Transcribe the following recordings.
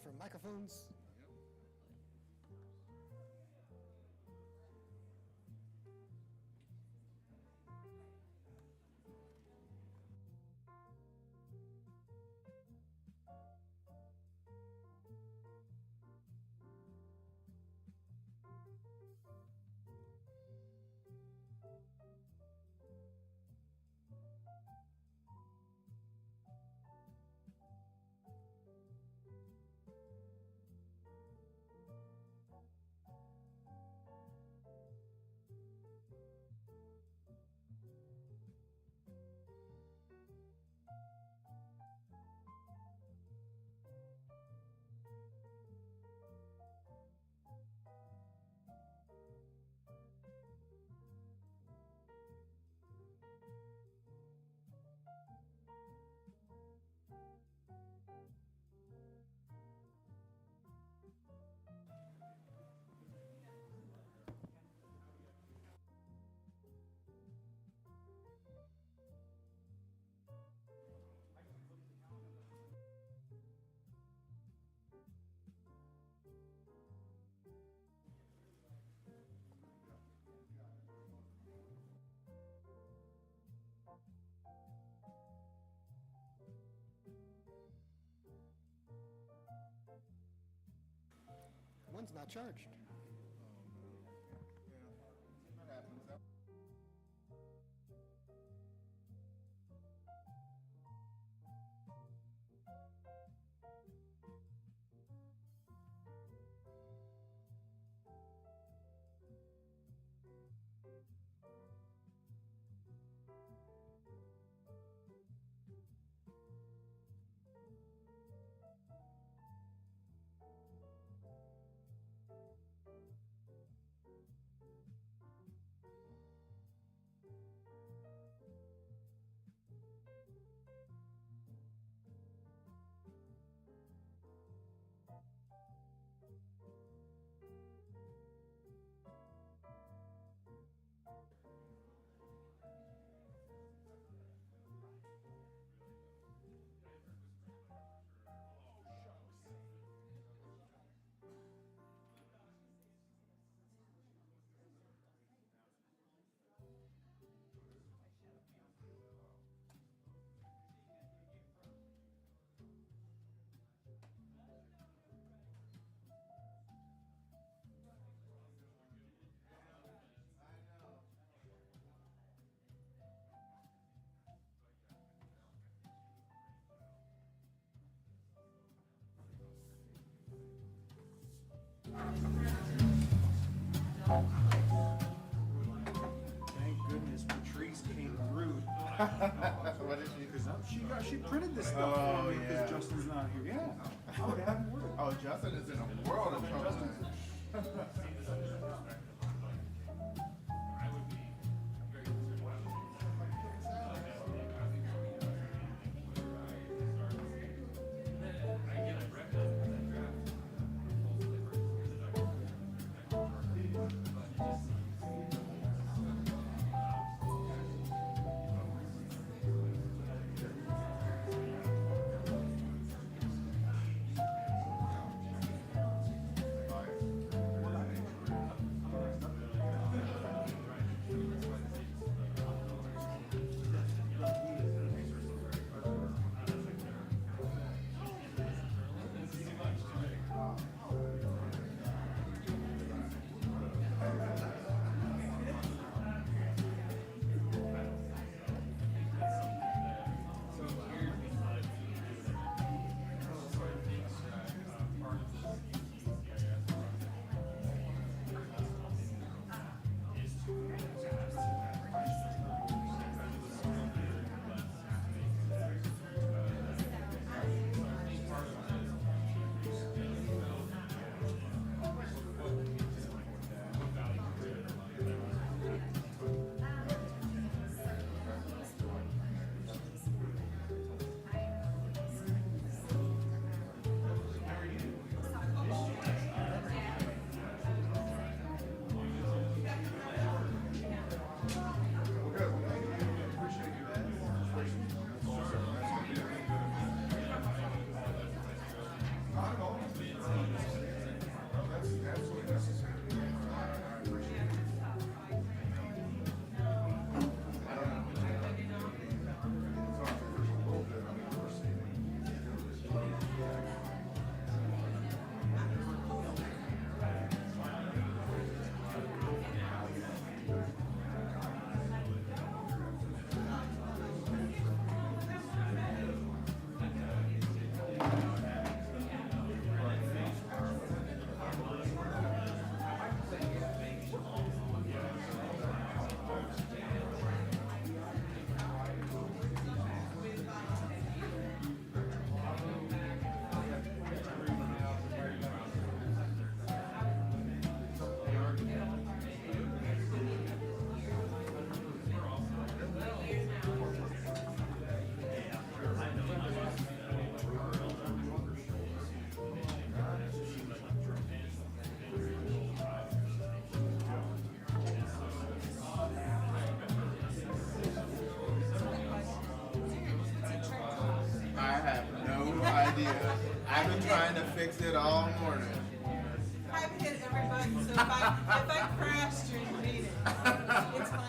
from microphones. One's not charged. Yeah, that happens. Thank goodness Patrice came through. What did she? Because she printed this stuff Oh, for me because yeah. Justin's not here. Yeah, I would have him ordered. Oh, Justin is in a world of trouble. I've been trying to fix it all morning. I've hit every button, so if I crashed, you'd read it. It's fine.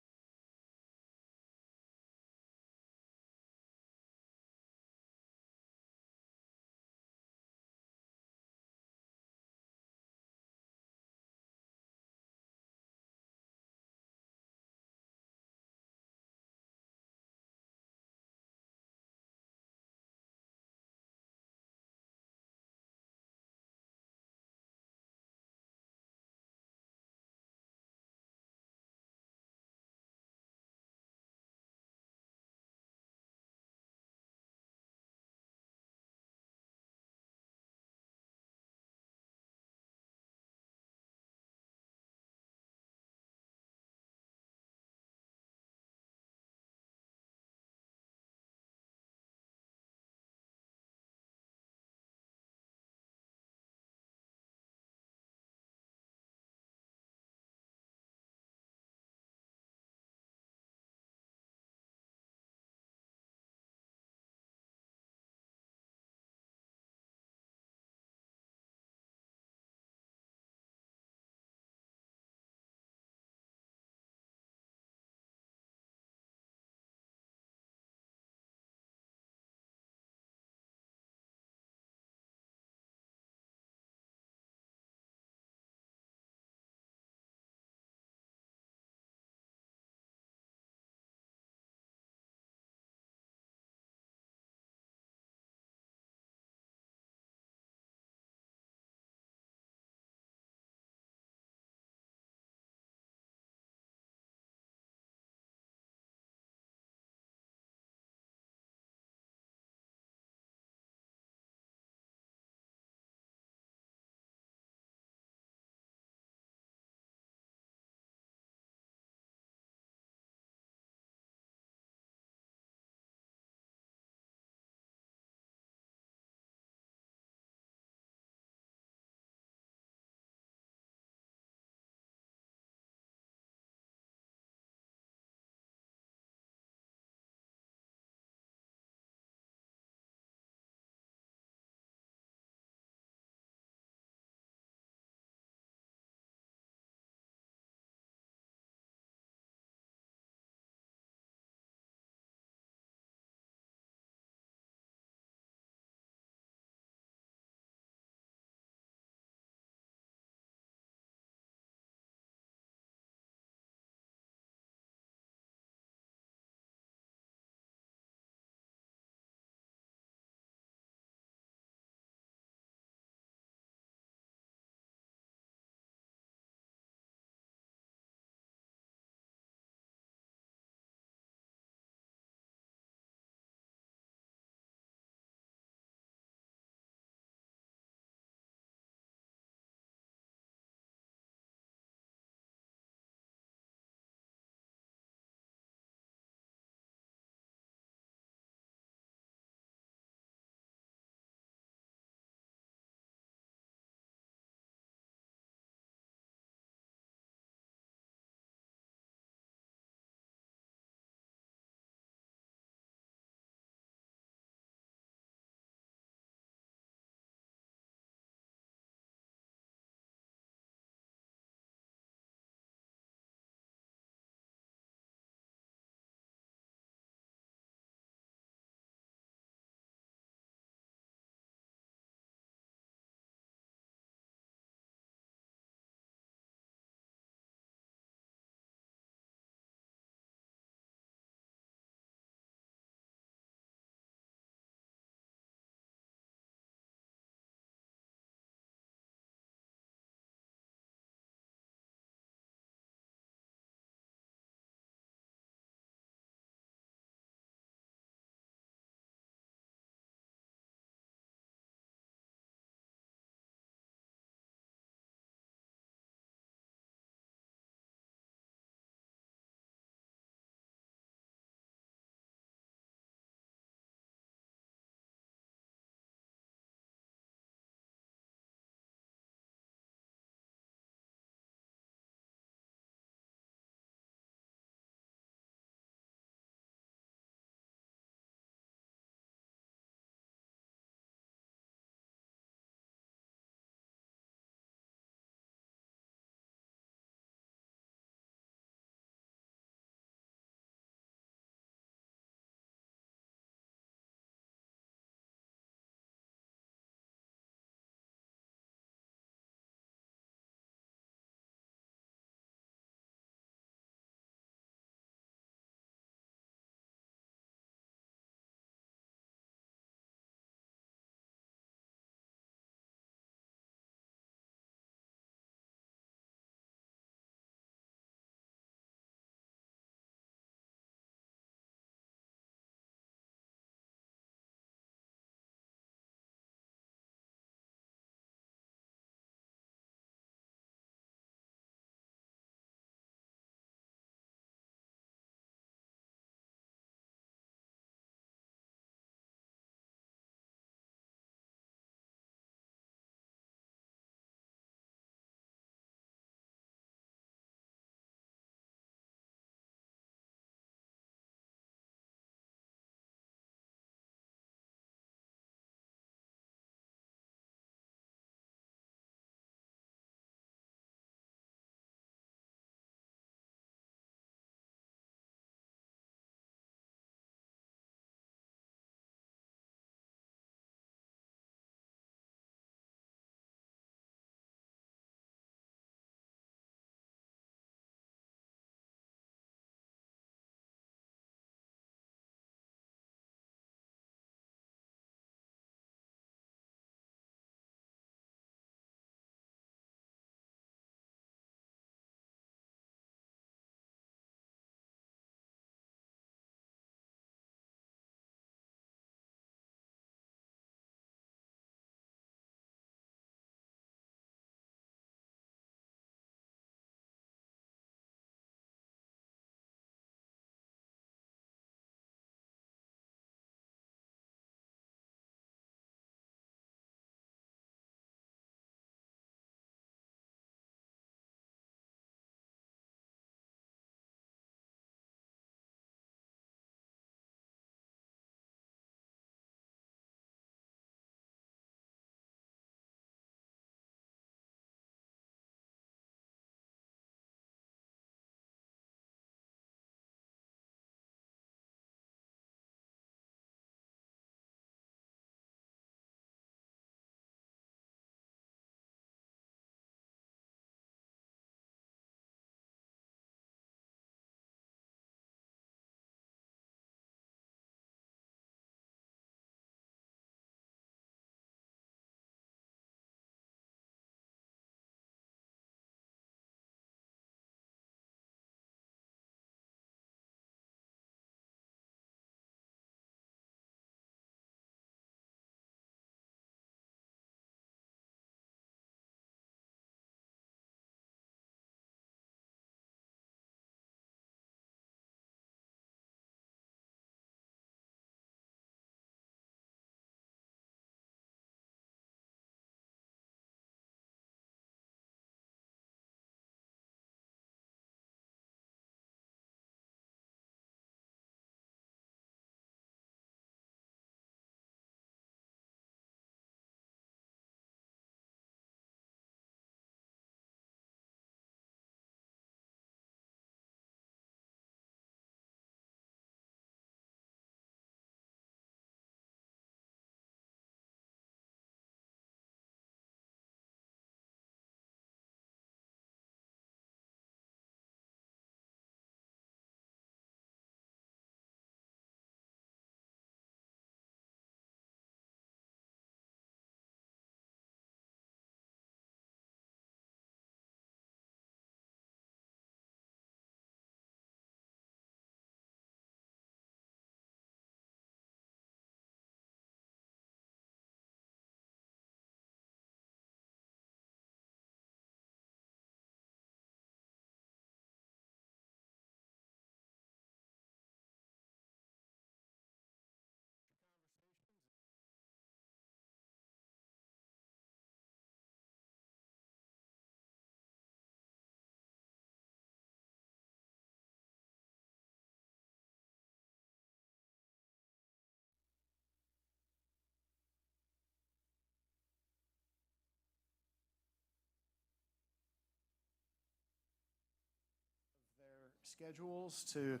schedules to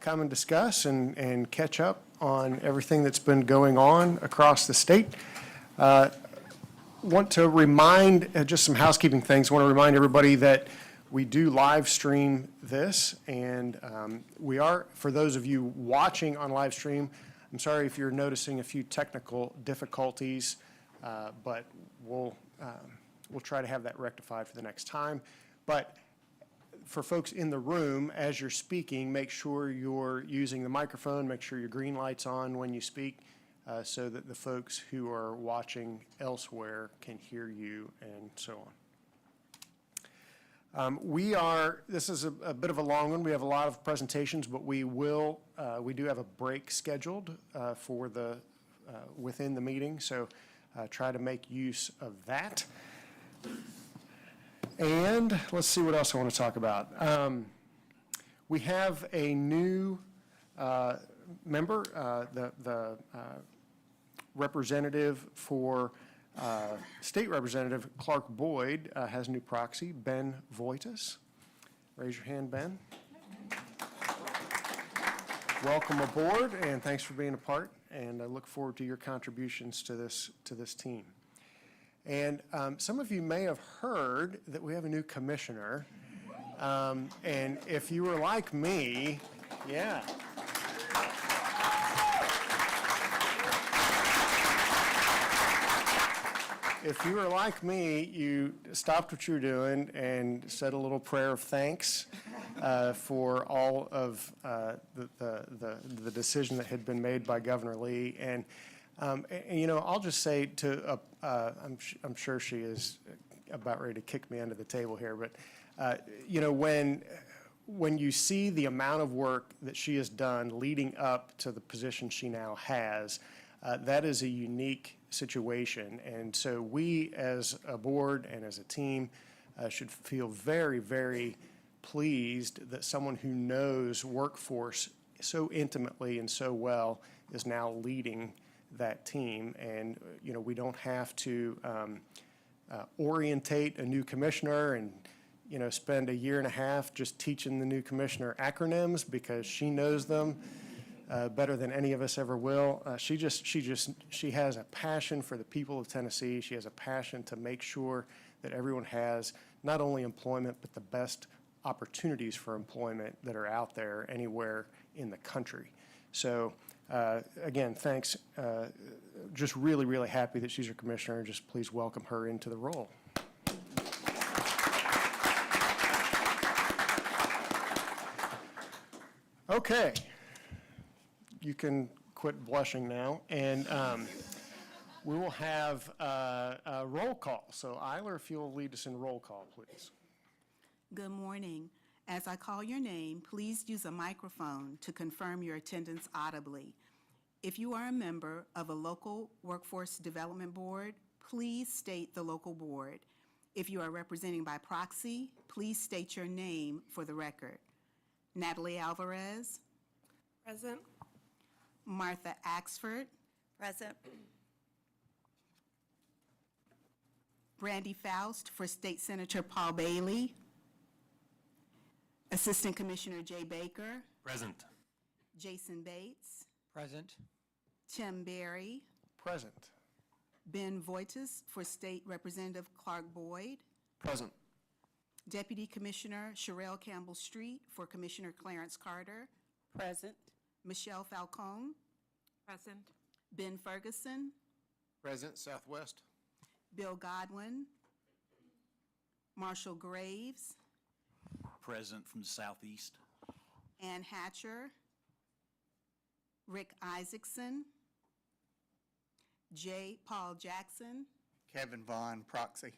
come and discuss and catch up on everything that's been going on across the state. Want to remind, just some housekeeping things, want to remind everybody that we do live stream this, and we are, for those of you watching on live stream, I'm sorry if you're noticing a few technical difficulties, but we'll try to have that rectified for the next time. But for folks in the room, as you're speaking, make sure you're using the microphone, make sure your green light's on when you speak, so that the folks who are watching elsewhere can hear you and so on. This is a bit of a long one. We have a lot of presentations, but we do have a break scheduled for within the meeting, so try to make use of that. And let's see what else I want to talk about. We have a new member, the representative for State Representative Clark Boyd has a new proxy, Ben Voitas. Raise your hand, Ben. Welcome aboard, and thanks for being a part, and I look forward to your contributions to this team. And some of you may have heard that we have a new commissioner, and if you were like me, yeah. If you were like me, you stopped what you were doing and said a little prayer of thanks for all of the decision that had been made by Governor Lee. And you know, I'll just say to, I'm sure she is about ready to kick me under the table here, but you know, when you see the amount of work that she has done leading up to the position she now has, that is a unique situation. And so we as a board and as a team should feel very, very pleased that someone who knows workforce so intimately and so well is now leading that team. And, you know, we don't have to orientate a new commissioner and, you know, spend a year and a half just teaching the new commissioner acronyms because she knows them better than any of us ever will. She has a passion for the people of Tennessee. She has a passion to make sure that everyone has not only employment, but the best opportunities for employment that are out there anywhere in the country. So again, thanks. Just really, really happy that she's your commissioner. Just please welcome her into the role. Okay. You can quit blushing now, and we will have a roll call. So, Eiler, if you'll lead us in roll call, please. Good morning. As I call your name, please use a microphone to confirm your attendance audibly. If you are a member of a local workforce development board, please state the local board. If you are representing by proxy, please state your name for the record. Natalie Alvarez. Present. Martha Axford. Present. Brandy Faust for State Senator Paul Bailey. Assistant Commissioner Jay Baker. Present. Jason Bates. Present. Tim Berry. Present. Ben Voitas for State Representative Clark Boyd. Present. Deputy Commissioner Sherelle Campbell-Street for Commissioner Clarence Carter. Present. Michelle Falcone. Present. Ben Ferguson. Present. Southwest. Bill Godwin. Marshall Graves. Present from the southeast. Ann Hatcher. Rick Isaacson. J. Paul Jackson. Kevin Vaughn, proxy.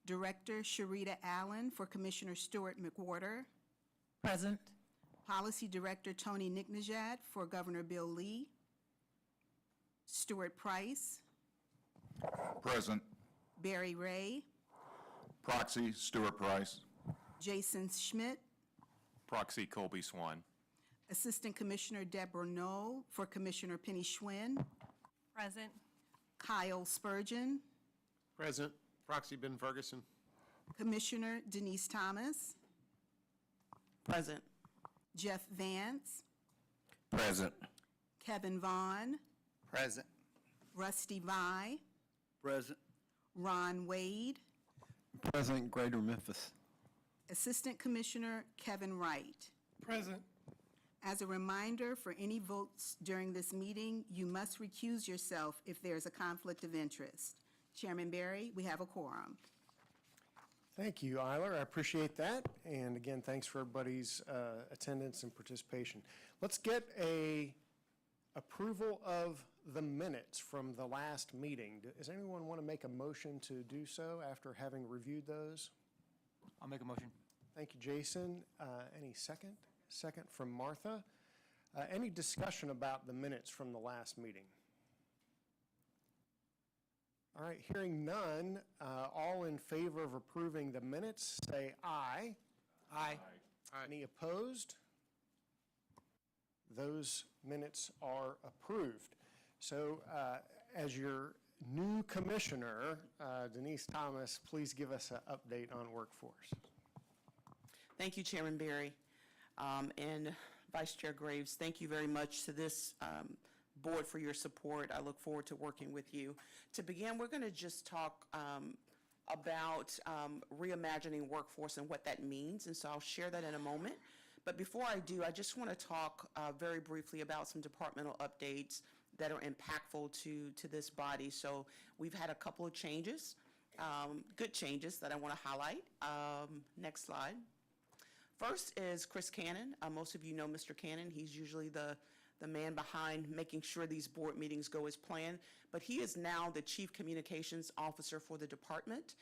Director Sharita Allen for Commissioner Stuart McWhorter. Present. Policy Director Tony Nicknajad for Governor Bill Lee. Stuart Price. Present. Barry Ray. Proxy, Stuart Price. Jason Schmidt. Proxy Colby Swan. Assistant Commissioner Deborah Knoll for Commissioner Penny Schwinn. Present. Kyle Spurgeon. Present. Proxy Ben Ferguson. Commissioner Denise Thomas. Present. Jeff Vance, Present. Kevin Vaughn, Present. Rusty Vi, Present. Ron Wade, President Greater Memphis. Assistant Commissioner Kevin Wright. Present. As a reminder, for any votes during this meeting, you must recuse yourself if there is a conflict of interest. Chairman Barry, we have a quorum. Thank you, Eiler. I appreciate that. And again, thanks for everybody's attendance and participation. Let's get a approval of the minutes from the last meeting. Does anyone want to make a motion to do so after having reviewed those? I'll make a motion. Thank you, Jason. Any second? Second from Martha. Any discussion about the minutes from the last meeting? All right, hearing none, all in favor of approving the minutes, say aye. Aye. Any opposed? Those minutes are approved. So as your new commissioner, Denise Thomas, please give us an update on workforce. Thank you, Chairman Barry. And Vice Chair Graves, thank you very much to this board for your support. I look forward to working with you. To begin, we're going to just talk about reimagining workforce and what that means, and so I'll share that in a moment. But before I do, I just want to talk very briefly about some departmental updates that are impactful to this body. So we've had a couple of changes, good changes that I want to highlight. Next slide. First is Chris Cannon. Most of you know Mr. Cannon. He's usually the man behind making sure these board meetings go as planned, but he is now the Chief Communications Officer for the department.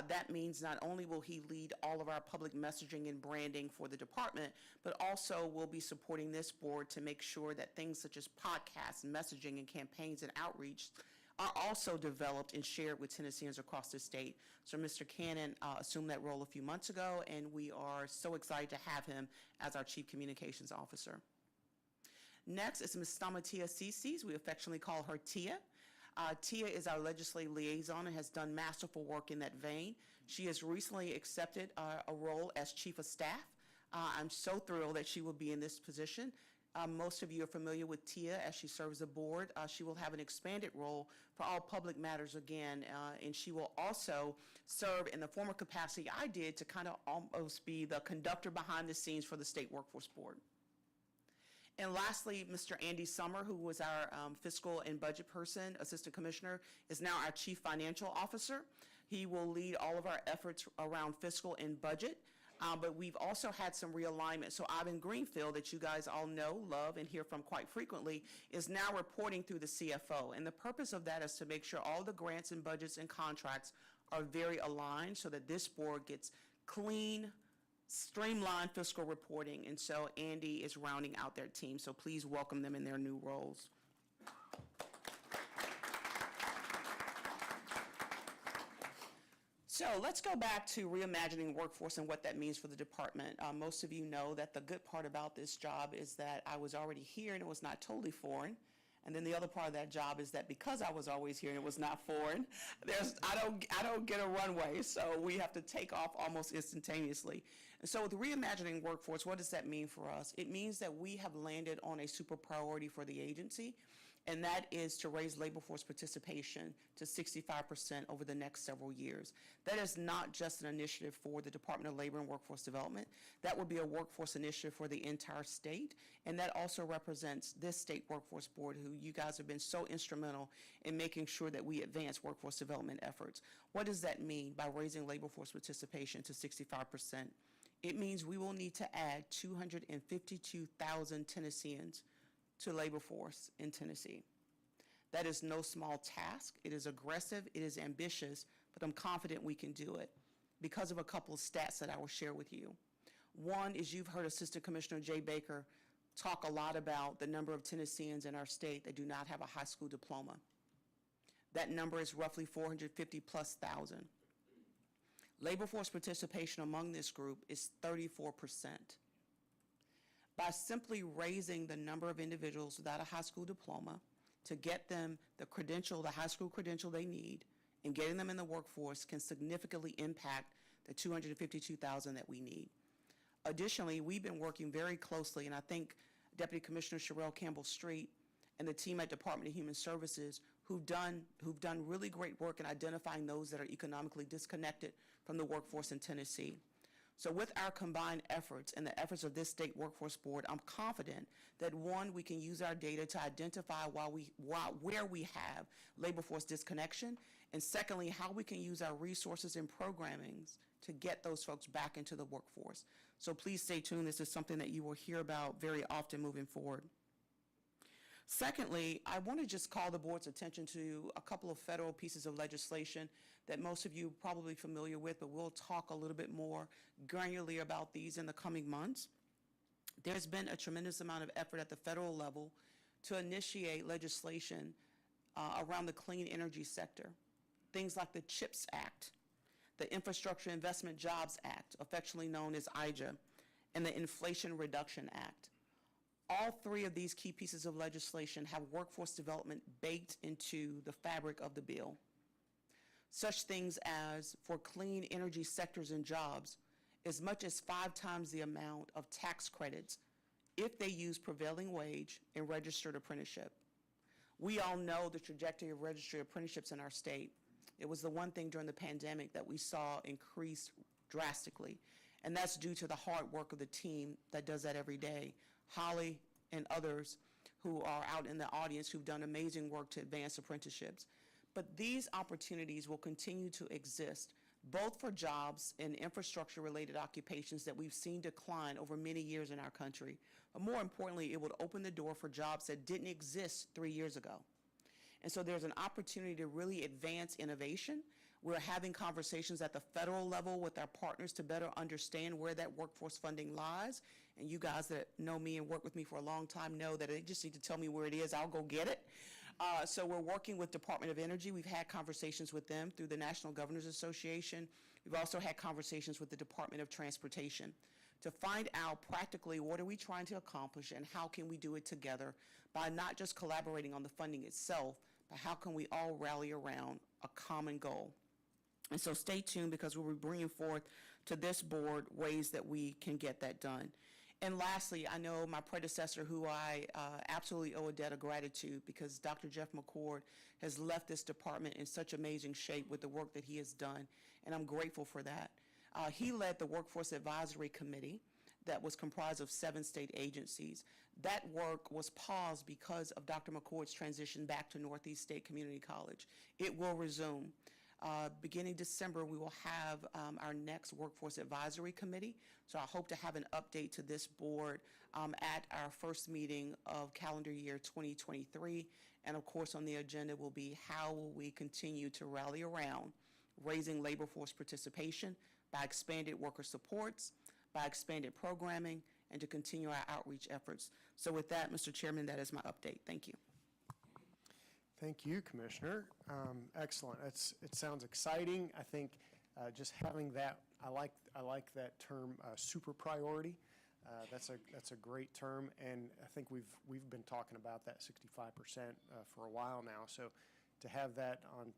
That means not only will he lead all of our public messaging and branding for the department, but also will be supporting this board to make sure that things such as podcasts, messaging, and campaigns and outreach are also developed and shared with Tennesseans across the state. So Mr. Cannon assumed that role a few months ago, and we are so excited to have him as our Chief Communications Officer. Next is Ms. Stamatia Cicis. We affectionately call her Tia. Tia is our legislative liaison and has done masterful work in that vein. She has recently accepted a role as Chief of Staff. I'm so thrilled that she will be in this position. Most of you are familiar with Tia as she serves the board. She will have an expanded role for all public matters again, and she will also serve in the former capacity I did to kind of almost be the conductor behind the scenes for the State Workforce Board. And lastly, Mr. Andy Summer, who was our fiscal and budget person, assistant commissioner, is now our chief financial officer. He will lead all of our efforts around fiscal and budget, but we've also had some realignment. So Ivan Greenfield, that you guys all know, love, and hear from quite frequently, is now reporting through the CFO. And the purpose of that is to make sure all the grants and budgets and contracts are very aligned so that this board gets clean, streamlined fiscal reporting, and so Andy is rounding out their team, so please welcome them in their new roles. So let's go back to reimagining workforce and what that means for the department. Most of you know that the good part about this job is that I was already here and it was not totally foreign. And then the other part of that job is that because I was always here and it was not foreign, I don't get a runway, so we have to take off almost instantaneously. And so with reimagining workforce, what does that mean for us? It means that we have landed on a super priority for the agency, and that is to raise labor force participation to 65% over the next several years. That is not just an initiative for the Department of Labor and Workforce Development. That will be a workforce initiative for the entire state, and that also represents this State Workforce Board, who you guys have been so instrumental in making sure that we advance workforce development efforts. What does that mean by raising labor force participation to 65%? It means we will need to add 252,000 Tennesseans to labor force in Tennessee. That is no small task. It is aggressive, it is ambitious, but I'm confident we can do it because of a couple of stats that I will share with you. One is you've heard Assistant Commissioner Jay Baker talk a lot about the number of Tennesseans in our state that do not have a high school diploma. That number is roughly 450,000+. Labor force participation among this group is 34%. By simply raising the number of individuals without a high school diploma to get them the credential, the high school credential they need, and getting them in the workforce can significantly impact the 252,000 that we need. Additionally, we've been working very closely, and I think Deputy Commissioner Sherelle Campbell-Street and the team at Department of Human Services who've done really great work in identifying those that are economically disconnected from the workforce in Tennessee. So with our combined efforts and the efforts of this state workforce board, I'm confident that, one, we can use our data to identify where we have labor force disconnection, and secondly, how we can use our resources and programmings to get those folks back into the workforce. So please stay tuned. This is something that you will hear about very often moving forward. Secondly, I want to just call the board's attention to a couple of federal pieces of legislation that most of you are probably familiar with, but we'll talk a little bit more granularly about these in the coming months. There's been a tremendous amount of effort at the federal level to initiate legislation around the clean energy sector. Things like the CHIPS Act, the Infrastructure Investment Jobs Act, affectionately known as IJA, and the Inflation Reduction Act. All three of these key pieces of legislation have workforce development baked into the fabric of the bill. Such things as, for clean energy sectors and jobs, as much as 5 times the amount of tax credits if they use prevailing wage and registered apprenticeship. We all know the trajectory of registered apprenticeships in our state. It was the one thing during the pandemic that we saw increase drastically, and that's due to the hard work of the team that does that every day. Holly and others who are out in the audience who've done amazing work to advance apprenticeships. But these opportunities will continue to exist, both for jobs and infrastructure-related occupations that we've seen decline over many years in our country. But more importantly, it would open the door for jobs that didn't exist 3 years ago. And so there's an opportunity to really advance innovation. We're having conversations at the federal level with our partners to better understand where that workforce funding lies. And you guys that know me and work with me for a long time know that they just need to tell me where it is. I'll go get it. So we're working with Department of Energy. We've had conversations with them through the National Governors Association. We've also had conversations with the Department of Transportation to find out practically what are we trying to accomplish and how can we do it together by not just collaborating on the funding itself, but how can we all rally around a common goal. And so stay tuned, because we'll be bringing forth to this board ways that we can get that done. And lastly, I know my predecessor, who I absolutely owe a debt of gratitude, because Dr. Jeff McCord has left this department in such amazing shape with the work that he has done, and I'm grateful for that. He led the Workforce Advisory Committee that was comprised of 7 state agencies. That work was paused because of Dr. McCord's transition back to Northeast State Community College. It will resume. Beginning December, we will have our next Workforce Advisory Committee. So I hope to have an update to this board at our first meeting of calendar year 2023. And of course, on the agenda will be how will we continue to rally around raising labor force participation by expanded worker supports, by expanded programming, and to continue our outreach efforts. So with that, Mr. Chairman, that is my update. Thank you. Thank you, Commissioner. Excellent. It sounds exciting. I think just having that, I like that term, super priority. That's a great term, and I think we've been talking about that 65% for a while now. So to have that on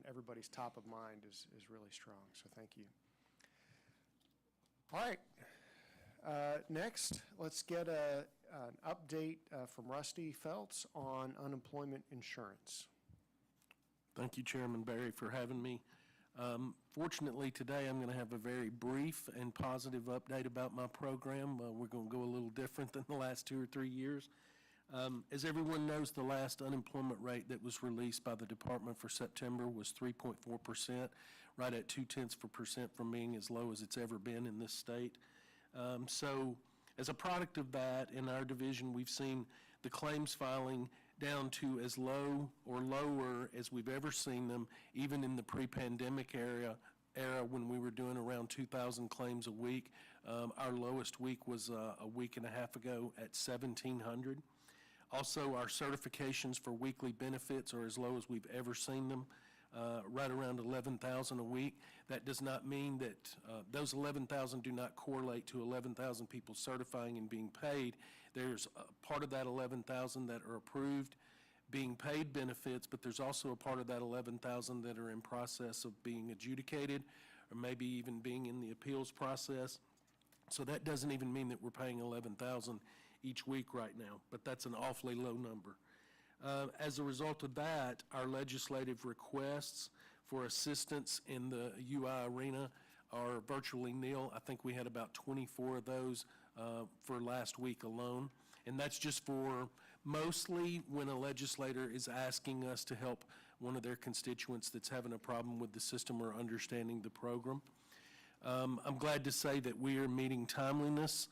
everybody's top of mind is really strong. So thank you. All right. Next, let's get an update from Rusty Feltz on unemployment insurance. Thank you, Chairman Barry, for having me. Fortunately, today I'm going to have a very brief and positive update about my program. We're going to go a little different than the last 2 or 3 years. As everyone knows, the last unemployment rate that was released by the department for September was 3.4%, right at 0.2% from being as low as it's ever been in this state. So as a product of that, in our division, we've seen the claims filing down to as low or lower as we've ever seen them, even in the pre-pandemic era when we were doing around 2,000 claims a week. Our lowest week was a week and a half ago at 1,700. Also, our certifications for weekly benefits are as low as we've ever seen them, right around 11,000 a week. That does not mean that those 11,000 do not correlate to 11,000 people certifying and being paid. There's a part of that 11,000 that are approved being paid benefits, but there's also a part of that 11,000 that are in process of being adjudicated or maybe even being in the appeals process. So that doesn't even mean that we're paying $11,000 each week right now, but that's an awfully low number. As a result of that, our legislative requests for assistance in the UI arena are virtually nil. I think we had about 24 of those for last week alone. And that's just for mostly when a legislator is asking us to help one of their constituents that's having a problem with the system or understanding the program. I'm glad to say that we are meeting timeliness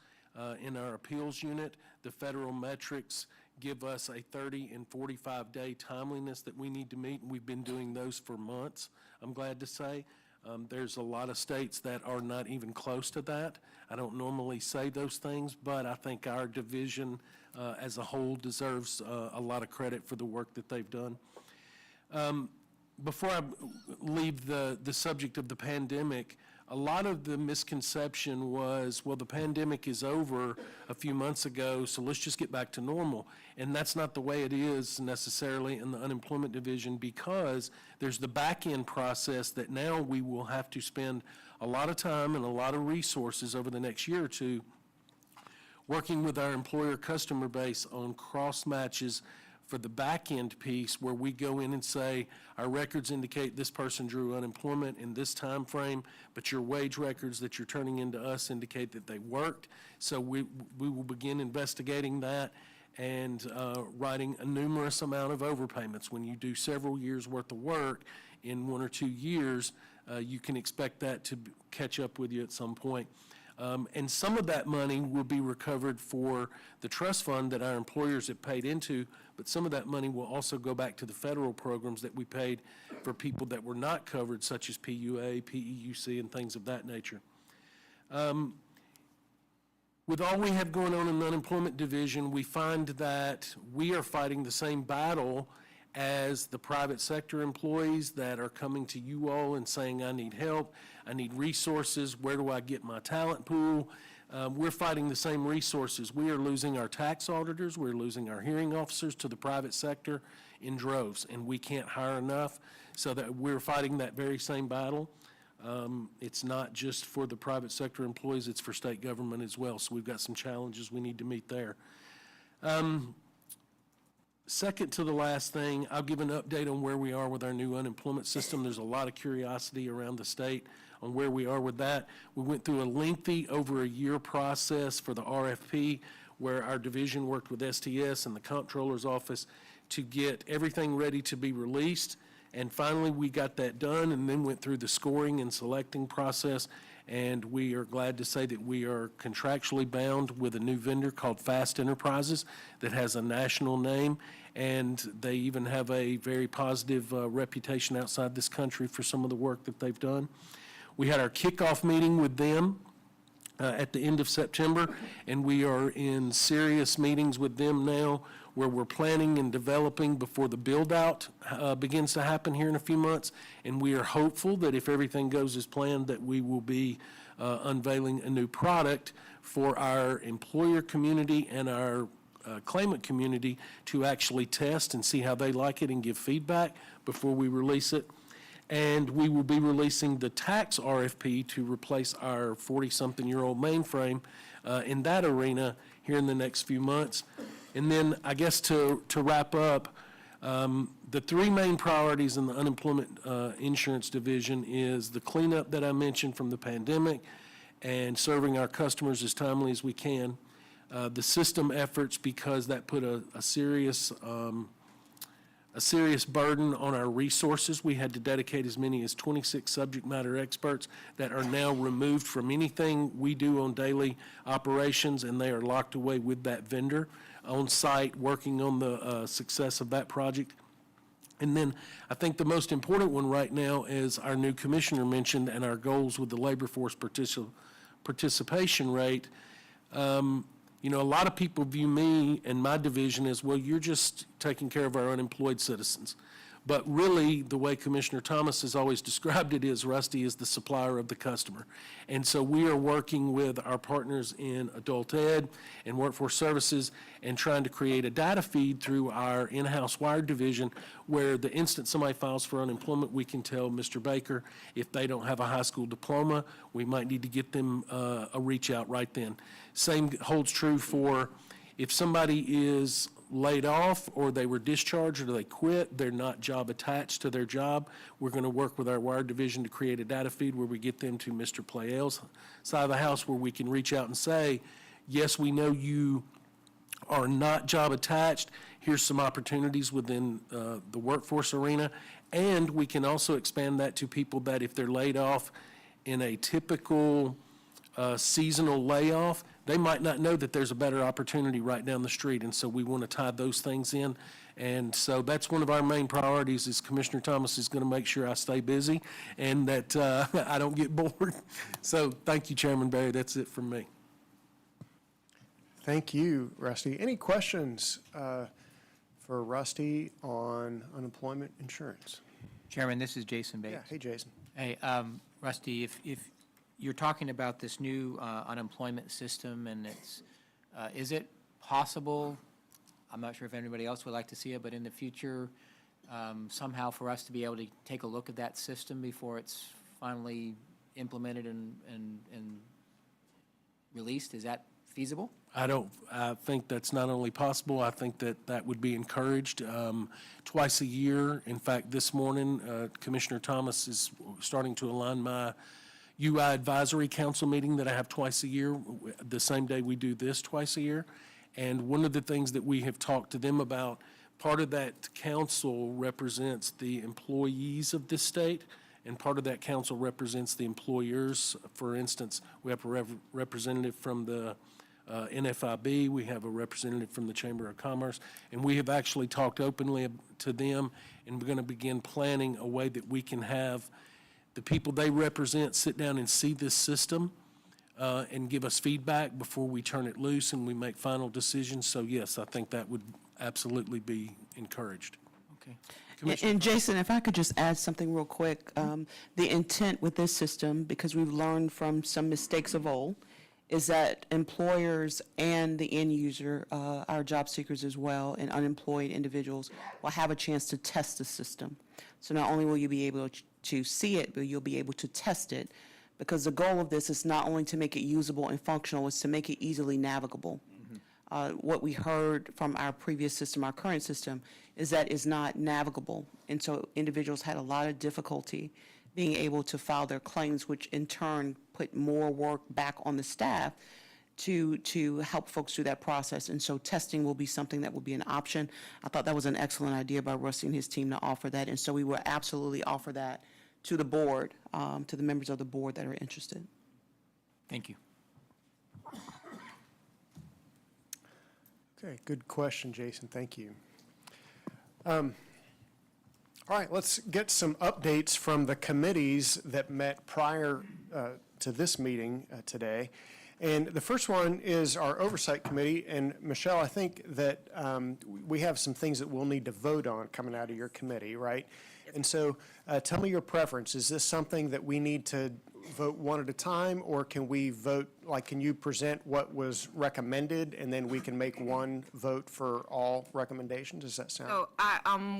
in our appeals unit. The federal metrics give us a 30 and 45-day timeliness that we need to meet, and we've been doing those for months, I'm glad to say. There's a lot of states that are not even close to that. I don't normally say those things, but I think our division as a whole deserves a lot of credit for the work that they've done. Before I leave the subject of the pandemic, a lot of the misconception was, well, the pandemic is over a few months ago, so let's just get back to normal. And that's not the way it is necessarily in the unemployment division, because there's the back-end process that now we will have to spend a lot of time and a lot of resources over the next year or two working with our employer customer base on cross matches for the back-end piece, where we go in and say, our records indicate this person drew unemployment in this time frame, but your wage records that you're turning into us indicate that they worked. So we will begin investigating that and writing a numerous amount of overpayments. When you do several years' worth of work in 1 or 2 years, you can expect that to catch up with you at some point. And some of that money will be recovered for the trust fund that our employers have paid into, but some of that money will also go back to the federal programs that we paid for people that were not covered, such as PUA, PEUC, and things of that nature. With all we have going on in the unemployment division, we find that we are fighting the same battle as the private sector employees that are coming to you all and saying, I need help, I need resources, where do I get my talent pool? We're fighting the same resources. We are losing our tax auditors, we're losing our hearing officers to the private sector in droves, and we can't hire enough, so that we're fighting that very same battle. It's not just for the private sector employees, it's for state government as well, so we've got some challenges we need to meet there. Second to the last thing, I'll give an update on where we are with our new unemployment system. There's a lot of curiosity around the state on where we are with that. We went through a lengthy, over a year process for the RFP, where our division worked with STS and the comptroller's office to get everything ready to be released. And finally, we got that done, and then went through the scoring and selecting process. And we are glad to say that we are contractually bound with a new vendor called Fast Enterprises that has a national name, and they even have a very positive reputation outside this country for some of the work that they've done. We had our kickoff meeting with them at the end of September, and we are in serious meetings with them now, where we're planning and developing before the build-out begins to happen here in a few months. And we are hopeful that if everything goes as planned, that we will be unveiling a new product for our employer community and our claimant community to actually test and see how they like it and give feedback before we release it. And we will be releasing the tax RFP to replace our 40-something-year-old mainframe in that arena here in the next few months. And then, I guess to wrap up, the three main priorities in the unemployment insurance division is the cleanup that I mentioned from the pandemic and serving our customers as timely as we can. The system efforts, because that put a serious burden on our resources. We had to dedicate as many as 26 subject matter experts that are now removed from anything we do on daily operations, and they are locked away with that vendor on site working on the success of that project. And then I think the most important one right now is our new commissioner mentioned, and our goals with the labor force participation rate. You know, a lot of people view me and my division as, well, you're just taking care of our unemployed citizens. But really, the way Commissioner Thomas has always described it is Rusty is the supplier of the customer. And so we are working with our partners in adult ed and workforce services and trying to create a data feed through our in-house wired division where the instant somebody files for unemployment, we can tell Mr. Baker if they don't have a high school diploma, we might need to get them a reach out right then. Same holds true for if somebody is laid off or they were discharged or they quit, they're not job attached to their job, we're going to work with our wired division to create a data feed where we get them to Mr. Playell's side of the house where we can reach out and say, yes, we know you are not job attached, here's some opportunities within the workforce arena, and we can also expand that to people that if they're laid off in a typical seasonal layoff, they might not know that there's a better opportunity right down the street, and so we want to tie those things in. And so that's one of our main priorities is Commissioner Thomas is going to make sure I stay busy and that I don't get bored. So thank you, Chairman Barry. That's it from me. Thank you, Rusty. Any questions for Rusty on unemployment insurance? Chairman, this is Jason Bates. Yeah, hey, Jason. Hey, Rusty, if you're talking about this new unemployment system and is it possible, I'm not sure if anybody else would like to see it, but in the future, somehow for us to be able to take a look at that system before it's finally implemented and released, is that feasible? I think that's not only possible, I think that would be encouraged twice a year. In fact, this morning, Commissioner Thomas is starting to align my UI Advisory Council meeting that I have twice a year, the same day we do this twice a year. And one of the things that we have talked to them about, part of that council represents the employees of this state, and part of that council represents the employers. For instance, we have a representative from the NFIB, we have a representative from the Chamber of Commerce, and we have actually talked openly to them, and we're going to begin planning a way that we can have the people they represent sit down and see this system and give us feedback before we turn it loose and we make final decisions. So yes, I think that would absolutely be encouraged. Okay. And Jason, if I could just add something real quick. The intent with this system, because we've learned from some mistakes of old, is that employers and the end user, our job seekers as well, and unemployed individuals will have a chance to test the system. So not only will you be able to see it, but you'll be able to test it, because the goal of this is not only to make it usable and functional, it's to make it easily navigable. What we heard from our previous system, our current system, is that it's not navigable. And so individuals had a lot of difficulty being able to file their claims, which in turn put more work back on the staff to help folks through that process. And so testing will be something that will be an option. I thought that was an excellent idea by Rusty and his team to offer that. And so we will absolutely offer that to the board, to the members of the board that are interested. Thank you. Okay, good question, Jason. Thank you. All right, let's get some updates from the committees that met prior to this meeting today. And the first one is our Oversight Committee. And Michelle, I think that we have some things that we'll need to vote on coming out of your committee, right? And so tell me your preference. Is this something that we need to vote one at a time, or can we vote, like, can you present what was recommended and then we can make one vote for all recommendations? Does that sound? So,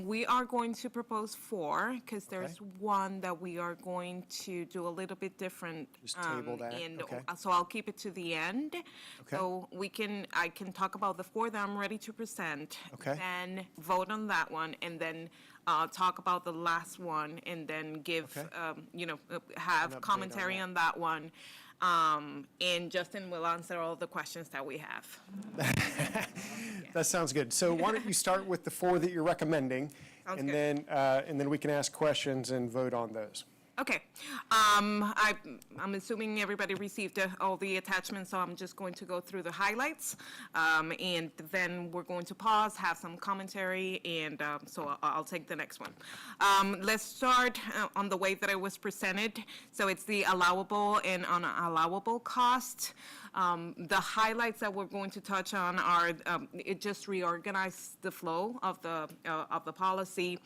we are going to propose 4, because there's one that we are going to do a little bit different. Just table that, And okay. so I'll keep it to the end. Okay. So I can talk about the 4 that I'm ready to present. Okay. Then vote on that one, and then talk about the last one, and then give, Okay. have An update on commentary that. on that one. And Justin will answer all the questions that we have. That sounds good. So why don't you start with the 4 that you're recommending? Sounds and good. then we can ask questions and vote on those. Okay. I'm assuming everybody received all the attachments, so I'm just going to go through the highlights. And then we're going to pause, have some commentary, and so I'll take the next one. Let's start on the way that it was presented. So it's the allowable and unallowable cost. The highlights that we're going to touch on are, it just reorganized the flow of the policy.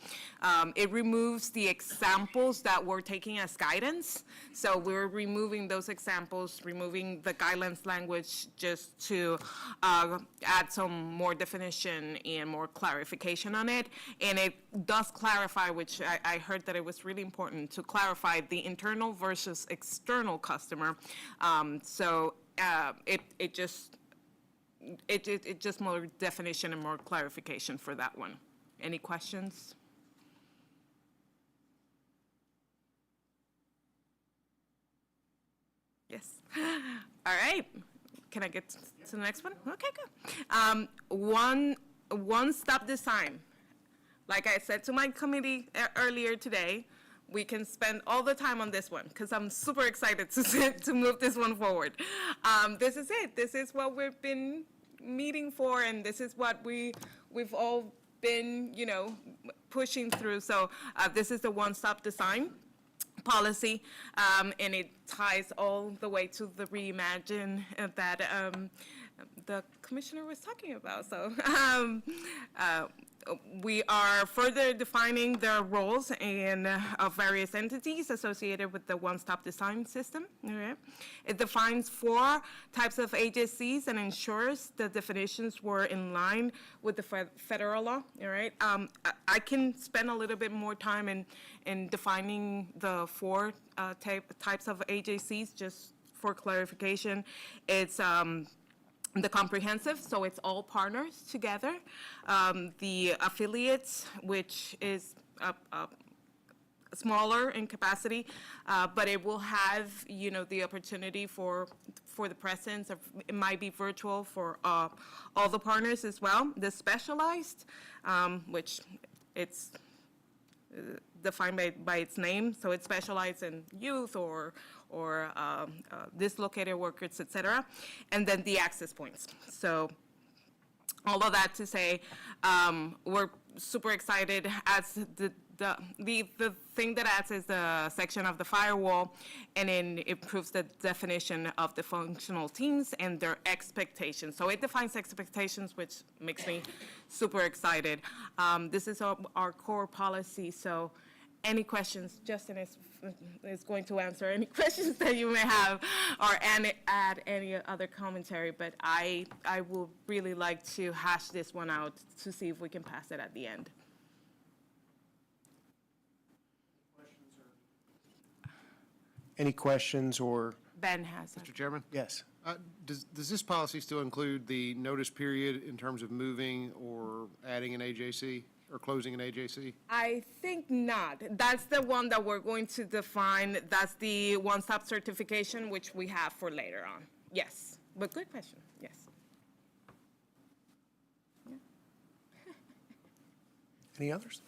It removes the examples that we're taking as guidance. So we're removing those examples, removing the guidelines language just to add some more definition and more clarification on it. And it does clarify, which I heard that it was really important to clarify the internal versus external customer. It just more definition and more clarification for that one. Any questions? Yes. All right. Can I get to the next one? Okay, good. One-stop design. Like I said to my committee earlier today, we can spend all the time on this one because I'm super excited to move this one forward. This is it. This is what we've been meeting for, and this is what we've all been, pushing through. So this is the one-stop design policy, and it ties all the way to the reimagine that the commissioner was talking about. So we are further defining the roles of various entities associated with the one-stop design system. Okay. It defines 4 types of agencies and ensures the definitions were in line with the federal law. All right. I can spend a little bit more time in defining the 4 types of agencies just for clarification. It's the comprehensive, so it's all partners together. The affiliates, which is smaller in capacity, but it will have, the opportunity for the presence of, it might be virtual for all the partners as well. The specialized, which it's defined by its name, so it specializes in youth or dislocated workers, et cetera, and then the access points. So all of that to say, we're super excited as the thing that adds is the section of the firewall, and then it improves the definition of the functional teams and their expectations. So it defines expectations, which makes me super excited. This is our core policy, so any questions, Justin is going to answer any questions that you may have or add any other commentary, but I will really like to hash this one out to see if we can pass it at the end. Any questions or, Ben has it. Mr. Chairman? yes? Does this policy still include the notice period in terms of moving or adding an AJC or closing an AJC? I think not. That's the one that we're going to define. That's the one-stop certification, which we have for later on. Yes, but good question, yes. Any others?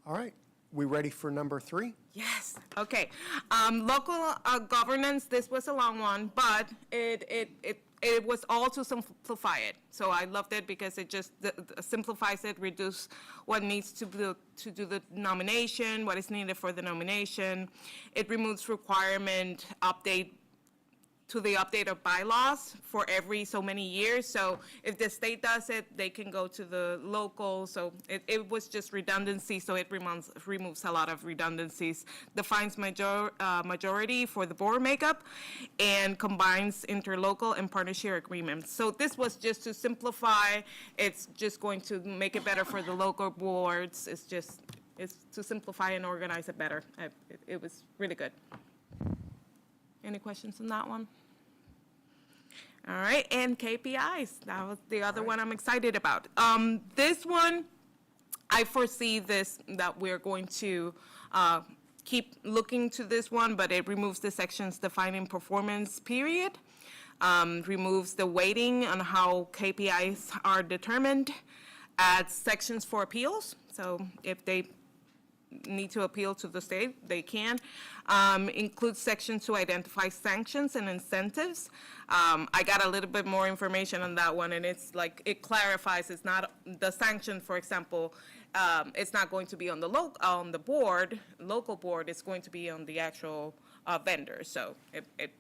All right, we ready for number 3? Yes, okay. Local governance, this was a long one, but it was all to simplify it. So I loved it because it just simplifies it, reduce what needs to do the nomination, what is needed for the nomination. It removes requirement to the update of bylaws for every so many years. So if the state does it, they can go to the local. So it was just redundancy, so it removes a lot of redundancies, defines majority for the board makeup, and combines interlocal and partnership agreements. So this was just to simplify. It's just going to make it better for the local boards. It's to simplify and organize it better. It was really good. Any questions on that one? All right, and KPIs. That was the other one I'm excited about. This one, I foresee that we're going to keep looking to this one, but it removes the sections defining performance period, removes the weighting on how KPIs are determined, adds sections for appeals. So if they need to appeal to the state, they can. Includes sections to identify sanctions and incentives. I got a little bit more information on that one, and it's like, it clarifies it's not the sanction, for example, it's not going to be on the local board, it's going to be on the actual vendor. So it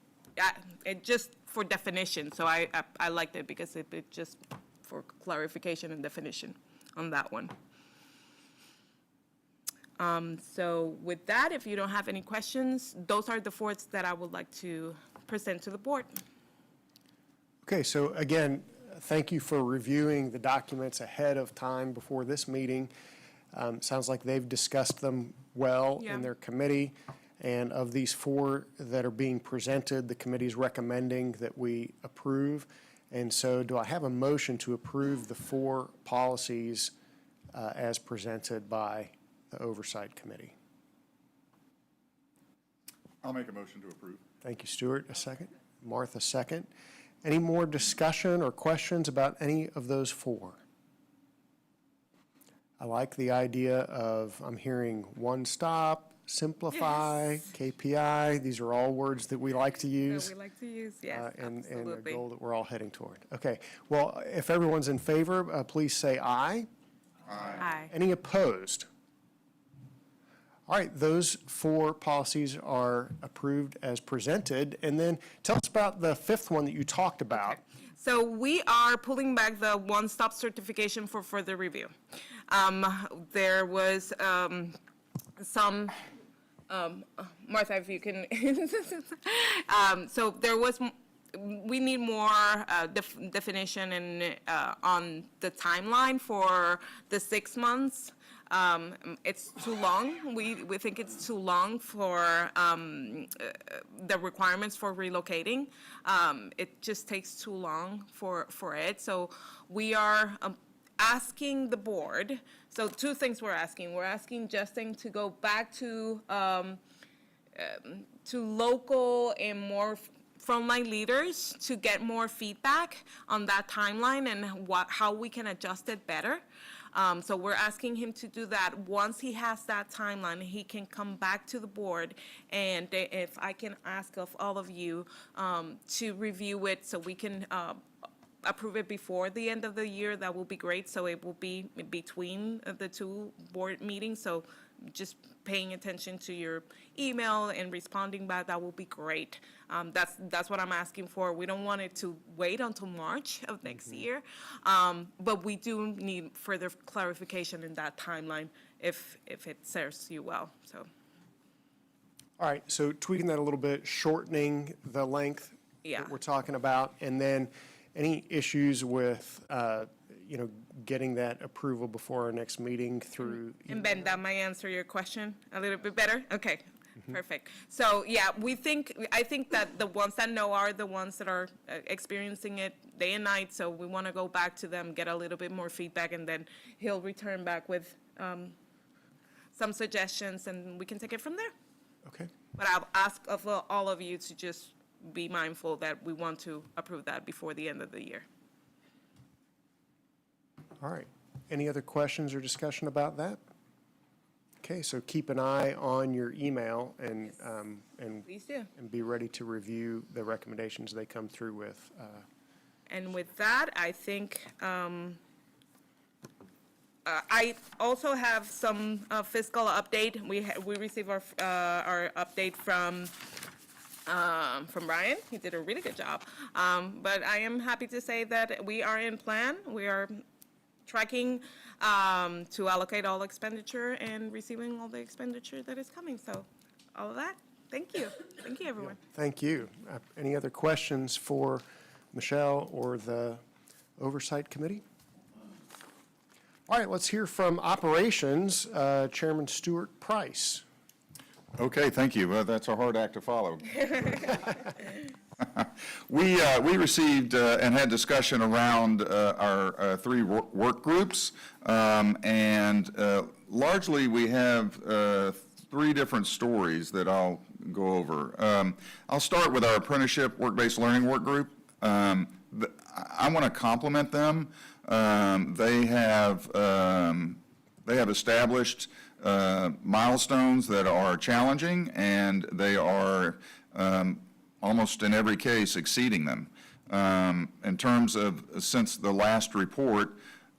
it just for definition, so I liked it because it just for clarification and definition on that one. So with that, if you don't have any questions, those are the four that I would like to present to the board. Okay, so again, thank you for reviewing the documents ahead of time before this meeting. Sounds like they've discussed them well Yeah. in their committee. And of these four that are being presented, the committee's recommending that we approve. And so do I have a motion to approve the four policies as presented by the Oversight Committee? I'll make a motion to approve. Thank you, Stuart. A second. Martha, second. Any more discussion or questions about any of those four? I like the idea of, I'm hearing one stop, simplify, Yes. KPI. These are all words that we like to use. That we like to use, yes, And a absolutely. goal that we're all heading toward. Okay, well, if everyone's in favor, please say aye. Aye. Any opposed? All right, those four policies are approved as presented. And then tell us about the fifth one that you talked about. So we are pulling back the one-stop certification for further review. There was some, Martha, if you can, so there was, we need more definition and on the timeline for the 6 months. It's too long. We think it's too long for the requirements for relocating. It just takes too long for it. So we are asking the board, so two things we're asking. We're asking Justin to go back to local and more frontline leaders to get more feedback on that timeline and how we can adjust it better. So we're asking him to do that. Once he has that timeline, he can come back to the board, and if I can ask of all of you to review it so we can approve it before the end of the year, that will be great. So it will be between the two board meetings. So just paying attention to your email and responding back, that will be great. That's what I'm asking for. We don't want it to wait until March of next year, but we do need further clarification in that timeline if it serves you well, so. All right, so tweaking that a little bit, shortening the length Yeah. that we're talking about, and then any issues with, getting that approval before our next meeting through? And Ben, that might answer your question a little bit better? Okay, perfect. So, yeah, I think that the ones that know are the ones that are experiencing it day and night, so we want to go back to them, get a little bit more feedback, and then he'll return back with some suggestions, and we can take it from there. Okay, But I'll ask of all of you to just be mindful that we want to approve that before the end of the year. all right. Any other questions or discussion about that? Okay, so keep an eye on your email and Please do. and be ready to review the recommendations they come through with. And with that, I think I also have some fiscal update. We received our update from Ryan. He did a really good job. But I am happy to say that we are in plan. We are tracking to allocate all expenditure and receiving all the expenditure that is coming. So all of that, thank you. Thank you, everyone. Thank you. Any other questions for Michelle or the Oversight Committee? All right, let's hear from Operations, Chairman Stuart Price. Okay, thank you. That's a hard act to follow. We received and had discussion around our three work groups, and largely we have three different stories that I'll go over. I'll start with our apprenticeship work-based learning work group. I want to compliment them. They have established milestones that are challenging, and they are almost in every case exceeding them. In terms of, since the last report,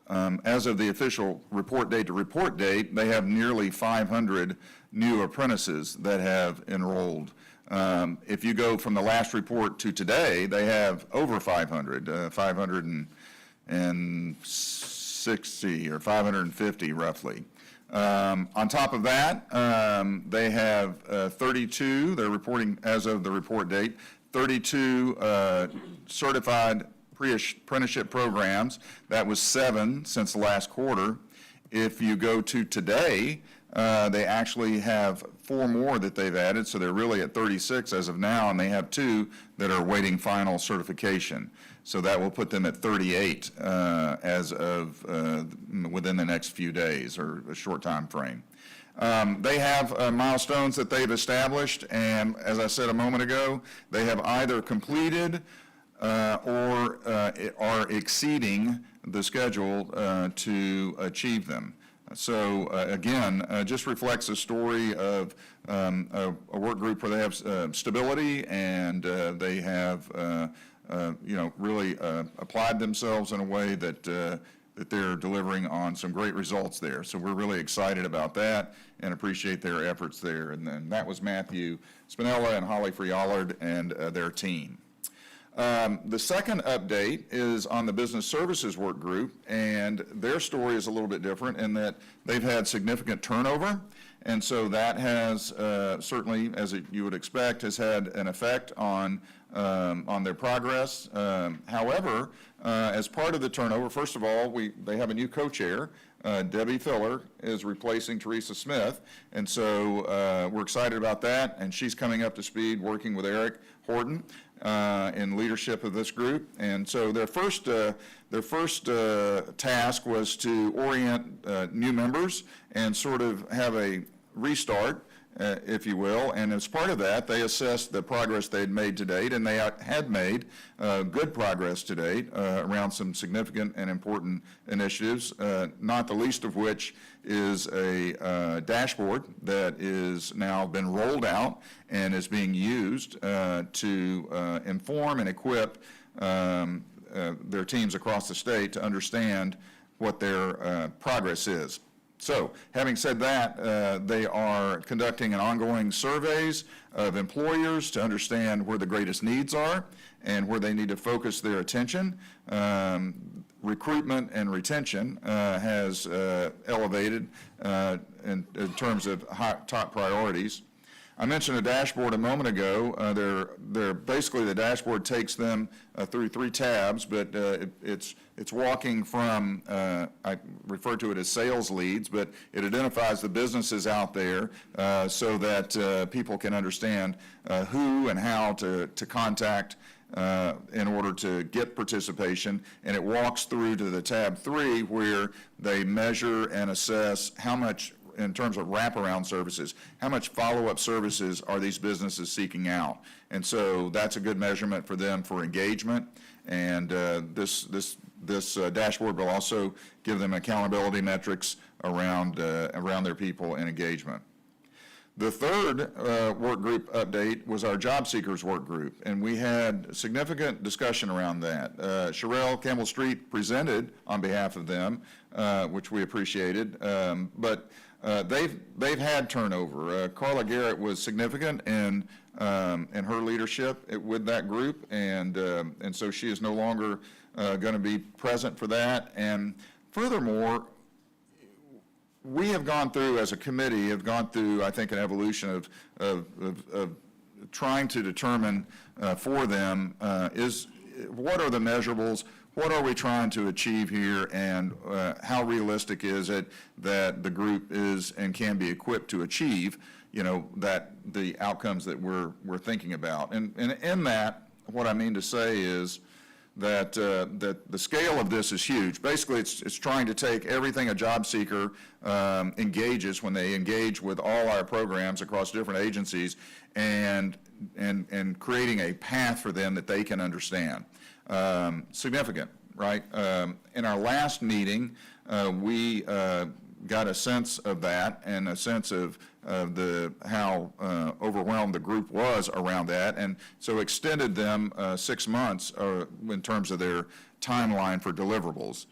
as of the official report date to report date, they have nearly 500 new apprentices that have enrolled. If you go from the last report to today, they have over 500, 560 or 550 roughly. On top of that, they have 32, they're reporting as of the report date, 32 certified pre-apprenticeship programs. That was 7 since the last quarter. If you go to today, they actually have 4 more that they've added, so they're really at 36 as of now, and they have 2 that are waiting final certification. So that will put them at 38 as of within the next few days or a short time frame. They have milestones that they've established, and as I said a moment ago, they have either completed or are exceeding the schedule to achieve them. So again, just reflects a story of a work group where they have stability and they have really applied themselves in a way that that they're delivering on some great results there. So we're really excited about that and appreciate their efforts there. And then that was Matthew Spinella and Holly Friallard and their team. The second update is on the Business Services Work Group, and their story is a little bit different in that they've had significant turnover, and so that has certainly, as you would expect, has had an effect on their progress. However, as part of the turnover, first of all, they have a new co-chair. Debbie Filler is replacing Teresa Smith, and so we're excited about that, and she's coming up to speed working with Eric Horton in leadership of this group. And so their first task was to orient new members and sort of have a restart, if you will, and as part of that, they assessed the progress they'd made to date, and they had made good progress to date around some significant and important initiatives, not the least of which is a dashboard that is now been rolled out and is being used to inform and equip their teams across the state to understand what their progress is. So, having said that, they are conducting an ongoing surveys of employers to understand where the greatest needs are and where they need to focus their attention. Recruitment and retention has elevated in terms of top priorities. I mentioned a dashboard a moment ago. They're basically, the dashboard takes them through 3 tabs, but it's walking from, I refer to it as sales leads, but it identifies the businesses out there so that people can understand who and how to contact in order to get participation, and it walks through to the tab 3 where they measure and assess how much, in terms of wraparound services, how much follow-up services are these businesses seeking out? And so that's a good measurement for them for engagement. And this dashboard will also give them accountability metrics around their people and engagement. The third work group update was our job seekers work group, and we had significant discussion around that. Sherelle Campbell Street presented on behalf of them, which we appreciated, but they've had turnover. Carla Garrett was significant in her leadership with that group, and so she is no longer going to be present for that. And furthermore, we have gone through, as a committee, I think, an evolution of trying to determine for them what are the measurables, what are we trying to achieve here, and how realistic is it that the group is and can be equipped to achieve, that the outcomes that we're thinking about. And in that, what I mean to say is that the scale of this is huge. Basically, it's trying to take everything a job seeker engages when they engage with all our programs across different agencies and creating a path for them that they can understand. Significant, right? In our last meeting, we got a sense of that and a sense of how overwhelmed the group was around that, and so extended them 6 months in terms of their timeline for deliverables.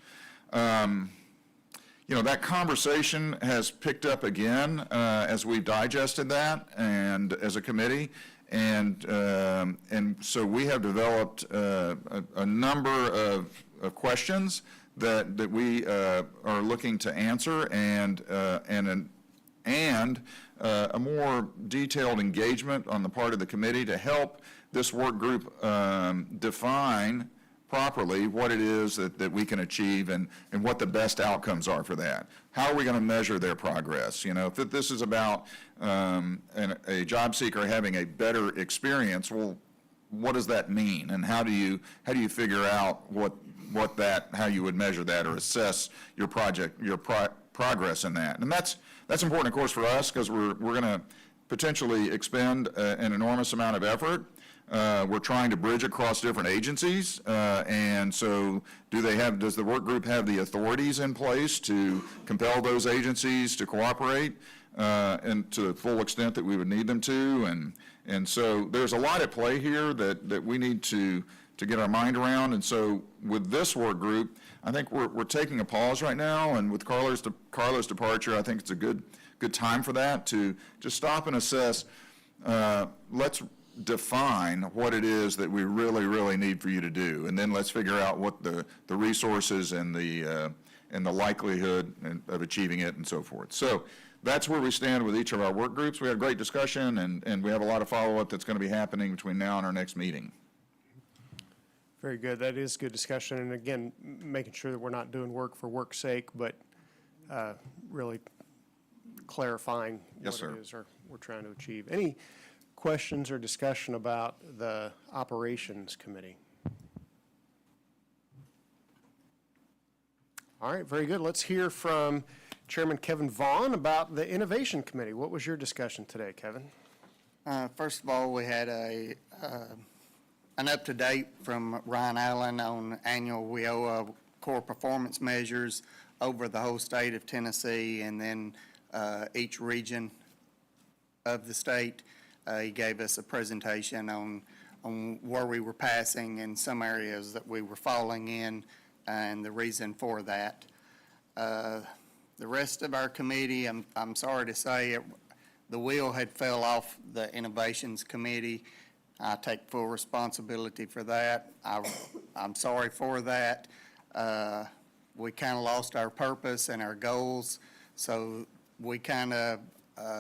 That conversation has picked up again as we've digested that and as a committee, And so we have developed a number of questions that we are looking to answer, and a more detailed engagement on the part of the committee to help this work group define properly what it is that we can achieve and what the best outcomes are for that. How are we going to measure their progress? You know, if this is about a job seeker having a better experience, well, what does that mean? And how do you figure out how you would measure that or assess your progress in that? And that's important, of course, for us, because we're going to potentially expend an enormous amount of effort. We're trying to bridge across different agencies, and so does the work group have the authorities in place to compel those agencies to cooperate and to the full extent that we would need them to? And so there's a lot at play here that we need to get our mind around. And so with this work group, I think we're taking a pause right now, and with Carla's departure, I think it's a good time for that, to just stop and assess. Let's define what it is that we really, really need for you to do, and then let's figure out what the resources and the likelihood of achieving it and so forth. So that's where we stand with each of our work groups. We had a great discussion, and we have a lot of follow-up that's going to be happening between now and our next meeting. Very good. That is good discussion. And again, making sure that we're not doing work for work's sake, but really clarifying Yes, what sir. it is we're trying to achieve. Any questions or discussion about the Operations Committee? All right, very good. Let's hear from Chairman Kevin Vaughn about the Innovation Committee. What was your discussion today, Kevin? First of all, we had an up-to-date from Ryan Allen on annual WIOA core performance measures over the whole state of Tennessee, and then each region of the state. He gave us a presentation on where we were passing and some areas that we were falling in and the reason for that. The rest of our committee, I'm sorry to say, the wheel had fell off the Innovations Committee. I take full responsibility for that. I'm sorry for that. We kind of lost our purpose and our goals, so we kind of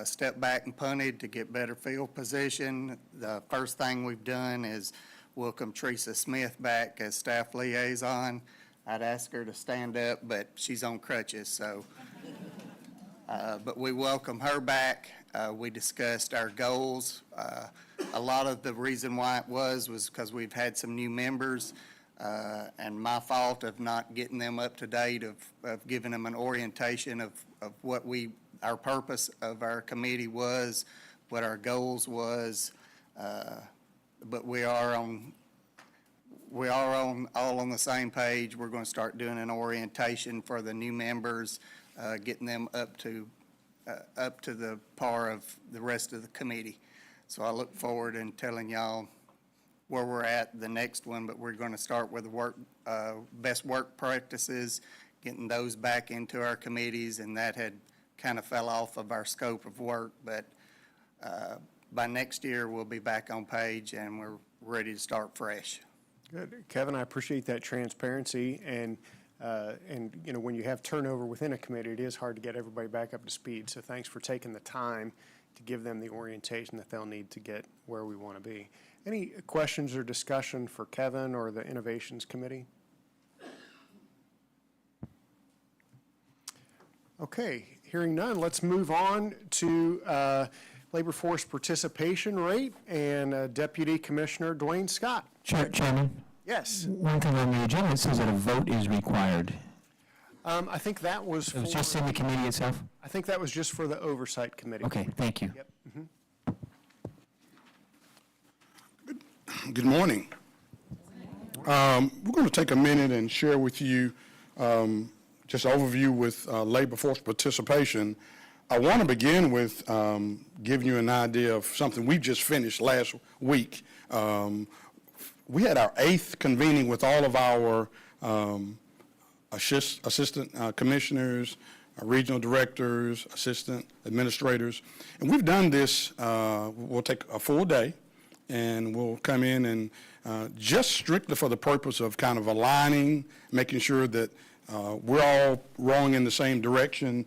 stepped back and punted to get better field position. The first thing we've done is welcome Teresa Smith back as staff liaison. I'd ask her to stand up, but she's on crutches, so. But we welcome her back. We discussed our goals. A lot of the reason why it was because we've had some new members, and my fault of not getting them up to date, of giving them an orientation of what our purpose of our committee was, what our goals was. But we are all on the same page. We're going to start doing an orientation for the new members, getting them up to the par of the rest of the committee. So I look forward in telling y'all where we're at the next one, but we're going to start with the best work practices, getting those back into our committees, and that had kind of fell off of our scope of work. But by next year, we'll be back on page, and we're ready to start fresh. Good. Kevin, I appreciate that transparency, and you know, when you have turnover within a committee, it is hard to get everybody back up to speed. So thanks for taking the time to give them the orientation that they'll need to get where we want to be. Any questions or discussion for Kevin or the Innovations Committee? Okay, hearing none, let's move on to labor force participation rate and Deputy Commissioner Dwayne Scott. Chairman? Yes. One thing on the agenda, it says that a vote is required. I think that was It was just in the committee itself? I think that was just for the Oversight Committee. Okay, thank you. Yep. Good morning. We're going to take a minute and share with you just an overview with labor force participation. I want to begin with giving you an idea of something we just finished last week. We had our 8th convening with all of our assistant commissioners, regional directors, assistant administrators, and we've done this, we'll take a full day, and we'll come in and just strictly for the purpose of kind of aligning, making sure that we're all rowing in the same direction.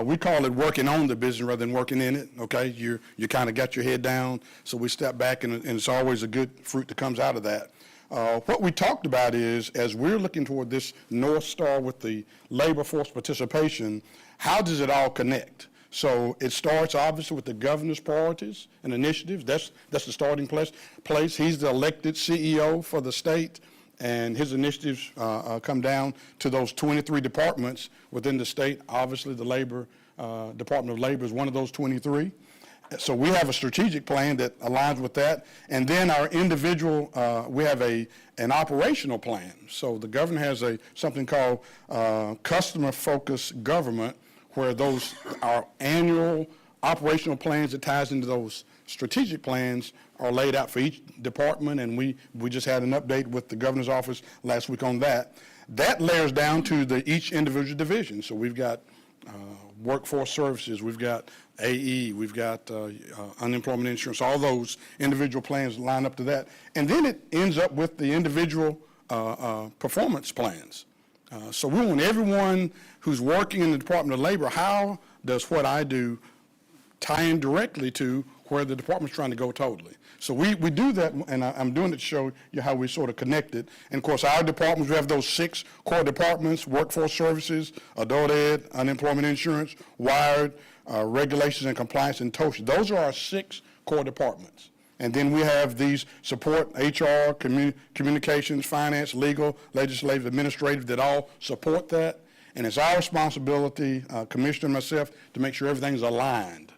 We call it working on the business rather than working in it, okay? You kind of got your head down, so we step back, and it's always a good fruit that comes out of that. What we talked about is, as we're looking toward this North Star with the labor force participation, how does it all connect? So it starts obviously with the governor's priorities and initiatives. That's the starting place. He's the elected CEO for the state, and his initiatives come down to those 23 departments within the state. Obviously, the Department of Labor is one of those 23. So we have a strategic plan that aligns with that. And then our individual, we have an operational plan. So the governor has something called customer-focused government, where those are annual operational plans that ties into those strategic plans are laid out for each department, and we just had an update with the governor's office last week on that. That layers down to each individual division. So we've got workforce services, we've got AE, we've got unemployment insurance, all those individual plans line up to that. And then it ends up with the individual performance plans. So we want everyone who's working in the Department of Labor, how does what I do tie in directly to where the department's trying to go totally? So we do that, and I'm doing it to show you how we sort of connect it. And of course, our departments, we have those 6 core departments: workforce services, adult ed, unemployment insurance, wired, regulations and compliance, and TOSHA. Those are our 6 core departments. And then we have these support, HR, communications, finance, legal, legislative, administrative, that all support that. And it's our responsibility, Commissioner and myself, to make sure everything's aligned,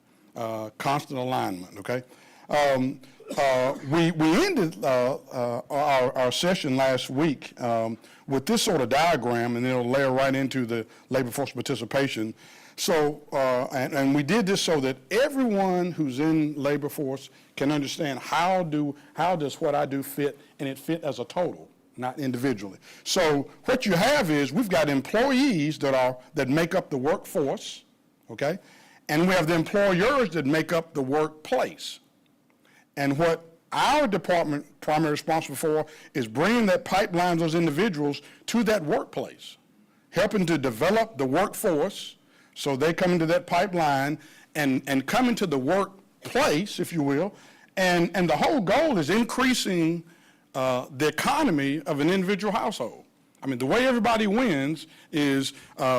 constant alignment, okay? We ended our session last week with this sort of diagram, and it'll layer right into the labor force participation. So, and we did this so that everyone who's in labor force can understand how does what I do fit, and it fit as a total, not individually. So what you have is we've got employees that make up the workforce, okay? And we have the employers that make up the workplace. And what our department primarily responsible for is bringing that pipeline of those individuals to that workplace, helping to develop the workforce so they come into that pipeline and come into the workplace, if you will. And the whole goal is increasing the economy of an individual household. I mean, the way everybody wins is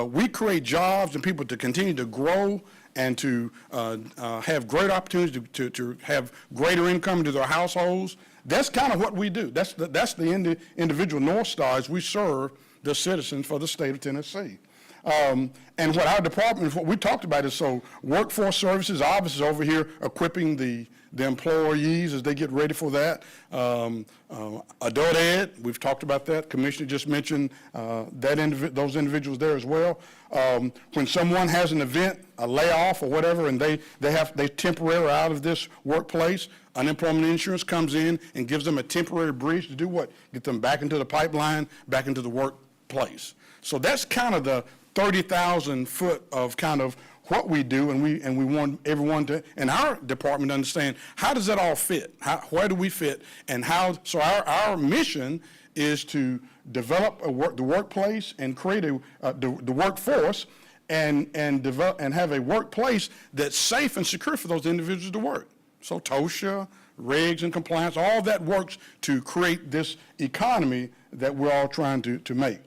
we create jobs and people to continue to grow and to have great opportunities to have greater income into their households. That's kind of what we do. That's the individual North Star, as we serve the citizens for the state of Tennessee. And what our department, what we talked about is, so workforce services, obviously over here equipping the employees as they get ready for that. Adult ed, we've talked about that. Commissioner just mentioned those individuals there as well. When someone has an event, a layoff or whatever, and they temporarily out of this workplace, unemployment insurance comes in and gives them a temporary bridge to do what? Get them back into the pipeline, back into the workplace. So that's kind of the 30,000 foot of kind of what we do, and we want everyone to, in our department, to understand how does that all fit? Where do we fit? And how? So our mission is to develop the workplace and create the workforce, and develop and have a workplace that's safe and secure for those individuals to work. So TOSHA, regs and compliance, all that works to create this economy that we're all trying to make.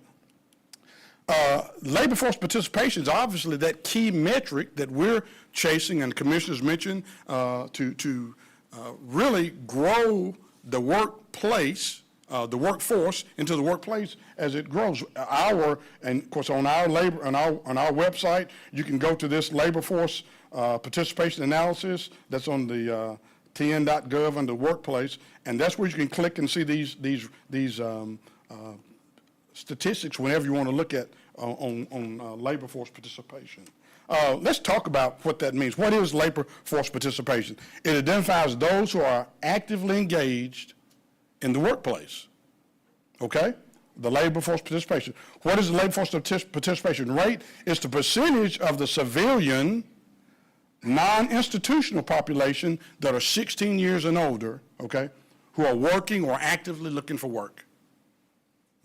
Labor force participation is obviously that key metric that we're chasing, and commissioners mentioned, to really grow the workplace, the workforce into the workplace as it grows. And of course on our website, you can go to this labor force participation analysis that's on the tn.gov under workplace, and that's where you can click and see these statistics whenever you want to look at on labor force participation. Let's talk about what that means. What is labor force participation? It identifies those who are actively engaged in the workplace, okay? The labor force participation. What is the labor force participation rate? It's the percentage of the civilian non-institutional population that are 16 years and older, okay, who are working or actively looking for work.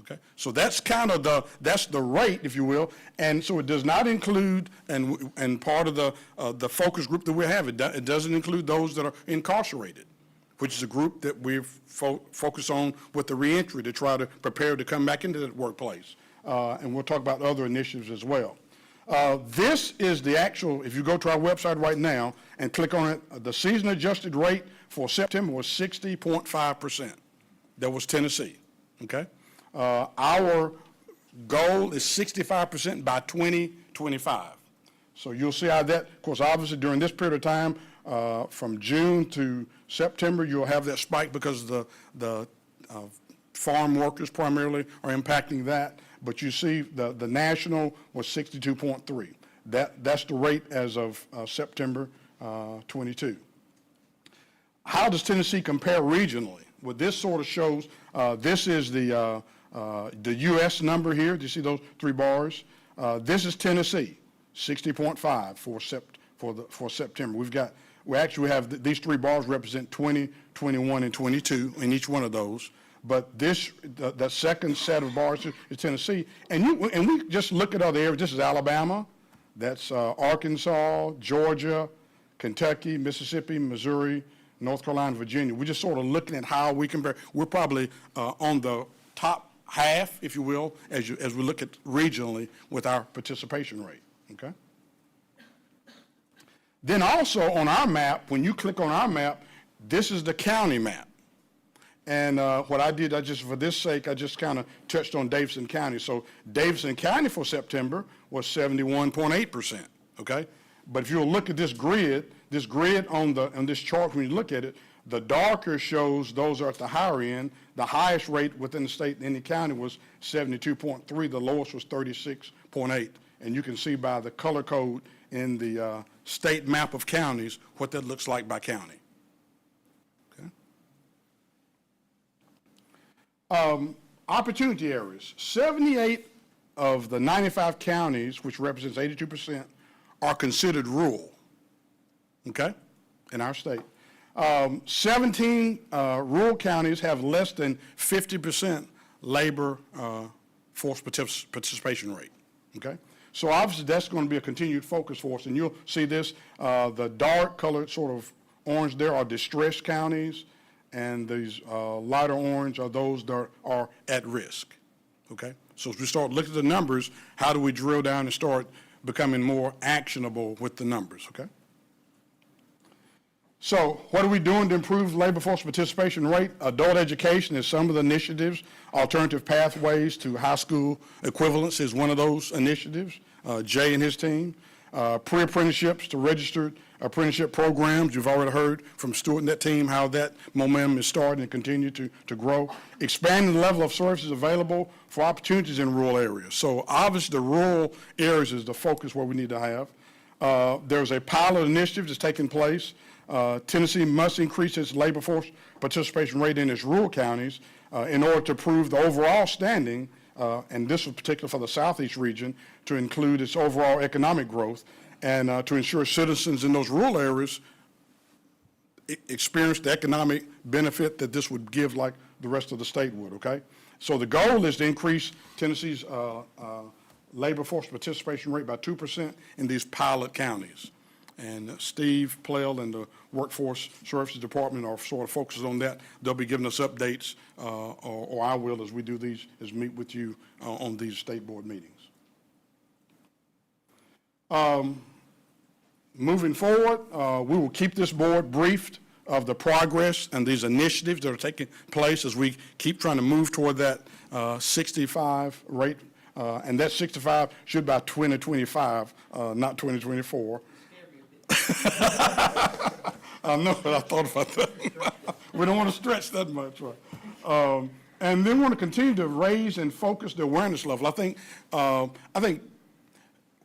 Okay, so that's kind of that's the rate, if you will, and so it does not include, and part of the focus group that we have, it doesn't include those that are incarcerated, which is a group that we've focused on with the reentry to try to prepare to come back into the workplace, and we'll talk about other initiatives as well. This is the actual, if you go to our website right now and click on it, the season adjusted rate for September was 60.5%. That was Tennessee, okay? Our goal is 65% by 2025. So you'll see how that, of course, obviously during this period of time, from June to September, you'll have that spike because the farm workers primarily are impacting that. But you see the national was 62.3. That's the rate as of September 22. How does Tennessee compare regionally? Well, this sort of shows, this is the U.S. number here. Do you see those three bars? This is Tennessee, 60.5 for September. We actually have, these three bars represent 20, 21, and 22 in each one of those. But this, the second set of bars is Tennessee. And we just look at other areas. This is Alabama. That's Arkansas, Georgia, Kentucky, Mississippi, Missouri, North Carolina, Virginia. We're just sort of looking at how we compare. We're probably on the top half, if you will, as we look at regionally with our participation rate, okay? Then also on our map, when you click on our map, this is the county map. And what I did, for this sake, I just kind of touched on Davidson County. So Davidson County for September was 71.8%, okay? But if you look at this grid on this chart, when you look at it, the darker shows those are at the higher end. The highest rate within the state in any county was 72.3. The lowest was 36.8. And you can see by the color code in the state map of counties what that looks like by county. Opportunity areas. 78 of the 95 counties, which represents 82%, are considered rural, okay, in our state. 17 rural counties have less than 50% labor force participation rate, okay? So obviously that's going to be a continued focus for us, and you'll see this, the dark colored sort of orange there are distressed counties, and these lighter orange are those that are at risk, okay? So as we start looking at the numbers, how do we drill down and start becoming more actionable with the numbers, okay? So what are we doing to improve labor force participation rate? Adult education is some of the initiatives. Alternative pathways to high school equivalence is one of those initiatives. Jay and his team. Pre-apprenticeships to registered apprenticeship programs. You've already heard from Stuart and that team how that momentum is starting and continue to grow. Expanding the level of services available for opportunities in rural areas. So obviously the rural areas is the focus where we need to have. There's a pilot initiative that's taking place. Tennessee must increase its labor force participation rate in its rural counties in order to improve the overall standing, and this was particular for the Southeast region, to include its overall economic growth and to ensure citizens in those rural areas experience the economic benefit that this would give like the rest of the state would, okay? So the goal is to increase Tennessee's labor force participation rate by 2% in these pilot counties. And Steve Plell and the Workforce Services Department are sort of focused on that. They'll be giving us updates, or I will as we do these, as meet with you on these state board meetings. Moving forward, we will keep this board briefed of the progress and these initiatives that are taking place as we keep trying to move toward that 65 rate. And that 65 should by 2025, not 2024. I know, but I thought about that. We don't want to stretch that much, right? And then we want to continue to raise and focus the awareness level. I think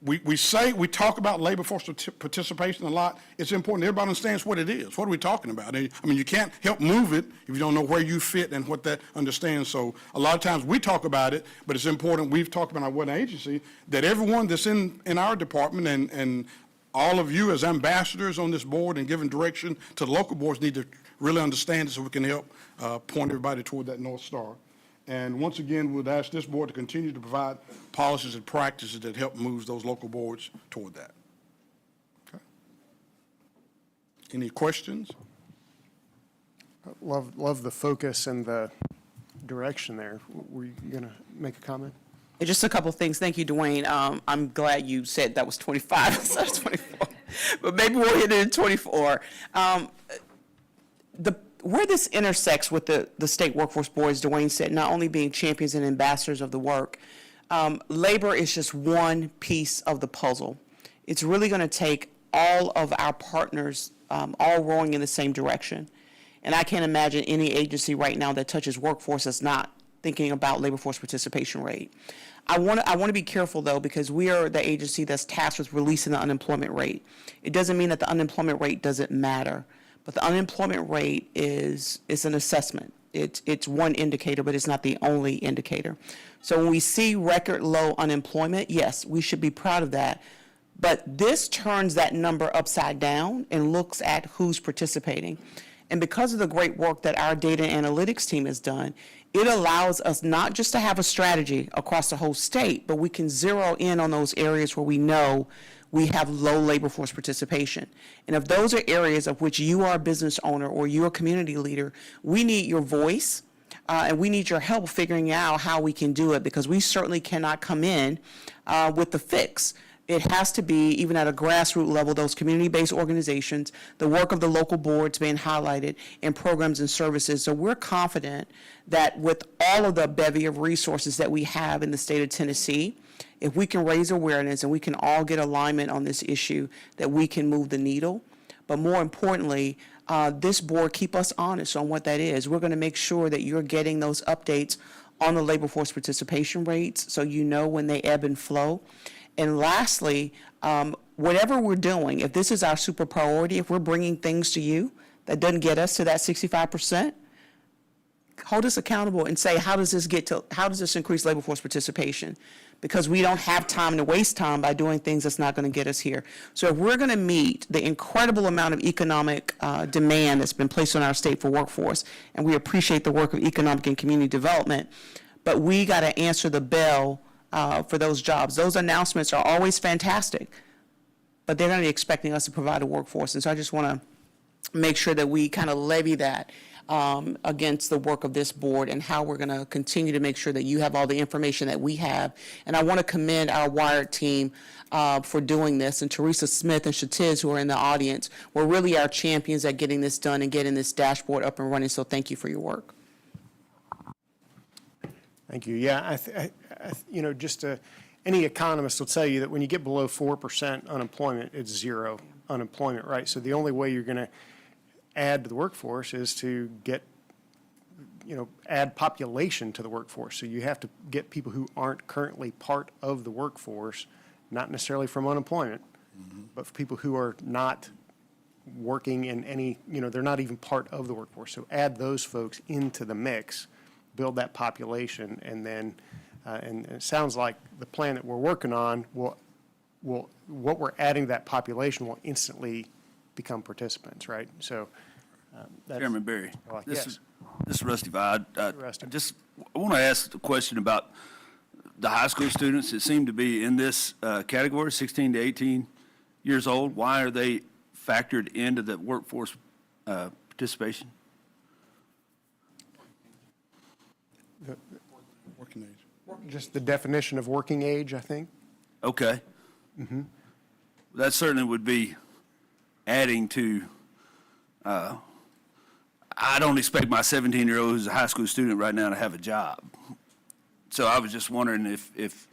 we talk about labor force participation a lot. It's important everybody understands what it is. What are we talking about? I mean, you can't help move it if you don't know where you fit and what that understands. So a lot of times we talk about it, but it's important. We've talked about our one agency that everyone that's in our department and all of you as ambassadors on this board and giving direction to the local boards need to really understand it so we can help point everybody toward that North Star. And once again, we'd ask this board to continue to provide policies and practices that help move those local boards toward that. Okay. Any questions? Love the focus and the direction there. Were you going to make a comment? Just a couple of things. Thank you, Dwayne. I'm glad you said that was 25 instead of 24, but maybe we'll hit it in 24. Where this intersects with the state workforce board, as Dwayne said, not only being champions and ambassadors of the work, labor is just one piece of the puzzle. It's really going to take all of our partners all rowing in the same direction. And I can't imagine any agency right now that touches workforce that's not thinking about labor force participation rate. I want to be careful, though, because we are the agency that's tasked with releasing the unemployment rate. It doesn't mean that the unemployment rate doesn't matter, but the unemployment rate is an assessment. It's one indicator, but it's not the only indicator. So when we see record low unemployment, yes, we should be proud of that. But this turns that number upside down and looks at who's participating. And because of the great work that our data and analytics team has done, it allows us not just to have a strategy across the whole state, but we can zero in on those areas where we know we have low labor force participation. And if those are areas of which you are a business owner or you're a community leader, we need your voice and we need your help figuring out how we can do it, because we certainly cannot come in with the fix. It has to be, even at a grassroots level, those community-based organizations, the work of the local boards being highlighted in programs and services. So we're confident that with all of the bevy of resources that we have in the state of Tennessee, if we can raise awareness and we can all get alignment on this issue, that we can move the needle. But more importantly, this board keep us honest on what that is. We're going to make sure that you're getting those updates on the labor force participation rates so you know when they ebb and flow. And lastly, whatever we're doing, if this is our super priority, if we're bringing things to you that doesn't get us to that 65%, hold us accountable and say, how does this increase labor force participation? Because we don't have time to waste time by doing things that's not going to get us here. So if we're going to meet the incredible amount of economic demand that's been placed on our state for workforce, and we appreciate the work of economic and community development, but we got to answer the bell for those jobs. Those announcements are always fantastic, but they're going to be expecting us to provide a workforce. And so I just want to make sure that we kind of levy that against the work of this board and how we're going to continue to make sure that you have all the information that we have. And I want to commend our Wired team for doing this, and Teresa Smith and Shatiz, who are in the audience, were really our champions at getting this done and getting this dashboard up and running. So thank you for your work. Thank you. Yeah, any economist will tell you that when you get below 4% unemployment, it's zero unemployment, right? So the only way you're going to add to the workforce is to add population to the workforce. So you have to get people who aren't currently part of the workforce, not necessarily from unemployment, but for people who are not working in any, they're not even part of the workforce. So add those folks into the mix, build that population, and then, and it sounds like the plan that we're working on what we're adding to that population will instantly become participants, right? So that's. Chairman Berry, Yes. this is Rusty Vide. Rusty. I want to ask a question about the high school students that seem to be in this category, 16 to 18 years old. Why are they factored into the workforce participation? Working age. Just the definition of working age, I think. Okay. That certainly would be adding to, I don't expect my 17-year-old who's a high school student right now to have a job. So I was just wondering if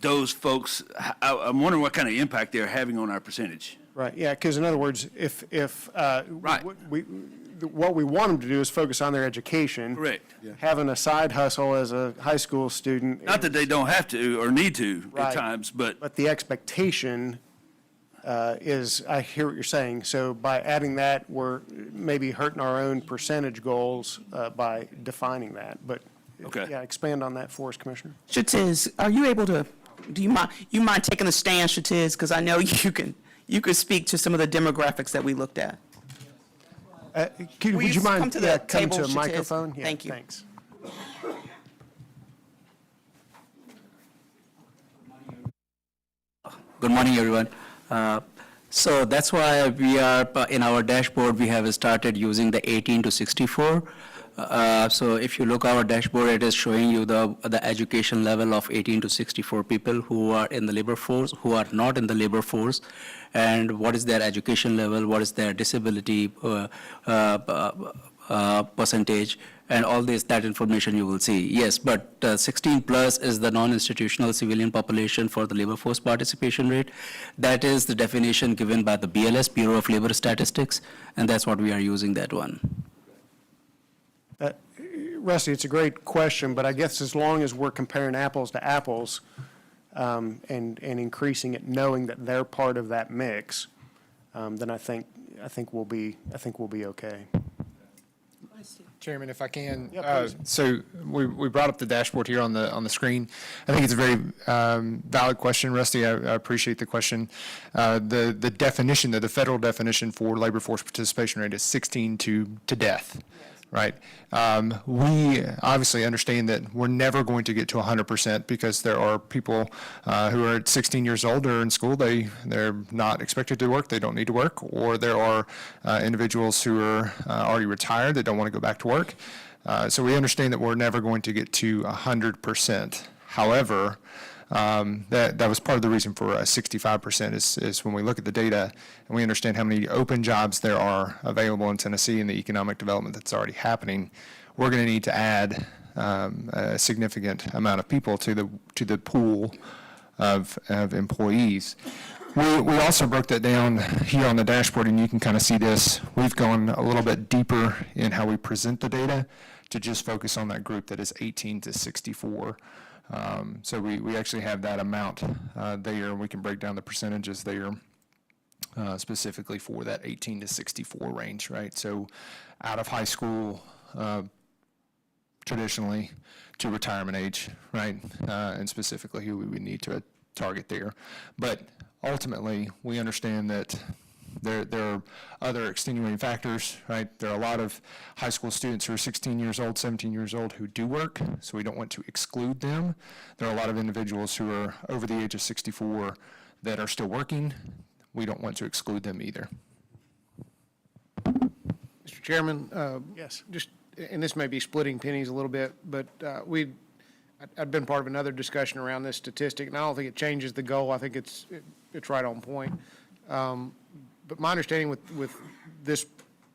those folks, I'm wondering what kind of impact they're having on our percentage. Right, yeah, because in other words, Right. What we want them to do is focus on their education. Correct. Having a side hustle as a high school student. Not that they don't have to or need to at Right. times, but But the expectation is, I hear what you're saying. So by adding that, we're maybe hurting our own percentage goals by defining that. But, Okay. yeah, expand on that for us, Commissioner. Shatiz, are you able to Do you mind taking a stand, Shatiz? Because I know you can speak to some of the demographics that we looked at. Would Will you you mind come to the coming table, to a Shatiz? microphone? Yeah, Thank you. Thanks. Good morning, everyone. So that's why we are, in our dashboard, we have started using the 18 to 64. So if you look our dashboard, it is showing you the education level of 18 to 64 people who are in the labor force, who are not in the labor force, and what is their education level, what is their disability percentage, and all that information you will see. Yes, but 16 plus is the non-institutional civilian population for the labor force participation rate. That is the definition given by the BLS, Bureau of Labor Statistics, and that's what we are using that one. Rusty, it's a great question, but I guess as long as we're comparing apples to apples and increasing it, knowing that they're part of that mix, then I think we'll be okay. Chairman, if I can, Yeah, please. so we brought up the dashboard here on the screen. I think it's a very valid question, Rusty. I appreciate the question. The definition, the federal definition for labor force participation rate is 16 to death. Right. We obviously understand that we're never going to get to 100% because there are people who are at 16 years old or in school, they're not expected to work, they don't need to work, or there are individuals who are already retired that don't want to go back to work. So we understand that we're never going to get to 100%. However, that was part of the reason for 65% is when we look at the data and we understand how many open jobs there are available in Tennessee and the economic development that's already happening, we're going to need to add a significant amount of people to the pool of employees. We also broke that down here on the dashboard, and you can kind of see this. We've gone a little bit deeper in how we present the data to just focus on that group that is 18 to 64. So we actually have that amount there, and we can break down the percentages there specifically for that 18 to 64 range, right? So out of high school, traditionally, to retirement age, right? And specifically who we would need to target there. But ultimately, we understand that there are other extenuating factors, right? There are a lot of high school students who are 16 years old, 17 years old who do work, so we don't want to exclude them. There are a lot of individuals who are over the age of 64 that are still working. We don't want to exclude them either. Mr. Chairman, Yes. and this may be splitting pennies a little bit, but I've been part of another discussion around this statistic, and I don't think it changes the goal. I think it's right on point. But my understanding with this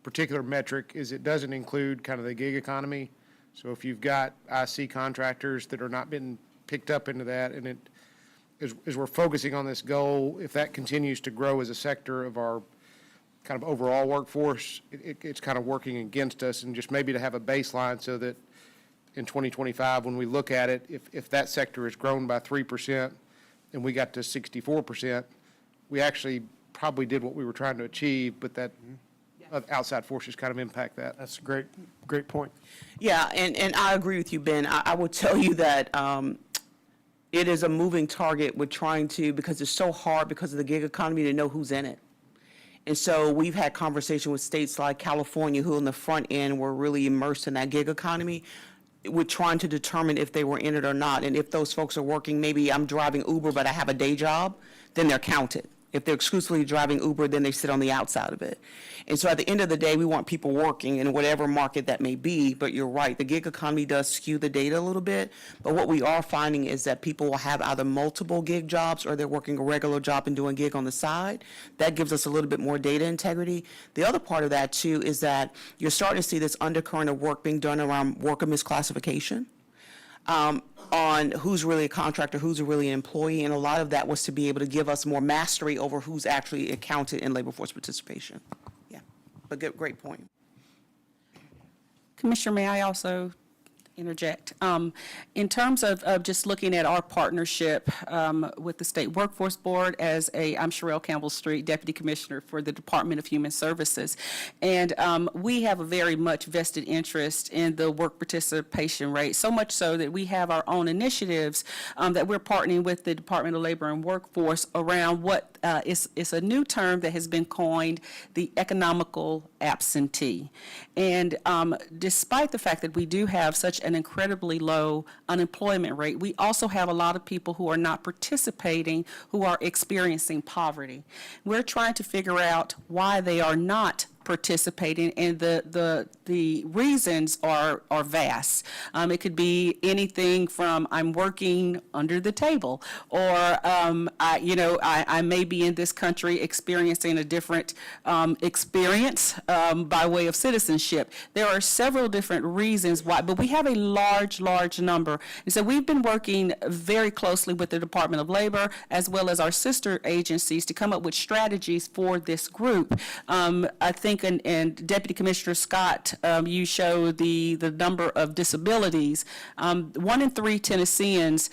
particular metric is it doesn't include kind of the gig economy. So if you've got IC contractors that are not being picked up into that, and as we're focusing on this goal, if that continues to grow as a sector of our kind of overall workforce, it's kind of working against us, and just maybe to have a baseline so that in 2025, when we look at it, if that sector has grown by 3% and we got to 64%, we actually probably did what we were trying to achieve, but that outside forces kind of impact that. That's a great point. Yeah, and I agree with you, Ben. I will tell you that it is a moving target with trying to, because it's so hard because of the gig economy to know who's in it. And so we've had conversation with states like California who on the front end were really immersed in that gig economy. We're trying to determine if they were in it or not. And if those folks are working, maybe I'm driving Uber, but I have a day job, then they're counted. If they're exclusively driving Uber, then they sit on the outside of it. And so at the end of the day, we want people working in whatever market that may be, but you're right, the gig economy does skew the data a little bit. But what we are finding is that people will have either multiple gig jobs or they're working a regular job and doing gig on the side. That gives us a little bit more data integrity. The other part of that too is that you're starting to see this undercurrent of work being done around worker misclassification. On who's really a contractor, who's really an employee, and a lot of that was to be able to give us more mastery over who's actually accounted in labor force participation. Yeah, but great point. Commissioner, may I also interject. In terms of just looking at our partnership with the State Workforce Board, I'm Sherelle Campbell Street, Deputy Commissioner for the Department of Human Services, and we have a very much vested interest in the work participation rate, so much so that we have our own initiatives that we're partnering with the Department of Labor and Workforce around what is a new term that has been coined, the economical absentee. And despite the fact that we do have such an incredibly low unemployment rate, we also have a lot of people who are not participating, who are experiencing poverty. We're trying to figure out why they are not participating, and the reasons are vast. It could be anything from I'm working under the table, or I may be in this country experiencing a different experience by way of citizenship. There are several different reasons why, but we have a large number. And so we've been working very closely with the Department of Labor as well as our sister agencies to come up with strategies for this group. I think, and Deputy Commissioner Scott, you show the number of disabilities. 1 in 3 Tennesseans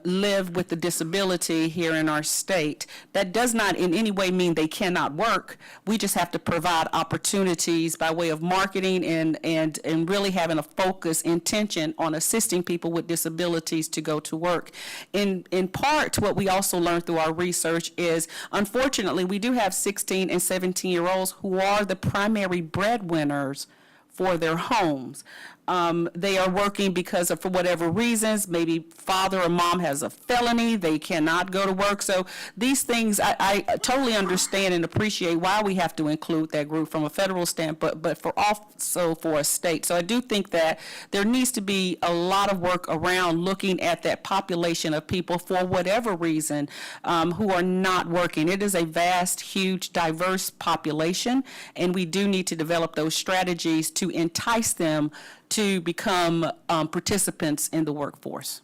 live with a disability here in our state. That does not in any way mean they cannot work. We just have to provide opportunities by way of marketing and really having a focus, intention on assisting people with disabilities to go to work. In part, what we also learned through our research is, unfortunately, we do have 16 and 17-year-olds who are the primary breadwinners for their homes. They are working because of, for whatever reasons, maybe father or mom has a felony, they cannot go to work. So these things, I totally understand and appreciate why we have to include that group from a federal standpoint, but also for a state. So I do think that there needs to be a lot of work around looking at that population of people for whatever reason who are not working. It is a vast, huge, diverse population, and we do need to develop those strategies to entice them to become participants in the workforce.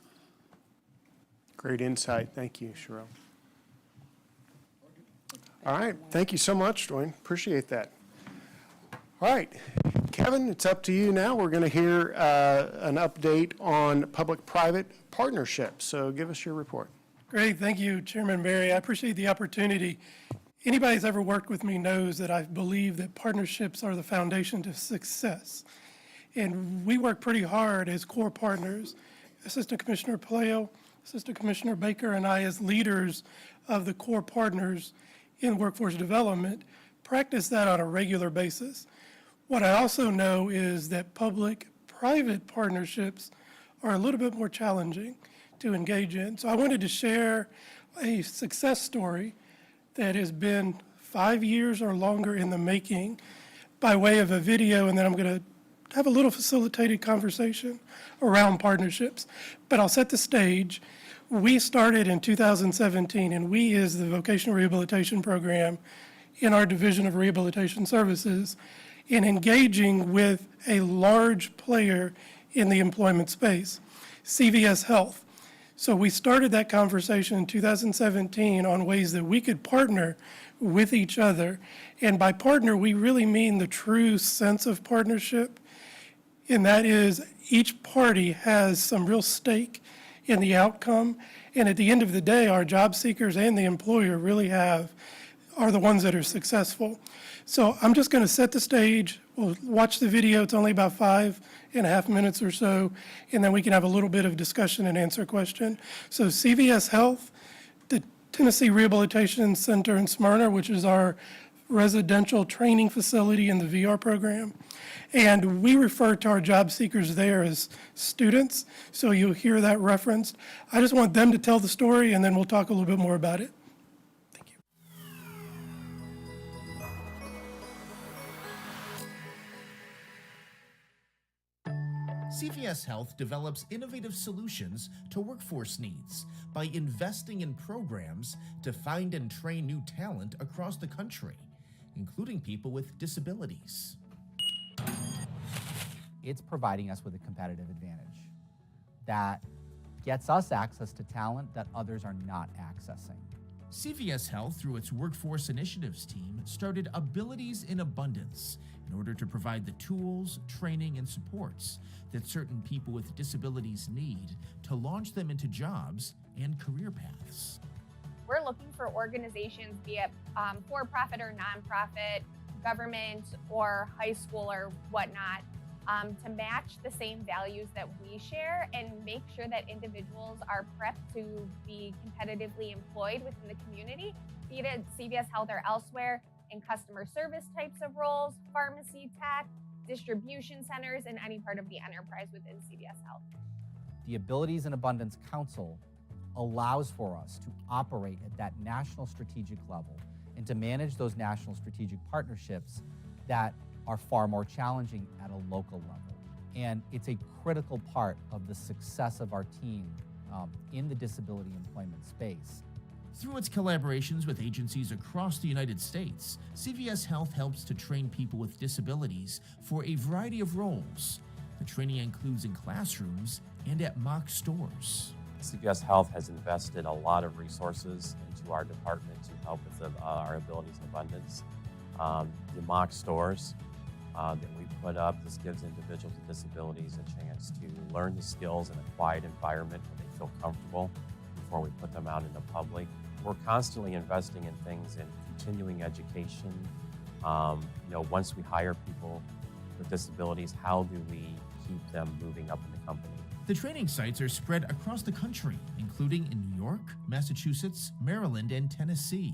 Great insight. Thank you, Sherelle. All right. Thank you so much, Dwayne. Appreciate that. All right. Kevin, it's up to you now. We're going to hear an update on public-private partnerships. So give us your report. Great. Thank you, Chairman Berry. I appreciate the opportunity. Anybody who's ever worked with me knows that I believe that partnerships are the foundation to success. And we work pretty hard as core partners. Assistant Commissioner Palaio, Assistant Commissioner Baker, and I, as leaders of the core partners in workforce development, practice that on a regular basis. What I also know is that public-private partnerships are a little bit more challenging to engage in. So I wanted to share a success story that has been 5 years or longer in the making by way of a video, and then I'm going to have a little facilitated conversation around partnerships. But I'll set the stage. We started in 2017, and we is the vocational rehabilitation program in our Division of Rehabilitation Services in engaging with a large player in the employment space, CVS Health. So we started that conversation in 2017 on ways that we could partner with each other. And by partner, we really mean the true sense of partnership. And that is each party has some real stake in the outcome. And at the end of the day, our job seekers and the employer really are the ones that are successful. So I'm just going to set the stage. We'll watch the video. It's only about 5.5 minutes or so. And then we can have a little bit of discussion and answer question. So CVS Health, the Tennessee Rehabilitation Center in Smyrna, which is our residential training facility in the VR program. And we refer to our job seekers there as students, so you'll hear that referenced. I just want them to tell the story, and then we'll talk a little bit more about it. Thank you. CVS Health develops innovative solutions to workforce needs by investing in programs to find and train new talent across the country, including people with disabilities. It's providing us with a competitive advantage that gets us access to talent that others are not accessing. CVS Health, through its Workforce Initiatives team, started Abilities in Abundance in order to provide the tools, training, and supports that certain people with disabilities need to launch them into jobs and career paths. We're looking for organizations, be it for-profit or nonprofit, government or high school or whatnot, to match the same values that we share and make sure that individuals are prepped to be competitively employed within the community, be it at CVS Health or elsewhere, in customer service types of roles, pharmacy tech, distribution centers, and any part of the enterprise within CVS Health. The Abilities in Abundance Council allows for us to operate at that national strategic level and to manage those national strategic partnerships that are far more challenging at a local level. And it's a critical part of the success of our team in the disability employment space. Through its collaborations with agencies across the United States, CVS Health helps to train people with disabilities for a variety of roles. The training includes in classrooms and at mock stores. CVS Health has invested a lot of resources into our department to help with our Abilities in Abundance. The mock stores that we put up, this gives individuals with disabilities a chance to learn the skills in a quiet environment where they feel comfortable before we put them out in the public. We're constantly investing in things in continuing education. Once we hire people with disabilities, how do we keep them moving up in the company? The training sites are spread across the country, including in New York, Massachusetts, Maryland, and Tennessee.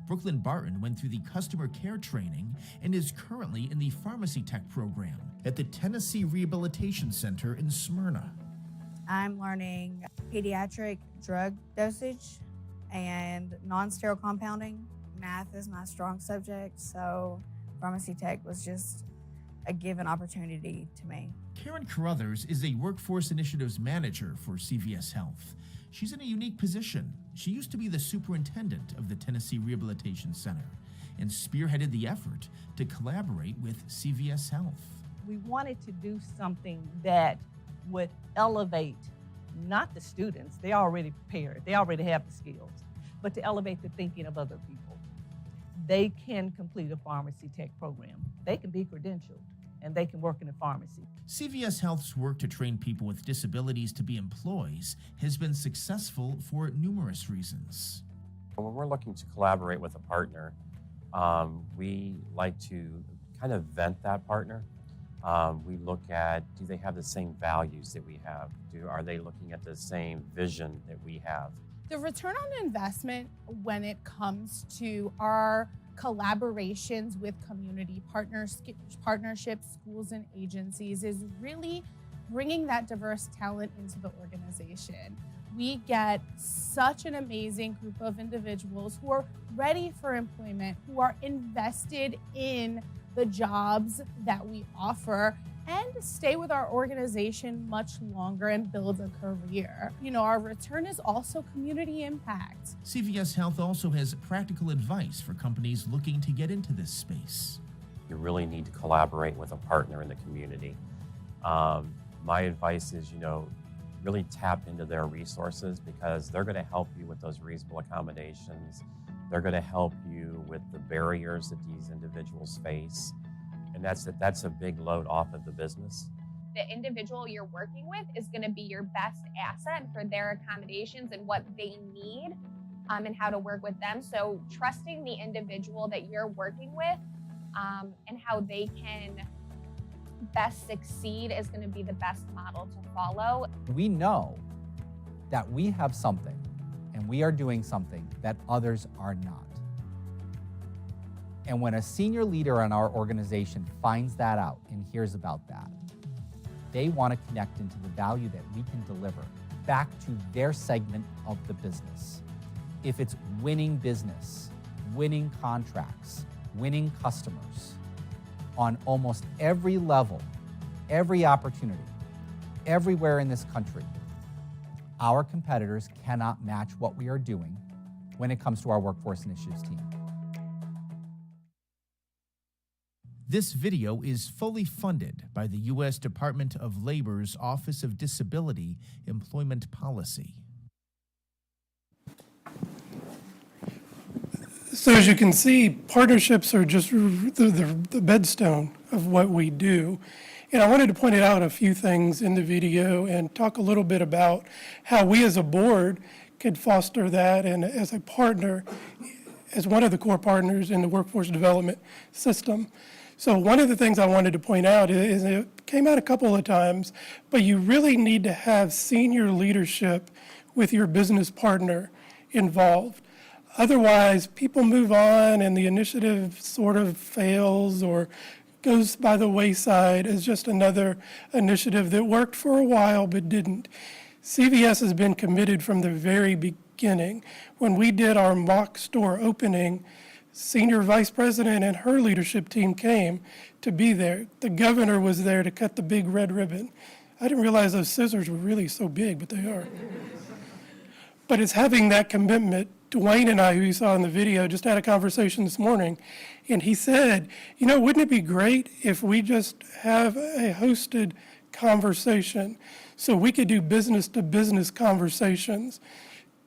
Brooklyn Barton went through the customer care training and is currently in the pharmacy tech program at the Tennessee Rehabilitation Center in Smyrna. I'm learning pediatric drug dosage and non-sterile compounding. Math is my strong subject, so pharmacy tech was just a given opportunity to me. Karen Carruthers is a Workforce Initiatives Manager for CVS Health. She's in a unique position. She used to be the superintendent of the Tennessee Rehabilitation Center and spearheaded the effort to collaborate with CVS Health. We wanted to do something that would elevate not the students, they're already prepared, they already have the skills, but to elevate the thinking of other people. They can complete a pharmacy tech program. They can be credentialed and they can work in a pharmacy. CVS Health's work to train people with disabilities to be employees has been successful for numerous reasons. When we're looking to collaborate with a partner, we like to kind of vent that partner. We look at, do they have the same values that we have? Are they looking at the same vision that we have? The return on investment when it comes to our collaborations with community partnerships, schools, and agencies is really bringing that diverse talent into the organization. We get such an amazing group of individuals who are ready for employment, who are invested in the jobs that we offer, and stay with our organization much longer and build a career. Our return is also community impact. CVS Health also has practical advice for companies looking to get into this space. You really need to collaborate with a partner in the community. My advice is, really tap into their resources because they're going to help you with those reasonable accommodations. They're going to help you with the barriers that these individuals face. And that's a big load off of the business. The individual you're working with is going to be your best asset for their accommodations and what they need and how to work with them. So trusting the individual that you're working with and how they can best succeed is going to be the best model to follow. We know that we have something and we are doing something that others are not. And when a senior leader in our organization finds that out and hears about that, they want to connect into the value that we can deliver back to their segment of the business. If it's winning business, winning contracts, winning customers, on almost every level, every opportunity, everywhere in this country, our competitors cannot match what we are doing when it comes to our Workforce Initiatives team. This video is fully funded by the U.S. Department of Labor's Office of Disability Employment Policy. So as you can see, partnerships are just the bedstone of what we do. And I wanted to point out a few things in the video and talk a little bit about how we as a board could foster that, and as a partner, as one of the core partners in the workforce development system. So one of the things I wanted to point out is it came out a couple of times, but you really need to have senior leadership with your business partner involved. Otherwise, people move on and the initiative sort of fails or goes by the wayside as just another initiative that worked for a while but didn't. CVS has been committed from the very beginning. When we did our mock store opening, Senior Vice President and her leadership team came to be there. The governor was there to cut the big red ribbon. I didn't realize those scissors were really so big, but they are. But it's having that commitment. Dwayne and I, who you saw in the video, just had a conversation this morning, and he said, you know, wouldn't it be great if we just have a hosted conversation so we could do business-to-business conversations?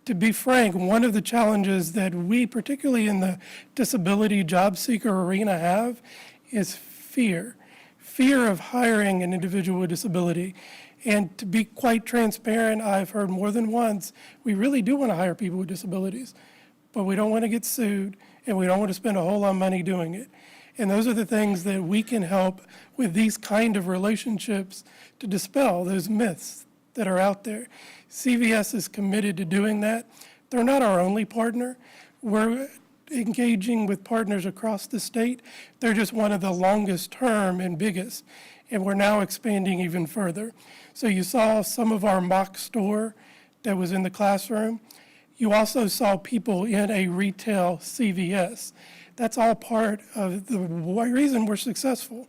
To be frank, one of the challenges that we, particularly in the disability job seeker arena, have is fear. Fear of hiring an individual with disability. And to be quite transparent, I've heard more than once, we really do want to hire people with disabilities, but we don't want to get sued, and we don't want to spend a whole lot of money doing it. And those are the things that we can help with these kind of relationships to dispel those myths that are out there. CVS is committed to doing that. They're not our only partner. We're engaging with partners across the state. They're just one of the longest term and biggest, and we're now expanding even further. So you saw some of our mock store that was in the classroom. You also saw people in a retail CVS. That's all part of the reason we're successful,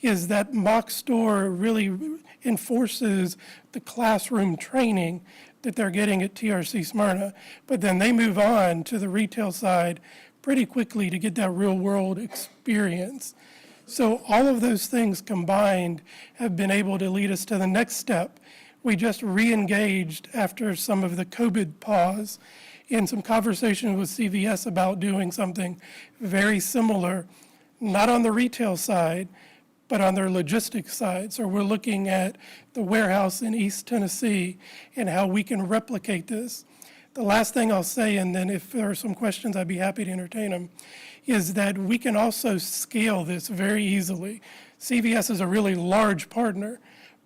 is that mock store really enforces the classroom training that they're getting at TRC Smyrna, but then they move on to the retail side pretty quickly to get that real world experience. So all of those things combined have been able to lead us to the next step. We just re-engaged after some of the COVID pause in some conversations with CVS about doing something very similar, not on the retail side, but on their logistics side. So we're looking at the warehouse in East Tennessee and how we can replicate this. The last thing I'll say, and then if there are some questions, I'd be happy to entertain them, is that we can also scale this very easily. CVS is a really large partner,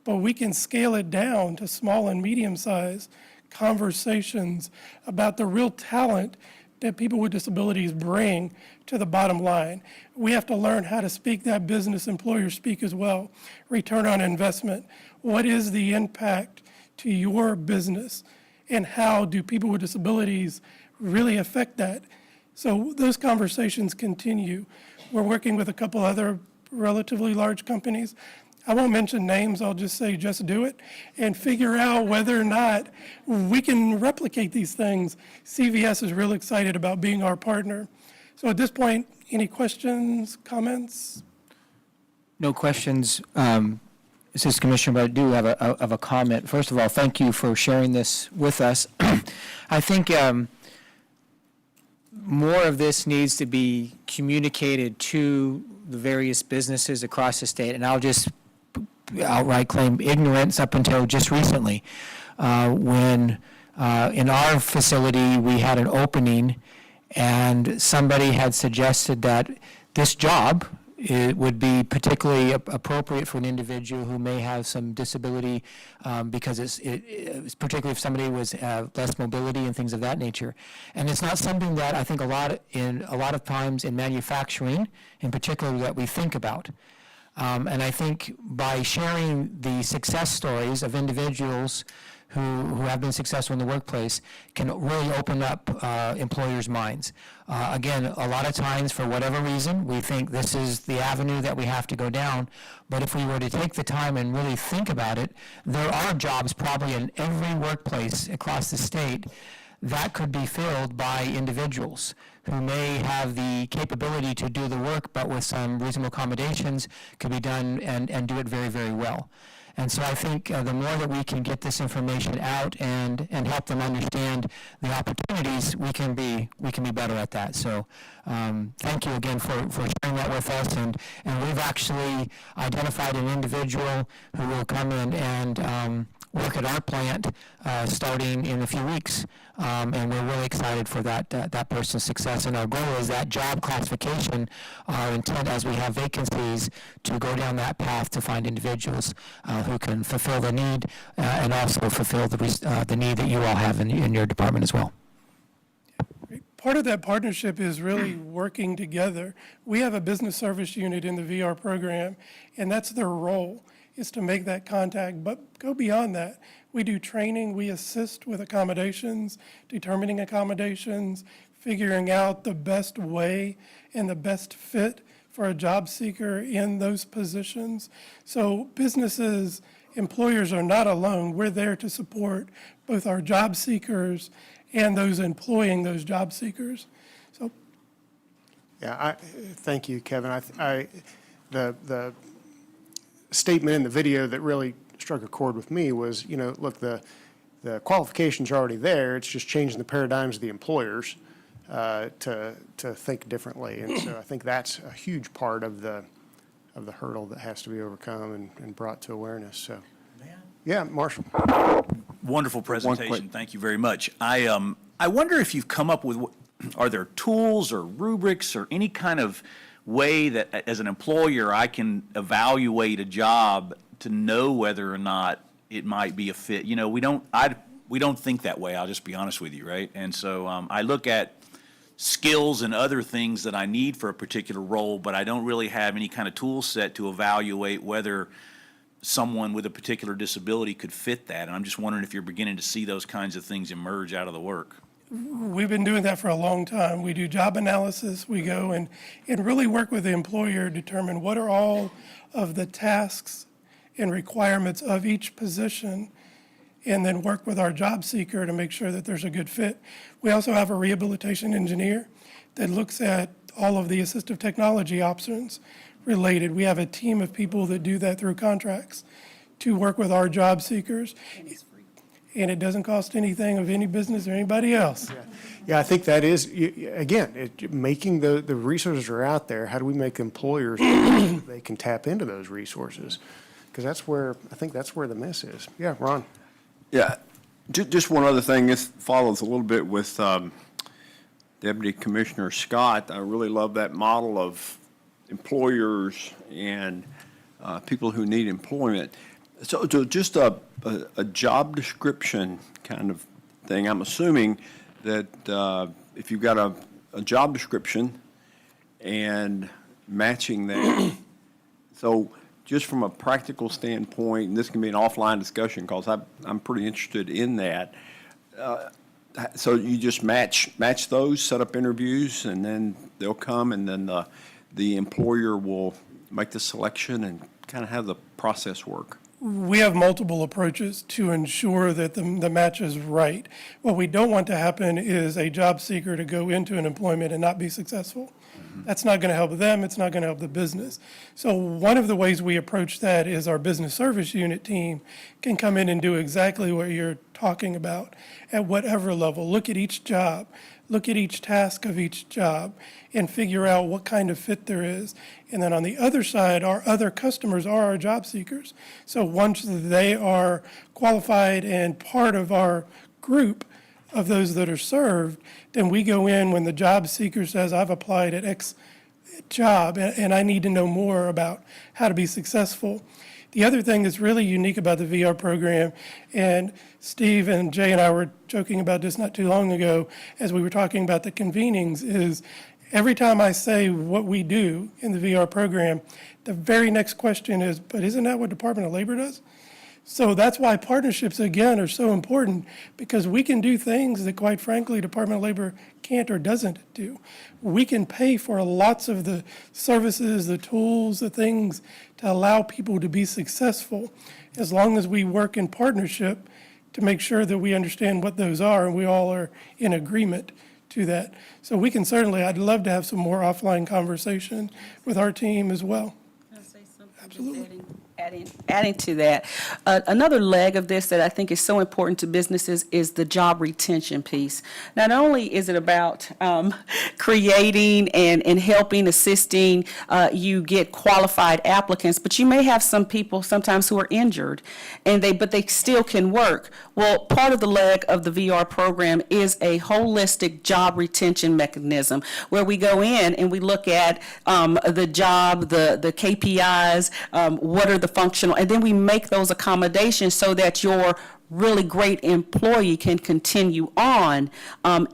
but we can scale it down to small and medium-sized conversations about the real talent that people with disabilities bring to the bottom line. We have to learn how to speak that business employer speak as well. Return on investment. What is the impact to your business? And how do people with disabilities really affect that? So those conversations continue. We're working with a couple other relatively large companies. I won't mention names, I'll just say just do it and figure out whether or not we can replicate these things. CVS is real excited about being our partner. So at this point, any questions, comments? No questions, Assistant Commissioner, but I do have a comment. First of all, thank you for sharing this with us. I think more of this needs to be communicated to the various businesses across the state, and I'll just outright claim ignorance up until just recently, when in our facility we had an opening and somebody had suggested that this job it would be particularly appropriate for an individual who may have some disability, because it's particularly if somebody was less mobility and things of that nature. And it's not something that I think a lot of times in manufacturing in particular that we think about. And I think by sharing the success stories of individuals who have been successful in the workplace can really open up employers' minds. Again, a lot of times, for whatever reason, we think this is the avenue that we have to go down, but if we were to take the time and really think about it, there are jobs probably in every workplace across the state that could be filled by individuals who may have the capability to do the work, but with some reasonable accommodations could be done and do it very, very well. And so I think the more that we can get this information out and help them understand the opportunities, we can be better at that. So thank you again for sharing that with us. And we've actually identified an individual who will come in and work at our plant starting in a few weeks. And we're really excited for that person's success. And our goal is that job classification, our intent as we have vacancies to go down that path to find individuals who can fulfill the need and also fulfill the need that you all have in your department as well. Part of that partnership is really working together. We have a business service unit in the VR program, and that's their role, is to make that contact. But go beyond that. We do training, we assist with accommodations, determining accommodations, figuring out the best way and the best fit for a job seeker in those positions. So businesses, employers are not alone. We're there to support both our job seekers and those employing those job seekers. So, Yeah, thank you, Kevin. The statement in the video that really struck a chord with me was, look, the qualifications are already there. It's just changing the paradigms of the employers to think differently. And so I think that's a huge part of the hurdle that has to be overcome and brought to awareness. So, yeah, Marshall. Wonderful presentation. Thank you very much. I wonder if you've come up with, are there tools or rubrics or any kind of way that as an employer I can evaluate a job to know whether or not it might be a fit? We don't think that way. I'll just be honest with you, right? And so I look at skills and other things that I need for a particular role, but I don't really have any kind of tool set to evaluate whether someone with a particular disability could fit that. And I'm just wondering if you're beginning to see those kinds of things emerge out of the work. we've been doing that for a long time. We do job analysis. We go and really work with the employer, determine what are all of the tasks and requirements of each position, and then work with our job seeker to make sure that there's a good fit. We also have a rehabilitation engineer that looks at all of the assistive technology options related. We have a team of people that do that through contracts to work with our job seekers. And it doesn't cost anything of any business or anybody else. Yeah, I think that is, again, making the resources are out there. How do we make employers, they can tap into those resources? Because I think that's where the miss is. Yeah, Ron. Yeah, just one other thing. This follows a little bit with Deputy Commissioner Scott. I really love that model of employers and people who need employment. So just a job description kind of thing. I'm assuming that if you've got a job description and matching that, so just from a practical standpoint, and this can be an offline discussion because I'm pretty interested in that. So you just match those, set up interviews, and then they'll come, and then the employer will make the selection and kind of have the process work. We have multiple approaches to ensure that the match is right. What we don't want to happen is a job seeker to go into an employment and not be successful. That's not going to help them. It's not going to help the business. So one of the ways we approach that is our business service unit team can come in and do exactly what you're talking about at whatever level. Look at each job, look at each task of each job, and figure out what kind of fit there is. And then on the other side, our other customers are our job seekers. So once they are qualified and part of our group of those that are served, then we go in when the job seeker says, I've applied at X job and I need to know more about how to be successful. The other thing that's really unique about the VR program, and Steve and Jay and I were joking about this not too long ago as we were talking about the convenings, is every time I say what we do in the VR program, the very next question is, but isn't that what Department of Labor does? So that's why partnerships, again, are so important, because we can do things that, quite frankly, Department of Labor can't or doesn't do. We can pay for lots of the services, the tools, the things to allow people to be successful, as long as we work in partnership to make sure that we understand what those are and we all are in agreement to that. So we can certainly, I'd love to have some more offline conversation with our team as well. Can I say something? Absolutely. Just adding Adding to that, another leg of this that I think is so important to businesses is the job retention piece. Not only is it about creating and helping, assisting you get qualified applicants, but you may have some people sometimes who are injured, but they still can work. Well, part of the leg of the VR program is a holistic job retention mechanism where we go in and we look at the job, the KPIs, what are the functional, and then we make those accommodations so that your really great employee can continue on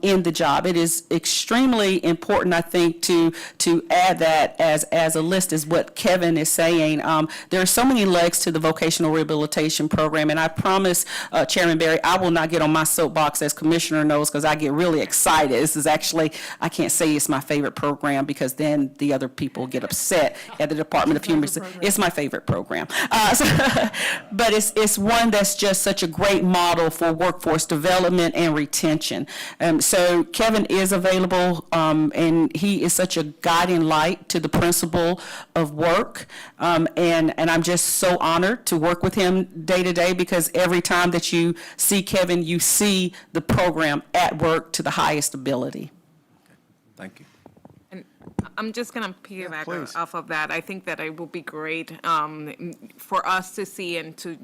in the job. It is extremely important, I think, to add that as a list, is what Kevin is saying. There are so many legs to the vocational rehabilitation program, and I promise, Chairman Berry, I will not get on my soapbox, as Commissioner knows, because I get really excited. This is actually, I can't say it's my favorite program, because then the other people get upset at the Department of Human Resources. It's my favorite program. But it's one that's just such a great model for workforce development and retention. So Kevin is available, and he is such a guiding light to the principle of work. And I'm just so honored to work with him day to day, because every time that you see Kevin, you see the program at work to the highest ability. Thank you. I'm just going to piggyback please. off of that. I think that it will be great for us to see and to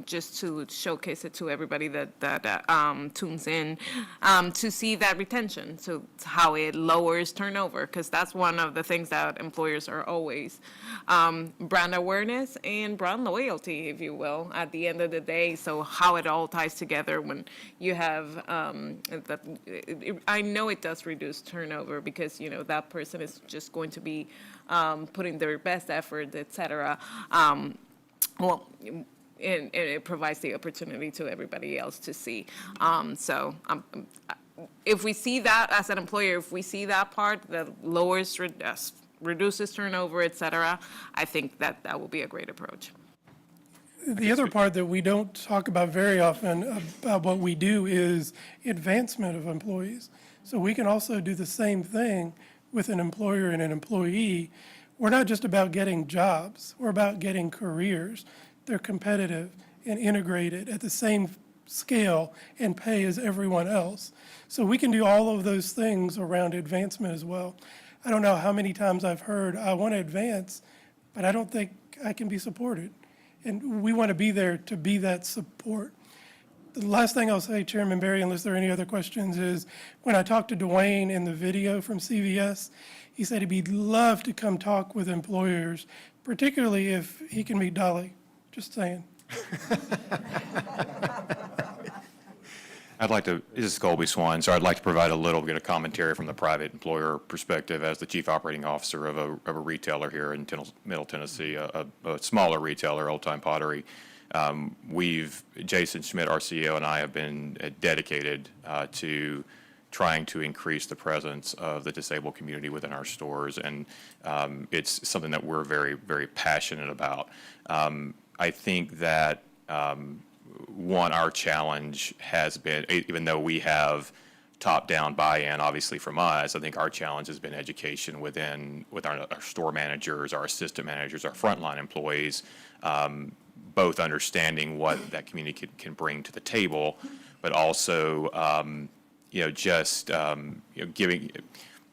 showcase it to everybody that tunes in, to see that retention, so how it lowers turnover, because that's one of the things that employers are always, brand awareness and brand loyalty, if you will, at the end of the day. So how it all ties together when you have, I know it does reduce turnover, because, that person is just going to be putting their best effort, et cetera. And it provides the opportunity to everybody else to see. So if we see that as an employer, if we see that part that lowers, reduces turnover, et cetera, I think that will be a great approach. The other part that we don't talk about very often about what we do is advancement of employees. So we can also do the same thing with an employer and an employee. We're not just about getting jobs, we're about getting careers. They're competitive and integrated at the same scale and pay as everyone else. So we can do all of those things around advancement as well. I don't know how many times I've heard, I want to advance, but I don't think I can be supported. And we want to be there to be that support. The last thing I'll say, Chairman Berry, unless there are any other questions, is when I talked to Dwayne in the video from CVS, he said he'd love to come talk with employers, particularly if he can meet Dolly. Just saying. This is Colby Swan, so I'd like to provide a little bit of commentary from the private employer perspective as the chief operating officer of a retailer here in Middle Tennessee, a smaller retailer, Old Time Pottery. Jason Schmidt, our CEO, and I have been dedicated to trying to increase the presence of the disabled community within our stores, and it's something that we're very, very passionate about. I think that, one, our challenge has been, even though we have top-down buy-in, obviously, from us, I think our challenge has been education with our store managers, our assistant managers, our frontline employees, both understanding what that community can bring to the table, but also, giving,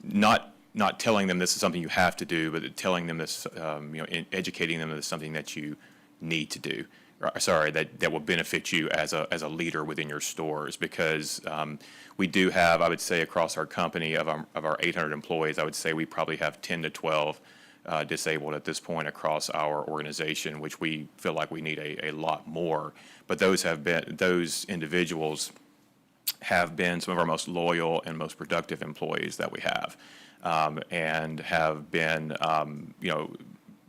not telling them this is something you have to do, but telling them this, educating them that it's something that you need to do. That will benefit you as a leader within your stores, because we do have, I would say, across our company, of our 800 employees, I would say we probably have 10 to 12 disabled at this point across our organization, which we feel like we need a lot more. But those individuals have been some of our most loyal and most productive employees that we have, and have been,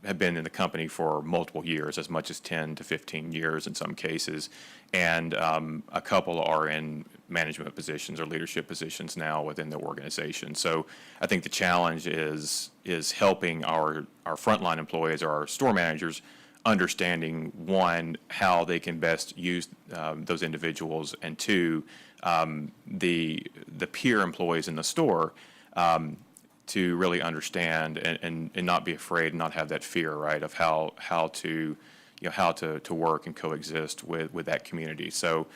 have been in the company for multiple years, as much as 10 to 15 years in some cases, and a couple are in management positions or leadership positions now within the organization. So I think the challenge is helping our frontline employees or our store managers understanding, one, how they can best use those individuals, and two, the peer employees in the store, to really understand and not be afraid and not have that fear, right, of how to how to work and coexist with that community. So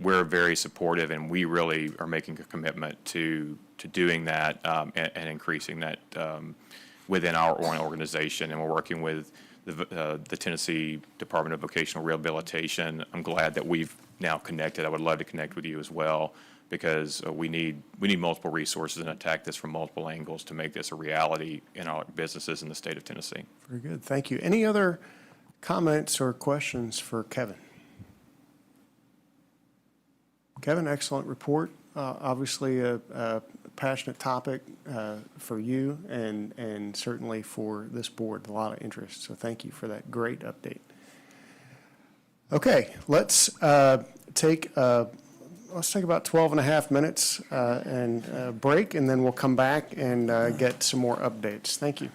we're very supportive, and we really are making a commitment to doing that and increasing that within our own organization. And we're working with the Tennessee Department of Vocational Rehabilitation. I'm glad that we've now connected. I would love to connect with you as well, because we need multiple resources and attack this from multiple angles to make this a reality in our businesses in the state of Tennessee. Very good, thank you. Any other comments or questions for Kevin? Kevin, excellent report. Obviously a passionate topic for you and certainly for this board, a lot of interest. So thank you for that great update. Okay, let's take about 12 and a half minutes and break, and then we'll come back and get some more updates. Thank you.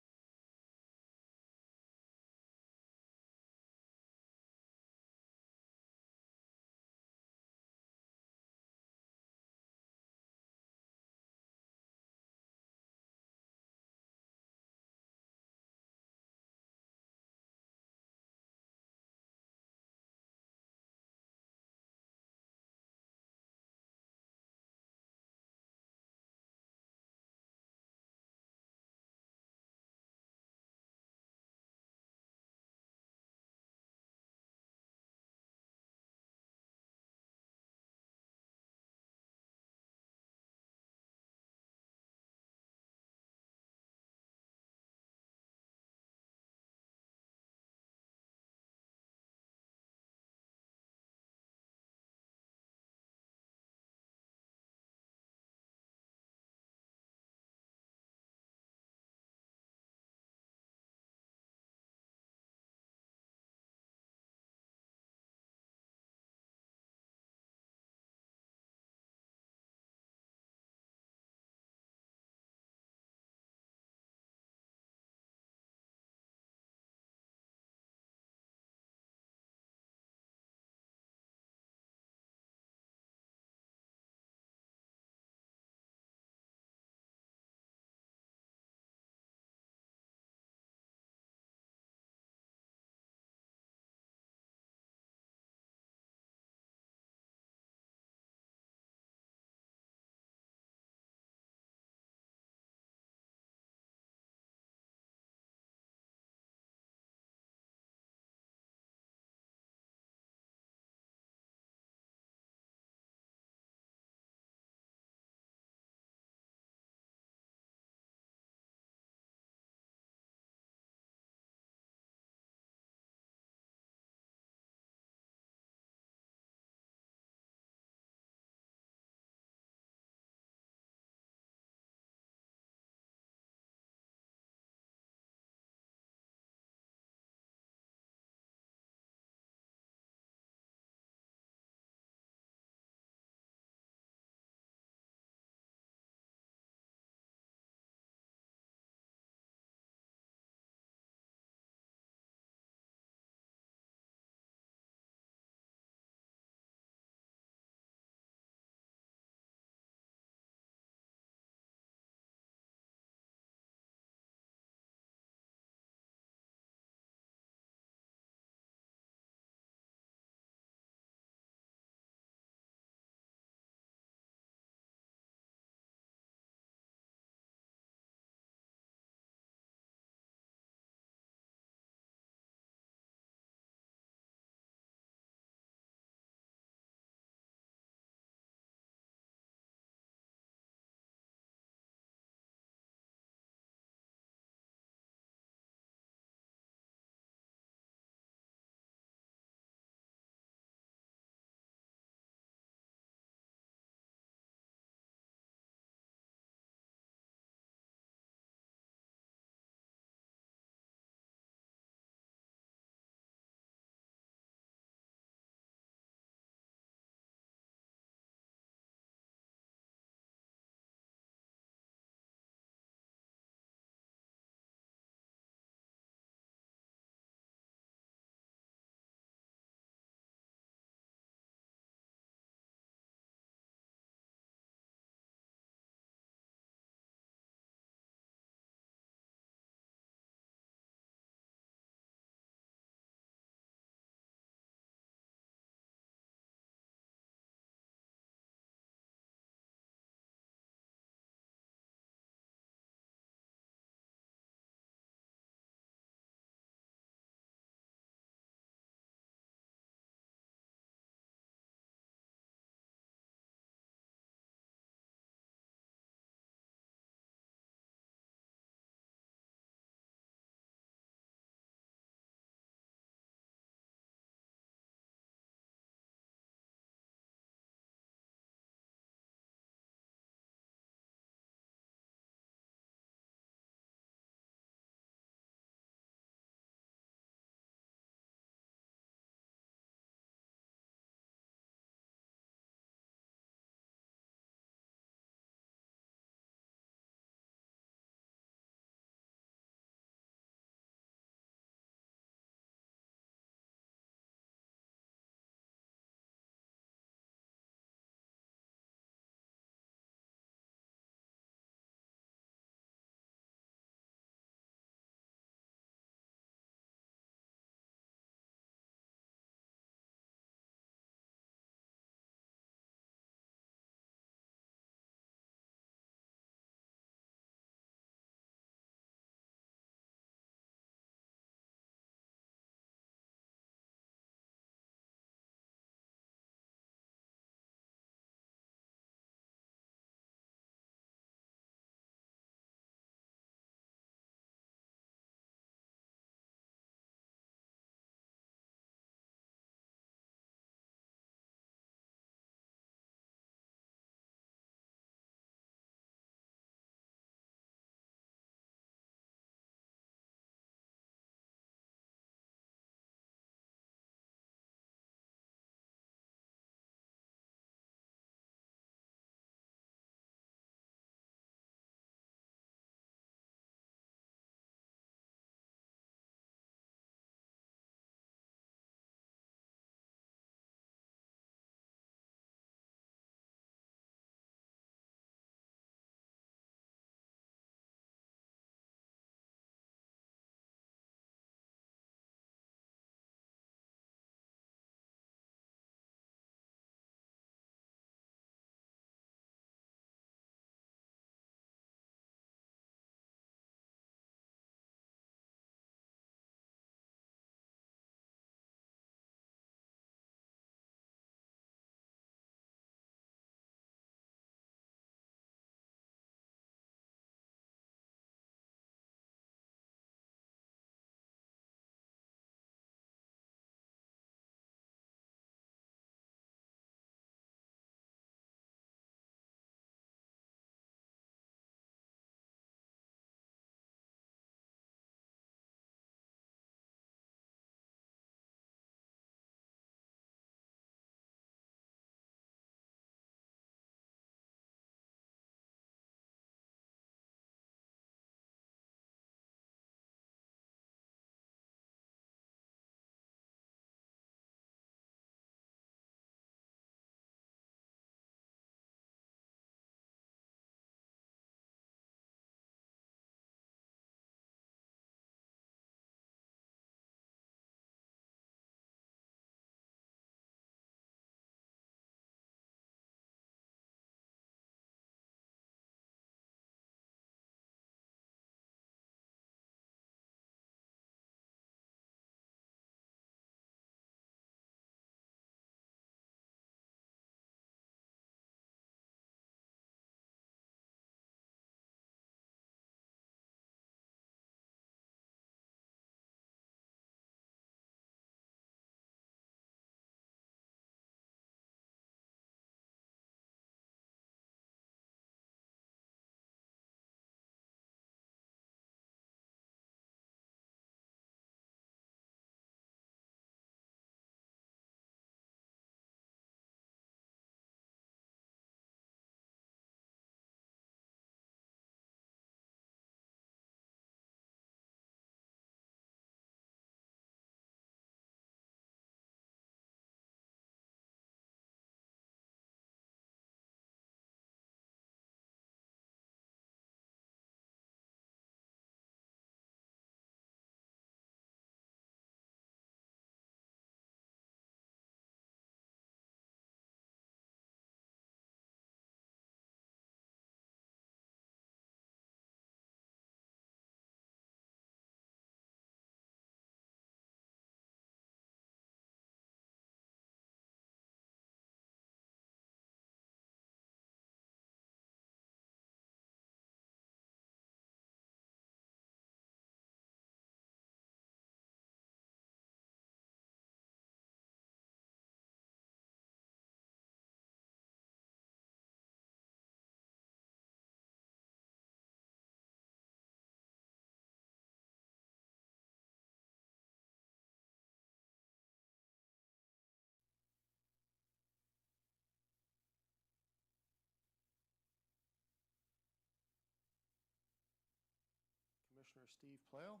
Commissioner Steve Plale.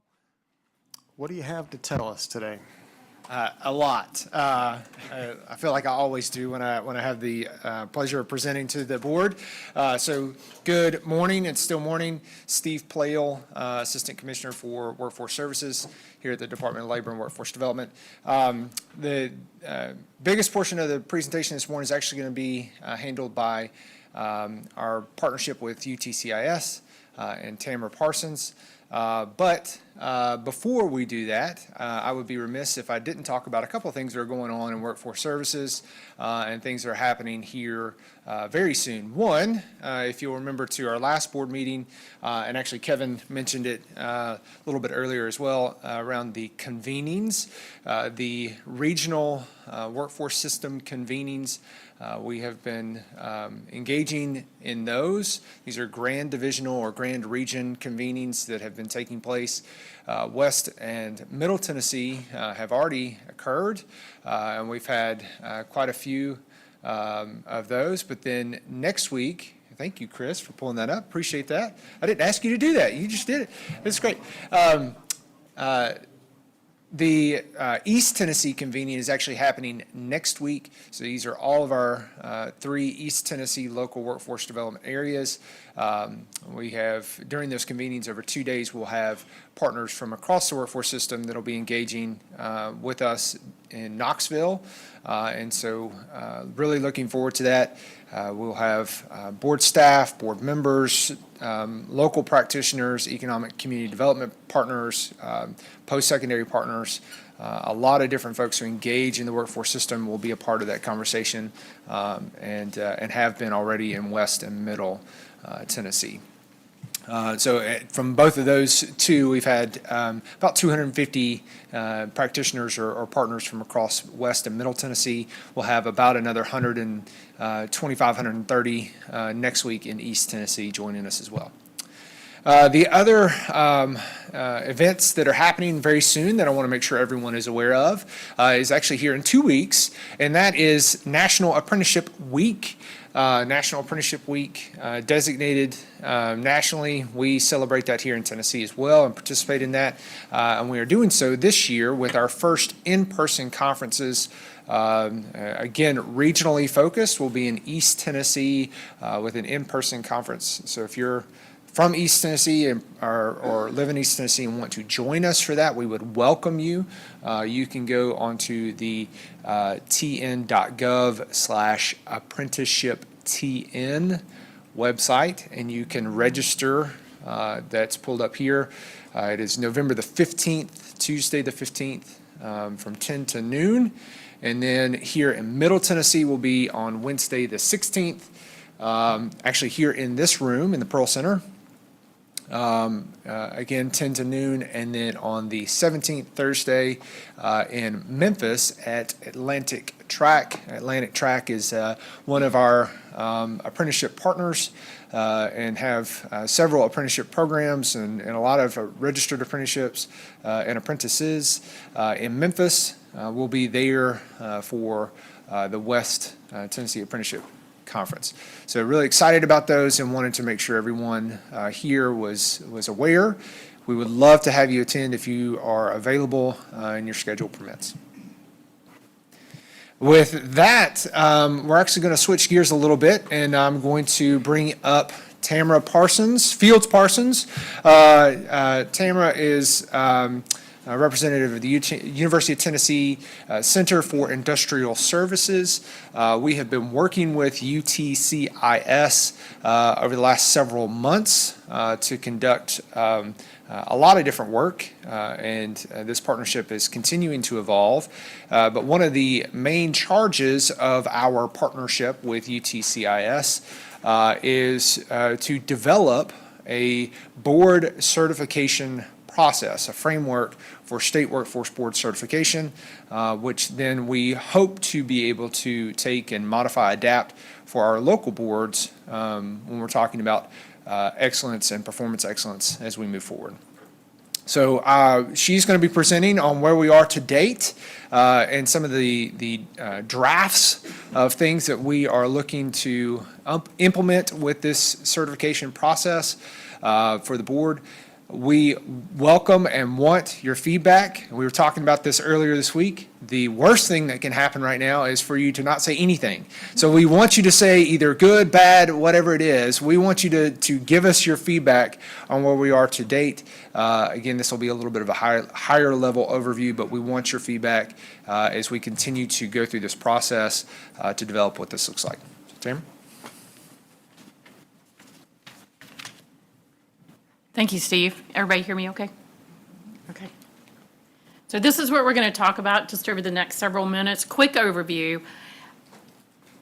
What do you have to tell us today? A lot. I feel like I always do when I have the pleasure of presenting to the board. So good morning. It's still morning. Steve Plale, Assistant Commissioner for Workforce Services here at the Department of Labor and Workforce Development. The biggest portion of the presentation this morning is actually going to be handled by our partnership with UTCIS and Tamara Parsons. But before we do that, I would be remiss if I didn't talk about a couple of things that are going on in workforce services and things that are happening here very soon. One, if you'll remember to our last board meeting, and actually Kevin mentioned it a little bit earlier as well, around the convenings, the regional workforce system convenings. We have been engaging in those. These are grand divisional or grand region convenings that have been taking place. West and Middle Tennessee have already occurred, and we've had quite a few of those. But then next week, thank you, Chris, for pulling that up. Appreciate that. I didn't ask you to do that. You just did it. That's great. The East Tennessee convening is actually happening next week. So these are all of our 3 East Tennessee local workforce development areas. We have, during those convenings over 2 days, we'll have partners from across the workforce system that'll be engaging with us in Knoxville. And so really looking forward to that. We'll have board staff, board members, local practitioners, economic community development partners, post-secondary partners. A lot of different folks who engage in the workforce system will be a part of that conversation and have been already in West and Middle Tennessee. So from both of those two, we've had about 250 practitioners or partners from across West and Middle Tennessee. We'll have about another 130 next week in East Tennessee joining us as well. The other events that are happening very soon that I want to make sure everyone is aware of is actually here in 2 weeks, and that is National Apprenticeship Week. National Apprenticeship Week designated nationally. We celebrate that here in Tennessee as well and participate in that. And we are doing so this year with our first in-person conferences. Again, regionally focused. We'll be in East Tennessee with an in-person conference. So if you're from East Tennessee or live in East Tennessee and want to join us for that, we would welcome you. You can go onto the tn.gov/apprenticeshiptn website and you can register. That's pulled up here. It is November the 15th, Tuesday the 15th, from 10 to noon. And then here in Middle Tennessee will be on Wednesday the 16th, actually here in this room in the Pearl Center. Again, 10 to noon, and then on the 17th, Thursday, in Memphis at Atlantic Track. Atlantic Track is one of our apprenticeship partners and have several apprenticeship programs and a lot of registered apprenticeships and apprentices in Memphis. We'll be there for the West Tennessee Apprenticeship Conference. So really excited about those and wanted to make sure everyone here was aware. We would love to have you attend if you are available and your schedule permits. With that, we're actually going to switch gears a little bit, and I'm going to bring up Tamara Fields Parsons. Tamara is a representative of the University of Tennessee Center for Industrial Services. We have been working with UTCIS over the last several months to conduct a lot of different work, and this partnership is continuing to evolve. But one of the main charges of our partnership with UTCIS is to develop a board certification process, a framework for state workforce board certification, which then we hope to be able to take and modify, adapt for our local boards when we're talking about excellence and performance excellence as we move forward. So she's going to be presenting on where we are to date and some of the drafts of things that we are looking to implement with this certification process for the board. We welcome and want your feedback. We were talking about this earlier this week. The worst thing that can happen right now is for you to not say anything. So we want you to say either good, bad, whatever it is. We want you to give us your feedback on where we are to date. Again, this will be a little bit of a higher level overview, but we want your feedback as we continue to go through this process to develop what this looks like. Tamara? Thank you, Steve. Everybody hear me okay? Okay. So this is what we're going to talk about just over the next several minutes. Quick overview.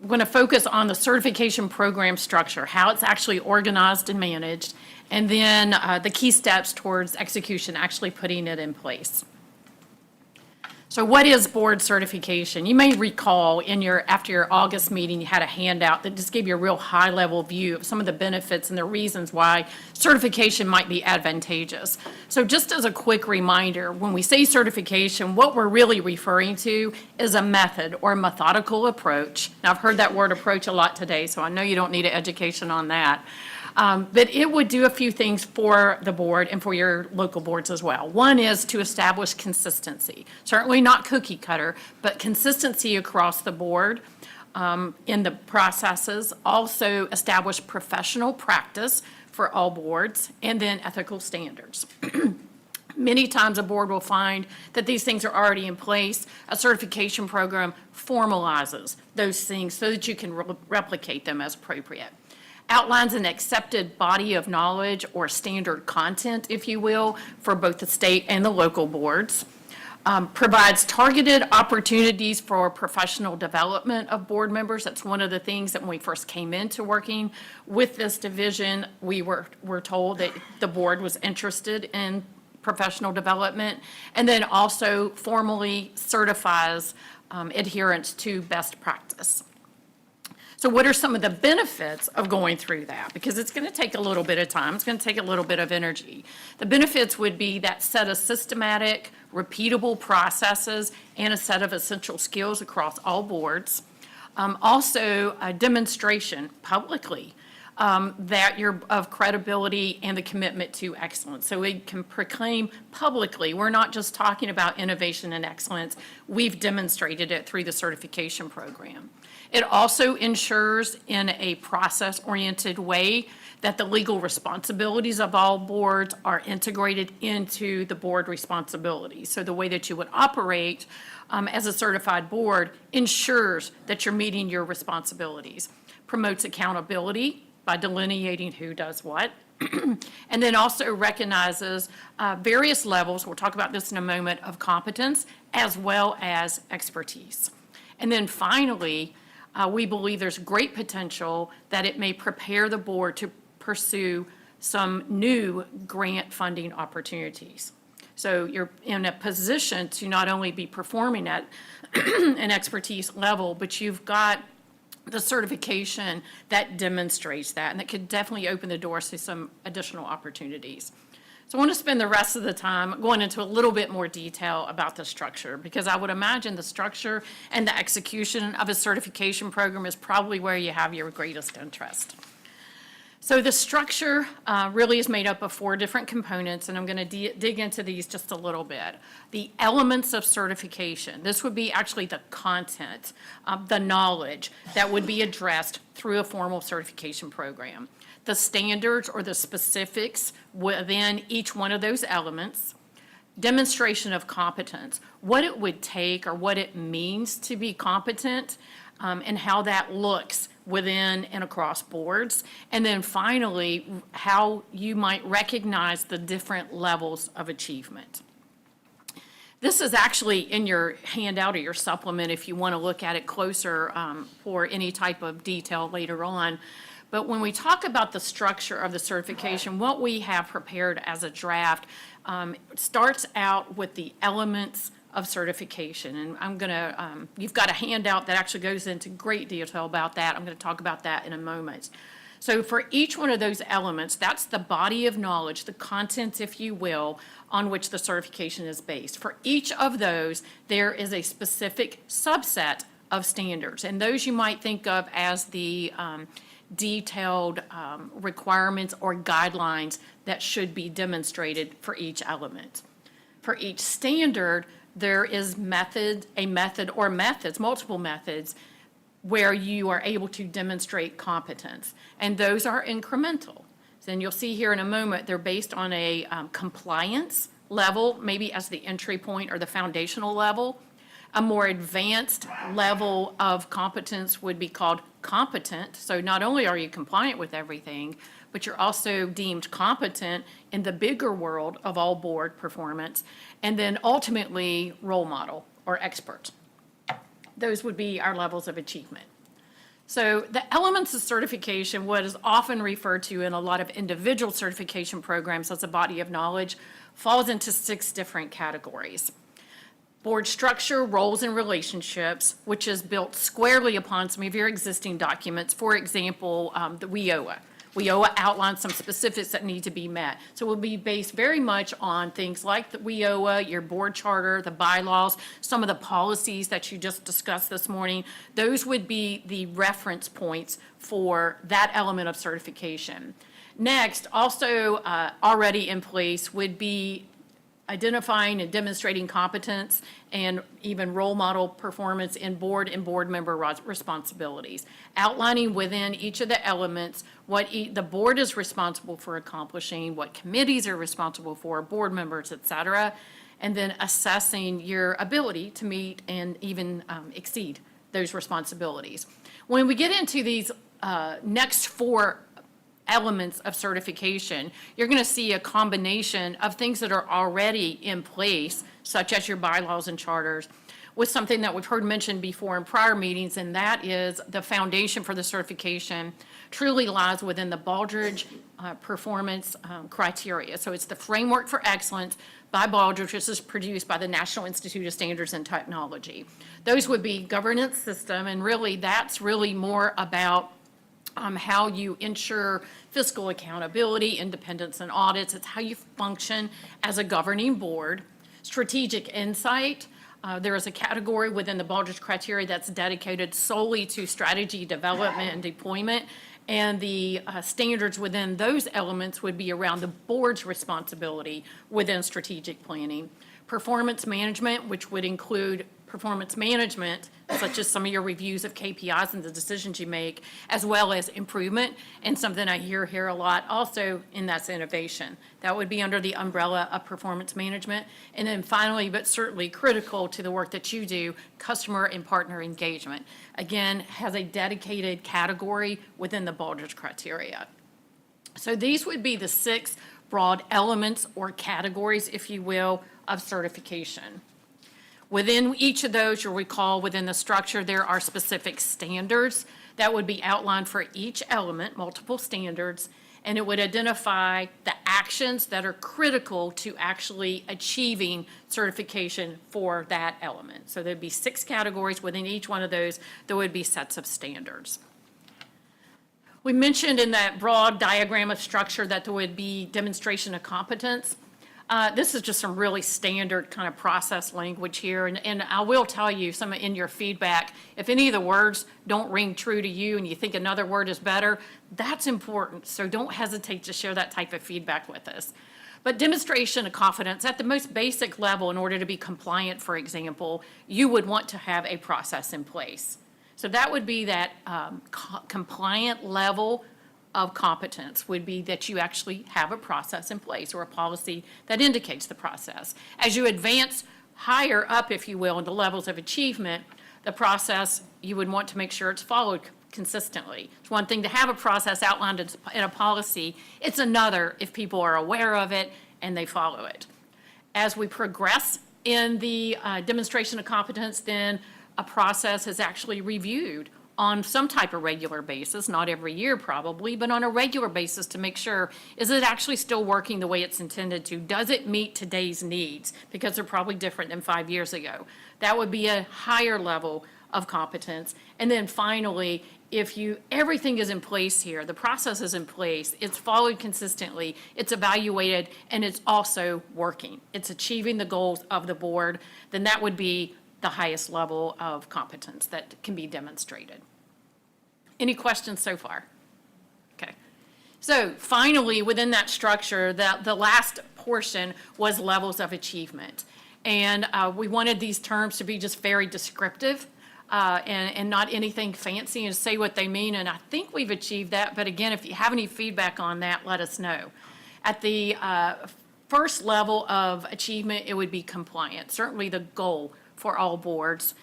I'm going to focus on the certification program structure, how it's actually organized and managed, and then the key steps towards execution, actually putting it in place. So what is board certification? You may recall after your August meeting, you had a handout that just gave you a real high-level view of some of the benefits and the reasons why certification might be advantageous. So just as a quick reminder, when we say certification, what we're really referring to is a method or a methodical approach. Now, I've heard that word approach a lot today, so I know you don't need an education on that. But it would do a few things for the board and for your local boards as well. One is to establish consistency. Certainly not cookie cutter, but consistency across the board in the processes. Also establish professional practice for all boards, and then ethical standards. Many times a board will find that these things are already in place. A certification program formalizes those things so that you can replicate them as appropriate. Outlines an accepted body of knowledge or standard content, if you will, for both the state and the local boards. Provides targeted opportunities for professional development of board members. That's one of the things that when we first came into working with this division, we were told that the board was interested in professional development, and then also formally certifies adherence to best practice. So what are some of the benefits of going through that? Because it's going to take a little bit of time. It's going to take a little bit of energy. The benefits would be that set of systematic, repeatable processes and a set of essential skills across all boards. Also, a demonstration publicly that you're of credibility and the commitment to excellence. So we can proclaim publicly, we're not just talking about innovation and excellence, we've demonstrated it through the certification program. It also ensures in a process-oriented way that the legal responsibilities of all boards are integrated into the board responsibilities. So the way that you would operate as a certified board ensures that you're meeting your responsibilities. Promotes accountability by delineating who does what. And then also recognizes various levels, we'll talk about this in a moment, of competence as well as expertise. And then finally, we believe there's great potential that it may prepare the board to pursue some new grant funding opportunities. So you're in a position to not only be performing at an expertise level, but you've got the certification that demonstrates that, and that could definitely open the doors to some additional opportunities. So I want to spend the rest of the time going into a little bit more detail about the structure, because I would imagine the structure and the execution of a certification program is probably where you have your greatest interest. So the structure really is made up of 4 different components, and I'm going to dig into these just a little bit. The elements of certification. This would be actually the content, the knowledge that would be addressed through a formal certification program. The standards or the specifics within each one of those elements. Demonstration of competence, what it would take or what it means to be competent, and how that looks within and across boards. And then finally, how you might recognize the different levels of achievement. This is actually in your handout or your supplement if you want to look at it closer for any type of detail later on. But when we talk about the structure of the certification, what we have prepared as a draft starts out with the elements of certification. And I'm going to, you've got a handout that actually goes into great detail about that. I'm going to talk about that in a moment. So for each one of those elements, that's the body of knowledge, the content, if you will, on which the certification is based. For each of those, there is a specific subset of standards. And those you might think of as the detailed requirements or guidelines that should be demonstrated for each element. For each standard, there is a method or methods, multiple methods, where you are able to demonstrate competence. And those are incremental. And you'll see here in a moment, they're based on a compliance level, maybe as the entry point or the foundational level. A more advanced level of competence would be called competent. So not only are you compliant with everything, but you're also deemed competent in the bigger world of all board performance. And then ultimately, role model or expert. Those would be our levels of achievement. So the elements of certification, what is often referred to in a lot of individual certification programs as a body of knowledge, falls into 6 different categories. Board structure, roles, and relationships, which is built squarely upon some of your existing documents. For example, the WIOA. WIOA outlines some specifics that need to be met. So it will be based very much on things like the WIOA, your board charter, the bylaws, some of the policies that you just discussed this morning. Those would be the reference points for that element of certification. Next, also already in place would be identifying and demonstrating competence and even role model performance in board and board member responsibilities, outlining within each of the elements what the board is responsible for accomplishing, what committees are responsible for, board members, et cetera, and then assessing your ability to meet and even exceed those responsibilities. When we get into these next 4 elements of certification, you're going to see a combination of things that are already in place, such as your bylaws and charters, with something that we've heard mentioned before in prior meetings, and that is the foundation for the certification truly lies within the Baldrige performance criteria. So it's the framework for excellence by Baldrige, which is produced by the National Institute of Standards and Technology. Those would be governance system, and really that's really more about how you ensure fiscal accountability, independence, and audits. It's how you function as a governing board. Strategic insight. There is a category within the Baldrige criteria that's dedicated solely to strategy development and deployment. And the standards within those elements would be around the board's responsibility within strategic planning. Performance management, which would include performance management, such as some of your reviews of KPIs and the decisions you make, as well as improvement, and something I hear here a lot also, and that's innovation. That would be under the umbrella of performance management. And then finally, but certainly critical to the work that you do, customer and partner engagement. Again, has a dedicated category within the Baldrige criteria. So these would be the 6 broad elements or categories, if you will, of certification. Within each of those, you'll recall within the structure, there are specific standards that would be outlined for each element, multiple standards, and it would identify the actions that are critical to actually achieving certification for that element. So there'd be 6 categories within each one of those. There would be sets of standards. We mentioned in that broad diagram of structure that there would be demonstration of competence. This is just some really standard kind of process language here, and I will tell you some in your feedback, if any of the words don't ring true to you and you think another word is better, that's important, so don't hesitate to share that type of feedback with us. But demonstration of confidence at the most basic level, in order to be compliant, for example, you would want to have a process in place. So that would be that compliant level of competence would be that you actually have a process in place or a policy that indicates the process. As you advance higher up, if you will, into levels of achievement, the process, you would want to make sure it's followed consistently. It's one thing to have a process outlined in a policy. It's another if people are aware of it and they follow it. As we progress in the demonstration of competence, then a process is actually reviewed on some type of regular basis, not every year probably, but on a regular basis to make sure, is it actually still working the way it's intended to? Does it meet today's needs? Because they're probably different than 5 years ago. That would be a higher level of competence. And then finally, if everything is in place here, the process is in place, it's followed consistently, it's evaluated, and it's also working. It's achieving the goals of the board, then that would be the highest level of competence that can be demonstrated. Any questions so far? So finally, within that structure, the last portion was levels of achievement. And we wanted these terms to be just very descriptive and not anything fancy, and say what they mean. And I think we've achieved that. But again, if you have any feedback on that, let us know. At the first level of achievement, it would be compliant. Certainly the goal for all boards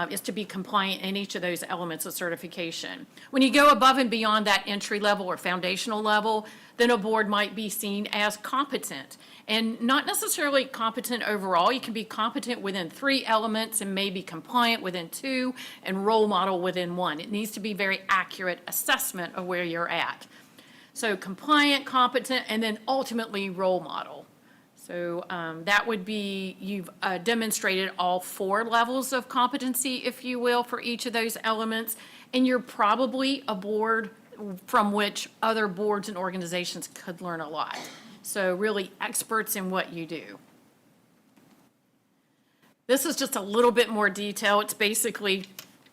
is to be compliant in each of those elements of certification. When you go above and beyond that entry level or foundational level, then a board might be seen as competent, and not necessarily competent overall. You can be competent within 3 elements and maybe compliant within 2 and role model within 1. It needs to be very accurate assessment of where you're at. So compliant, competent, and then ultimately role model. So that would be, you've demonstrated all 4 levels of competency, if you will, for each of those elements, and you're probably a board from which other boards and organizations could learn a lot. So really experts in what you do. This is just a little bit more detail. It's basically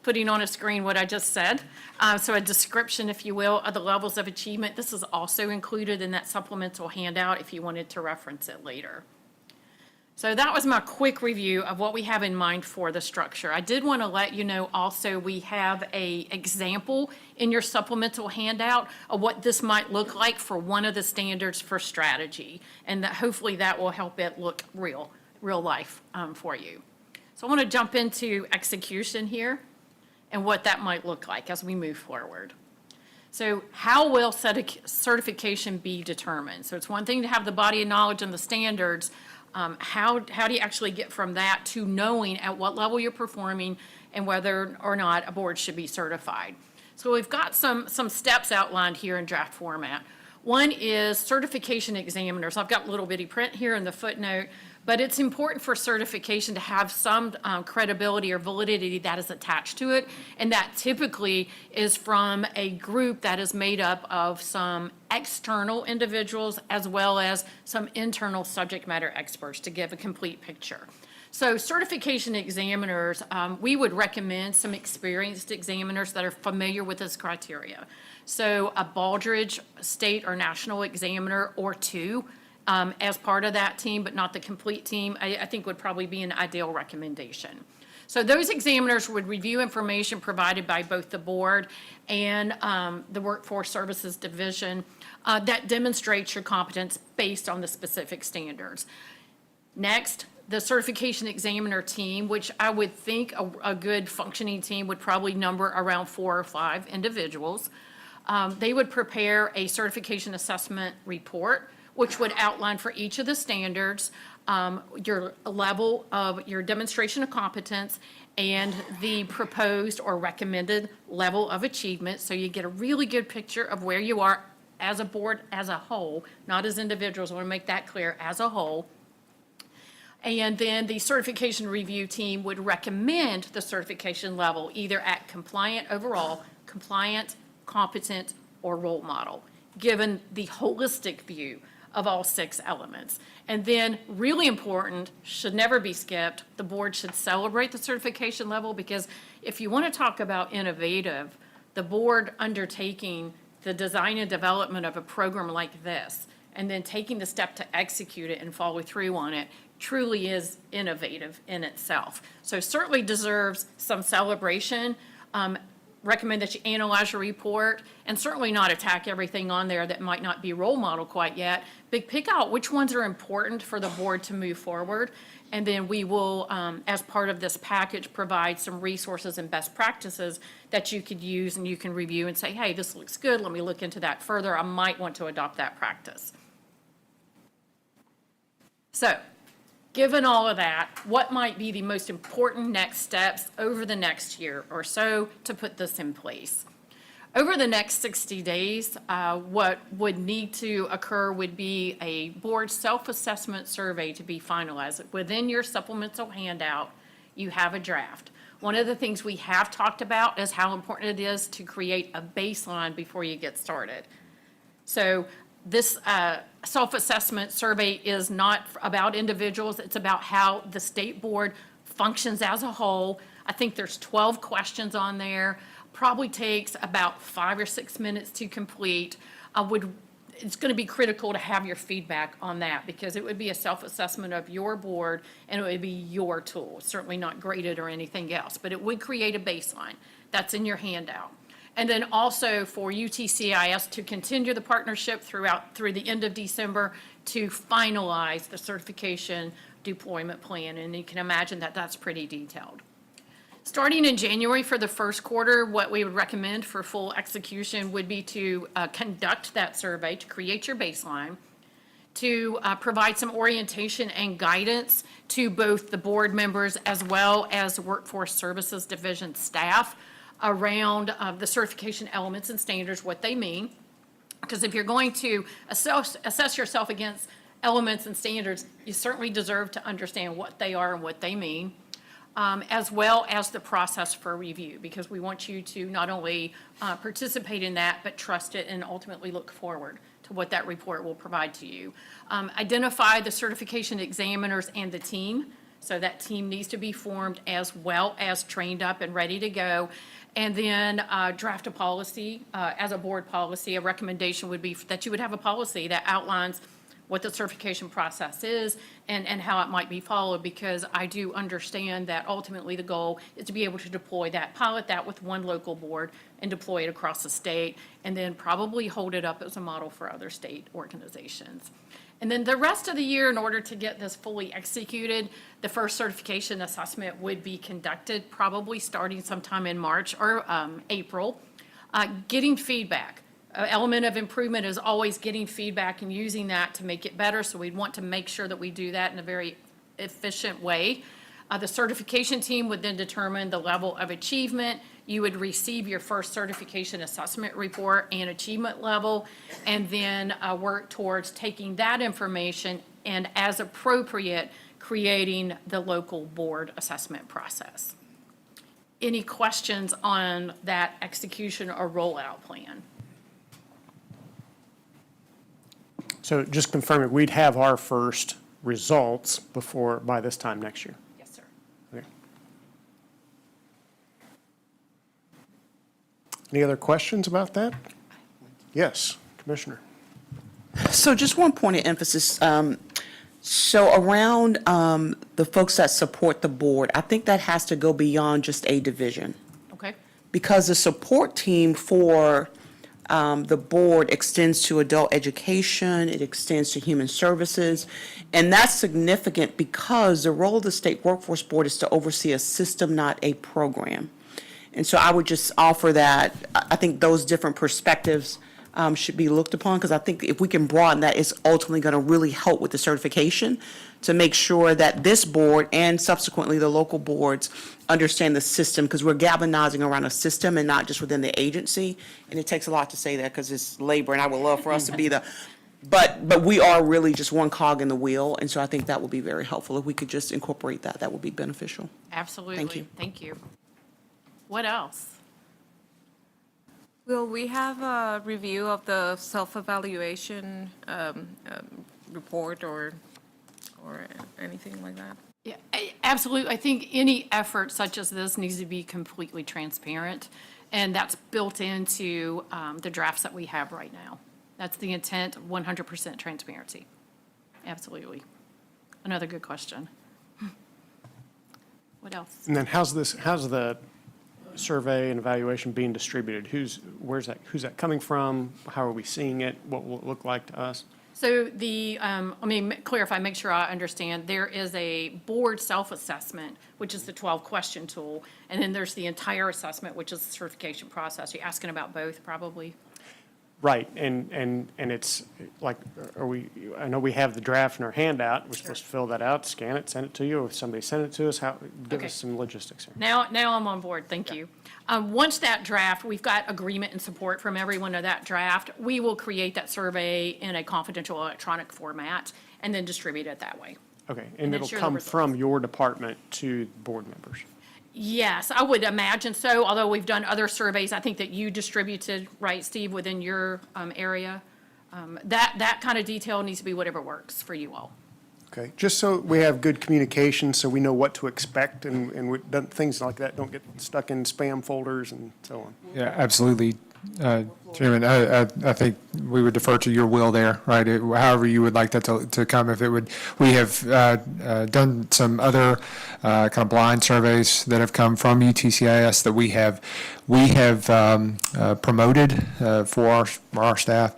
putting on a screen what I just said. So a description, if you will, of the levels of achievement. This is also included in that supplemental handout if you wanted to reference it later. So that was my quick review of what we have in mind for the structure. I did want to let you know also we have an example in your supplemental handout of what this might look like for one of the standards for strategy, and that hopefully that will help it look real life for you. So I want to jump into execution here and what that might look like as we move forward. So how will certification be determined? So it's one thing to have the body of knowledge and the standards. How do you actually get from that to knowing at what level you're performing and whether or not a board should be certified? So we've got some steps outlined here in draft format. One is certification examiners. I've got a little bitty print here in the footnote, but it's important for certification to have some credibility or validity that is attached to it, and that typically is from a group that is made up of some external individuals as well as some internal subject matter experts to give a complete picture. So certification examiners, we would recommend some experienced examiners that are familiar with this criteria. So a Baldrige state or national examiner or 2 as part of that team, but not the complete team, I think would probably be an ideal recommendation. So those examiners would review information provided by both the board and the Workforce Services Division that demonstrates your competence based on the specific standards. Next, the certification examiner team, which I would think a good functioning team would probably number around 4 or 5 individuals. They would prepare a certification assessment report, which would outline for each of the standards your level of your demonstration of competence and the proposed or recommended level of achievement. So you get a really good picture of where you are as a board as a whole, not as individuals. I want to make that clear, as a whole. And then the certification review team would recommend the certification level either at compliant overall, compliant, competent, or role model, given the holistic view of all 6 elements. And then, really important, should never be skipped, the board should celebrate the certification level, because if you want to talk about innovative, the board undertaking the design and development of a program like this, and then taking the step to execute it and follow through on it, truly is innovative in itself. So certainly deserves some celebration. Recommend that you analyze your report and certainly not attack everything on there that might not be role model quite yet, but pick out which ones are important for the board to move forward. And then we will, as part of this package, provide some resources and best practices that you could use and you can review and say, hey, this looks good, let me look into that further. I might want to adopt that practice. So, given all of that, what might be the most important next steps over the next year or so to put this in place? Over the next 60 days, what would need to occur would be a board self-assessment survey to be finalized. Within your supplemental handout, you have a draft. One of the things we have talked about is how important it is to create a baseline before you get started. So this self-assessment survey is not about individuals, it's about how the state board functions as a whole. I think there's 12 questions on there, probably takes about 5 or 6 minutes to complete. I would it's going to be critical to have your feedback on that, because it would be a self-assessment of your board, and it would be your tool, certainly not graded or anything else, but it would create a baseline. That's in your handout. And then also for UTCIS to continue the partnership through the end of December to finalize the certification deployment plan, and you can imagine that that's pretty detailed. Starting in January for the first quarter, what we would recommend for full execution would be to conduct that survey, to create your baseline, to provide some orientation and guidance to both the board members as well as Workforce Services Division staff around the certification elements and standards, what they mean. Because if you're going to assess yourself against elements and standards, you certainly deserve to understand what they are and what they mean. As well as the process for review, because we want you to not only participate in that, but trust it and ultimately look forward to what that report will provide to you. Identify the certification examiners and the team. So that team needs to be formed as well as trained up and ready to go. And then draft a policy. As a board policy, a recommendation would be that you would have a policy that outlines what the certification process is and how it might be followed, because I do understand that ultimately the goal is to be able to deploy that, pilot that with one local board and deploy it across the state, and then probably hold it up as a model for other state organizations. And then the rest of the year, in order to get this fully executed, the first certification assessment would be conducted probably starting sometime in March or April. Getting feedback. An element of improvement is always getting feedback and using that to make it better, so we'd want to make sure that we do that in a very efficient way. The certification team would then determine the level of achievement. You would receive your first certification assessment report and achievement level, and then work towards taking that information and, as appropriate, creating the local board assessment process. Any questions on that execution or rollout plan? So just confirming, we'd have our first results by this time next year? Yes, sir. Okay. Any other questions about that? Yes, Commissioner. So just one point of emphasis. So around the folks that support the board, I think that has to go beyond just a division. Okay. Because the support team for the board extends to adult education, it extends to human services, and that's significant because the role of the State Workforce Board is to oversee a system, not a program. And so I would just offer that, I think those different perspectives should be looked upon, because I think if we can broaden that, it's ultimately going to really help with the certification to make sure that this board and subsequently the local boards understand the system, because we're galvanizing around a system and not just within the agency. And it takes a lot to say that because it's labor, and I would love for us to be but we are really just one cog in the wheel. And so I think that would be very helpful. If we could just incorporate that, that would be beneficial. Absolutely. Thank you. Thank you. What else? Will we have a review of the self-evaluation report or anything like that? Yeah, absolutely. I think any effort such as this needs to be completely transparent, and that's built into the drafts that we have right now. That's the intent, 100% transparency. Absolutely. Another good question. What else? And then how's the survey and evaluation being distributed? Who's that coming from? How are we seeing it? What will it look like to us? So let me clarify, make sure I understand. There is a board self-assessment, which is the 12-question tool, and then there's the entire assessment, which is the certification process. You're asking about both, probably? Right, and it's like, I know we have the draft in our handout. We're supposed to fill that out, scan it, send it to you, or if somebody sent it to us, give Okay. us some logistics here. Now I'm on board, thank you. Once that draft, we've got agreement and support from everyone of that draft, we will create that survey in a confidential electronic format and then distribute it that way. Okay, And and then it'll share the come results. from your department to board members? Yes, I would imagine so, although we've done other surveys, I think that you distributed, right, Steve, within your area. That kind of detail needs to be whatever works for you all. Okay, just so we have good communication, so we know what to expect, and things like that don't get stuck in spam folders and so on. Yeah, absolutely. floor. Chairman, I think we would defer to your will there, right? However you would like that to come, if it would, we have done some other kind of blind surveys that have come from UTCIS that we have promoted for our staff.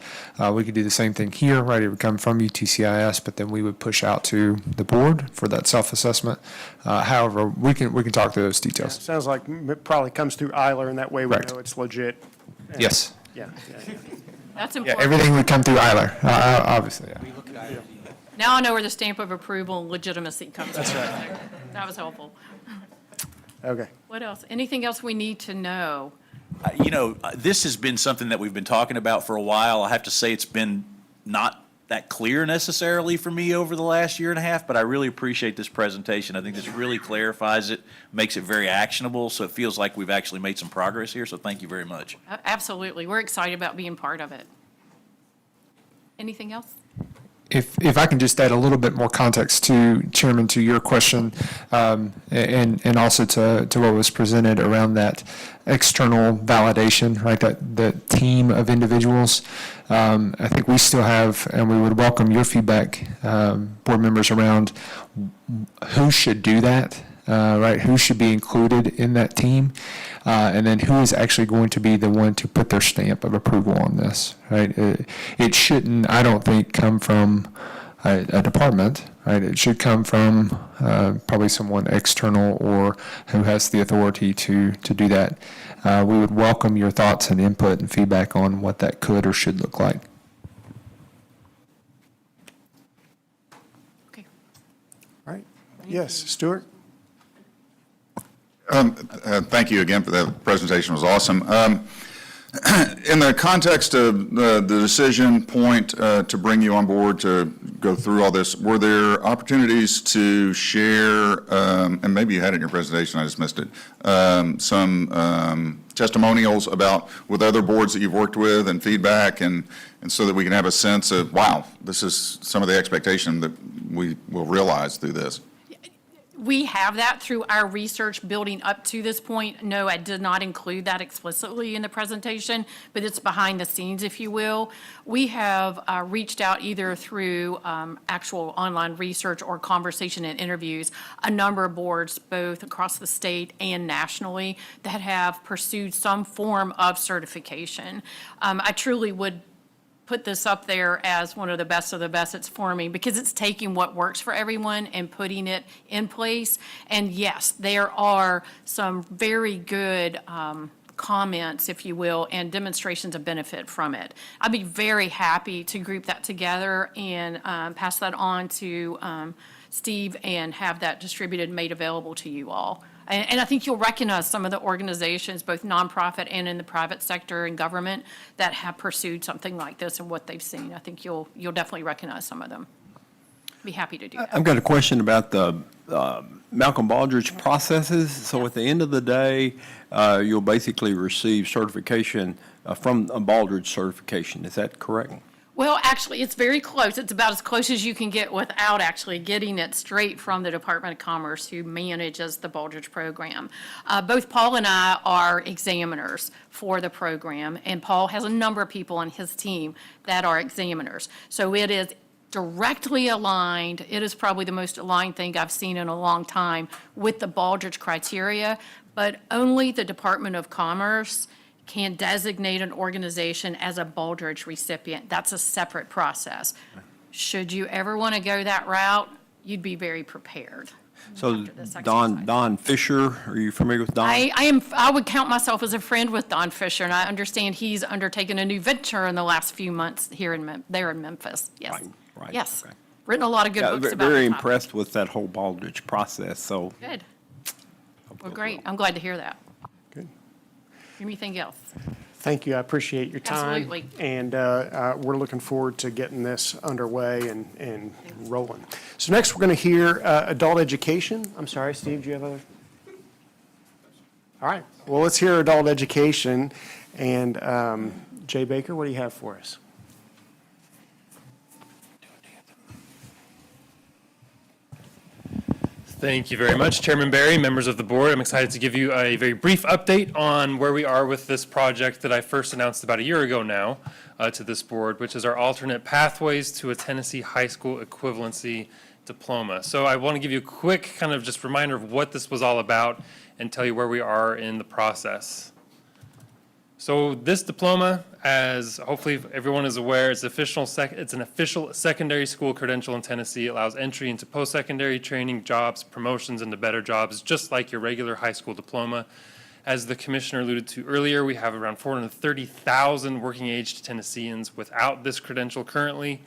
We could do the same thing here, right? It would come from UTCIS, but then we would push out to the board for that self-assessment. However, we can talk through those details. Sounds like it probably comes through Eiler, and that way we Correct. know it's legit. And- Yes. Yeah. That's Yeah, important. everything would come through Eiler, obviously, yeah. Now I know where the stamp of approval and legitimacy comes from. That's right. That was helpful. Okay. What else? Anything else we need to know? You know, this has been something that we've been talking about for a while. I have to say it's been not that clear necessarily for me over the last year and a half, but I really appreciate this presentation. I think this really clarifies it, makes it very actionable, so it feels like we've actually made some progress here, so thank you very much. Absolutely. We're excited about being part of it. Anything else? If I can just add a little bit more context to, Chairman, to your question, and also to what was presented around that external validation, right, that team of individuals. I think we still have, and we would welcome your feedback, board members, around who should do that, right, who should be included in that team, and then who is actually going to be the one to put their stamp of approval on this, right? It shouldn't, I don't think, come from a department, right? It should come from probably someone external or who has the authority to do that. We would welcome your thoughts and input and feedback on what that could or should look like. Okay. All right. Yes, Stuart? Thank you again for that presentation. It was awesome. In the context of the decision point to bring you on board to go through all this, were there opportunities to share, and maybe you had it in your presentation, I just missed it, some testimonials about with other boards that you've worked with and feedback, and so that we can have a sense of, wow, this is some of the expectation that we will realize through this? We have that through our research building up to this point. No, I did not include that explicitly in the presentation, but it's behind the scenes, if you will. We have reached out either through actual online research or conversation and interviews, a number of boards, both across the state and nationally, that have pursued some form of certification. I truly would put this up there as one of the best it's forming, because it's taking what works for everyone and putting it in place. And yes, there are some very good comments, if you will, and demonstrations of benefit from it. I'd be very happy to group that together and pass that on to Steve and have that distributed and made available to you all. And I think you'll recognize some of the organizations, both nonprofit and in the private sector and government, that have pursued something like this and what they've seen. I think you'll definitely recognize some of them. Be happy to do that. I've got a question about the Malcolm Baldrige processes. So at the end of the day, you'll basically receive certification from a Baldrige certification. Is that correct? Well, actually, it's very close. It's about as close as you can get without actually getting it straight from the Department of Commerce, who manages the Baldrige program. Both Paul and I are examiners for the program, and Paul has a number of people on his team that are examiners. So it is directly aligned. It is probably the most aligned thing I've seen in a long time with the Baldrige criteria, but only the Department of Commerce can designate an organization as a Baldrige recipient. That's a separate process. Should you ever want to go that route, you'd be very prepared. So Don Fisher, are you familiar with Don? I would count myself as a friend with Don Fisher, and I understand he's undertaken a new venture in the last few months here in Memphis. Yes. Right. Yes. Written a lot of good books about Very the topic. impressed with that whole Baldrige process, so. Good. Well, great. I'm glad to hear that. Good. Anything else? Thank you. I appreciate your time. Absolutely. And we're looking forward to getting this underway and rolling. So next, we're going to hear adult education. I'm sorry, Steve, do you have other? All right. Well, let's hear adult education. And Jay Baker, what do you have for us? Thank you very much, Chairman Barry, members of the board. I'm excited to give you a very brief update on where we are with this project that I first announced about a year ago now to this board, which is our alternate pathways to a Tennessee high school equivalency diploma. So I want to give you a quick kind of just reminder of what this was all about and tell you where we are in the process. So this diploma, as hopefully everyone is aware, it's an official secondary school credential in Tennessee. It allows entry into post-secondary training, jobs, promotions into better jobs, just like your regular high school diploma. As the commissioner alluded to earlier, we have around 430,000 working-age Tennesseans without this credential currently.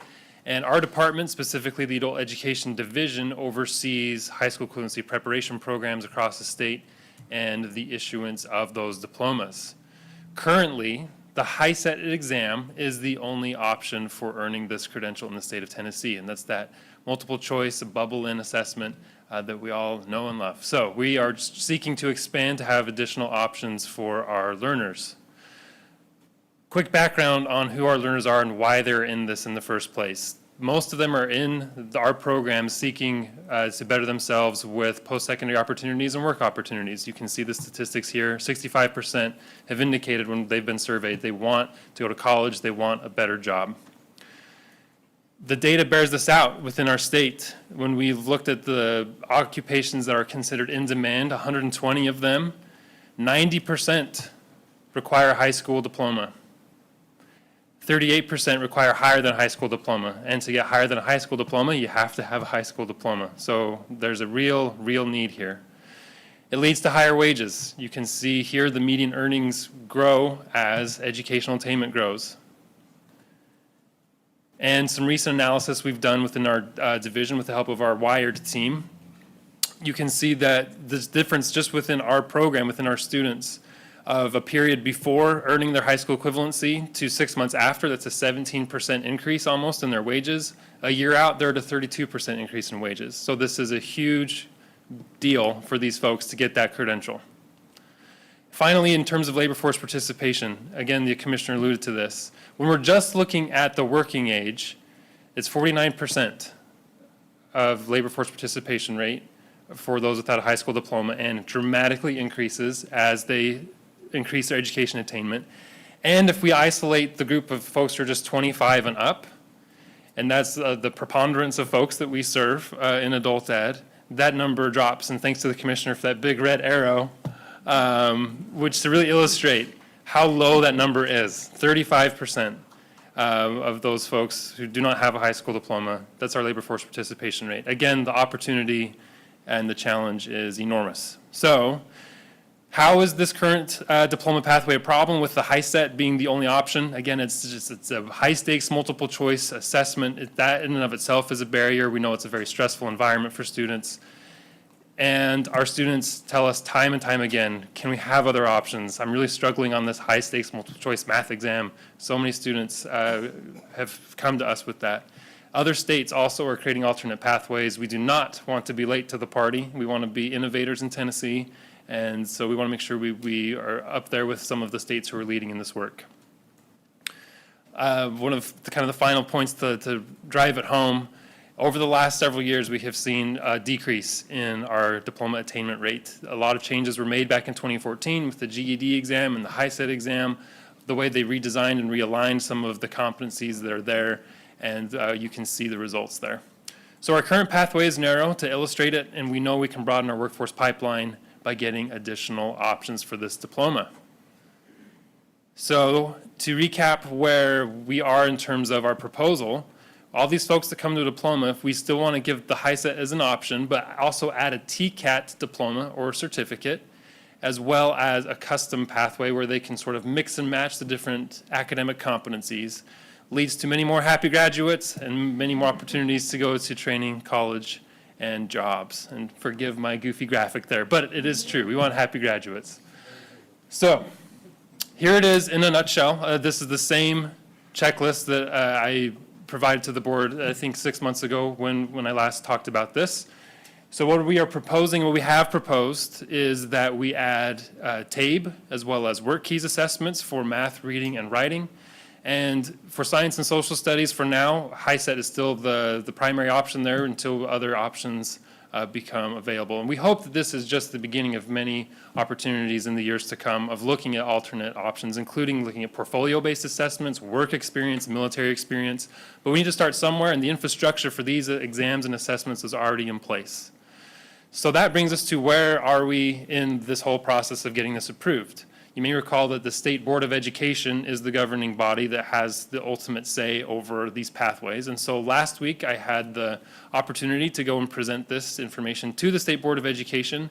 And our department, specifically the Adult Education Division, oversees high school equivalency preparation programs across the state and the issuance of those diplomas. Currently, the HiSET exam is the only option for earning this credential in the state of Tennessee, and that's that multiple choice bubble-in assessment that we all know and love. So we are seeking to expand to have additional options for our learners. Quick background on who our learners are and why they're in this in the first place. Most of them are in our program seeking to better themselves with post-secondary opportunities and work opportunities. You can see the statistics here. 65% have indicated when they've been surveyed they want to go to college, they want a better job. The data bears this out within our state. When we've looked at the occupations that are considered in demand, 120 of them, 90% require a high school diploma. 38% require higher than a high school diploma. And to get higher than a high school diploma, you have to have a high school diploma. So there's a real need here. It leads to higher wages. You can see here the median earnings grow as educational attainment grows. And some recent analysis we've done within our division with the help of our Wired team, you can see that the difference just within our program, within our students, of a period before earning their high school equivalency to 6 months after, that's a 17% increase almost in their wages. A year out, they're at a 32% increase in wages. So this is a huge deal for these folks to get that credential. Finally, in terms of labor force participation, again, the commissioner alluded to this. When we're just looking at the working age, it's 49% of labor force participation rate for those without a high school diploma, and dramatically increases as they increase their education attainment. And if we isolate the group of folks who are just 25 and up, and that's the preponderance of folks that we serve in adult ed, that number drops, and thanks to the commissioner for that big red arrow, which to really illustrate how low that number is, 35% of those folks who do not have a high school diploma. That's our labor force participation rate. Again, the opportunity and the challenge is enormous. So how is this current diploma pathway a problem with the HiSET being the only option? Again, it's a high stakes multiple choice assessment. That in and of itself is a barrier. We know it's a very stressful environment for students. And our students tell us time and time again, can we have other options? I'm really struggling on this high stakes multiple choice math exam. So many students have come to us with that. Other states also are creating alternate pathways. We do not want to be late to the party. We want to be innovators in Tennessee. And so we want to make sure we are up there with some of the states who are leading in this work. One of the final points to drive it home, over the last several years, we have seen a decrease in our diploma attainment rate. A lot of changes were made back in 2014 with the GED exam and the HiSET exam, the way they redesigned and realigned some of the competencies that are there, and you can see the results there. So our current pathway is narrow to illustrate it, and we know we can broaden our workforce pipeline by getting additional options for this diploma. So to recap where we are in terms of our proposal, all these folks that come to a diploma, if we still want to give the HiSET as an option, but also add a TCAT diploma or certificate, as well as a custom pathway where they can sort of mix and match the different academic competencies, leads to many more happy graduates and many more opportunities to go to training, college, and jobs. And forgive my goofy graphic there, but it is true. We want happy graduates. So here it is in a nutshell. This is the same checklist that I provided to the board, I think 6 months ago when I last talked about this. So what we are proposing, what we have proposed, is that we add TABE as well as work keys assessments for math, reading, and writing. And for science and social studies, for now, HiSET is still the primary option there until other options become available. And we hope that this is just the beginning of many opportunities in the years to come of looking at alternate options, including looking at portfolio-based assessments, work experience, military experience. But we need to start somewhere, and the infrastructure for these exams and assessments is already in place. So that brings us to where are we in this whole process of getting this approved? You may recall that the State Board of Education is the governing body that has the ultimate say over these pathways. And so last week I had the opportunity to go and present this information to the State Board of Education,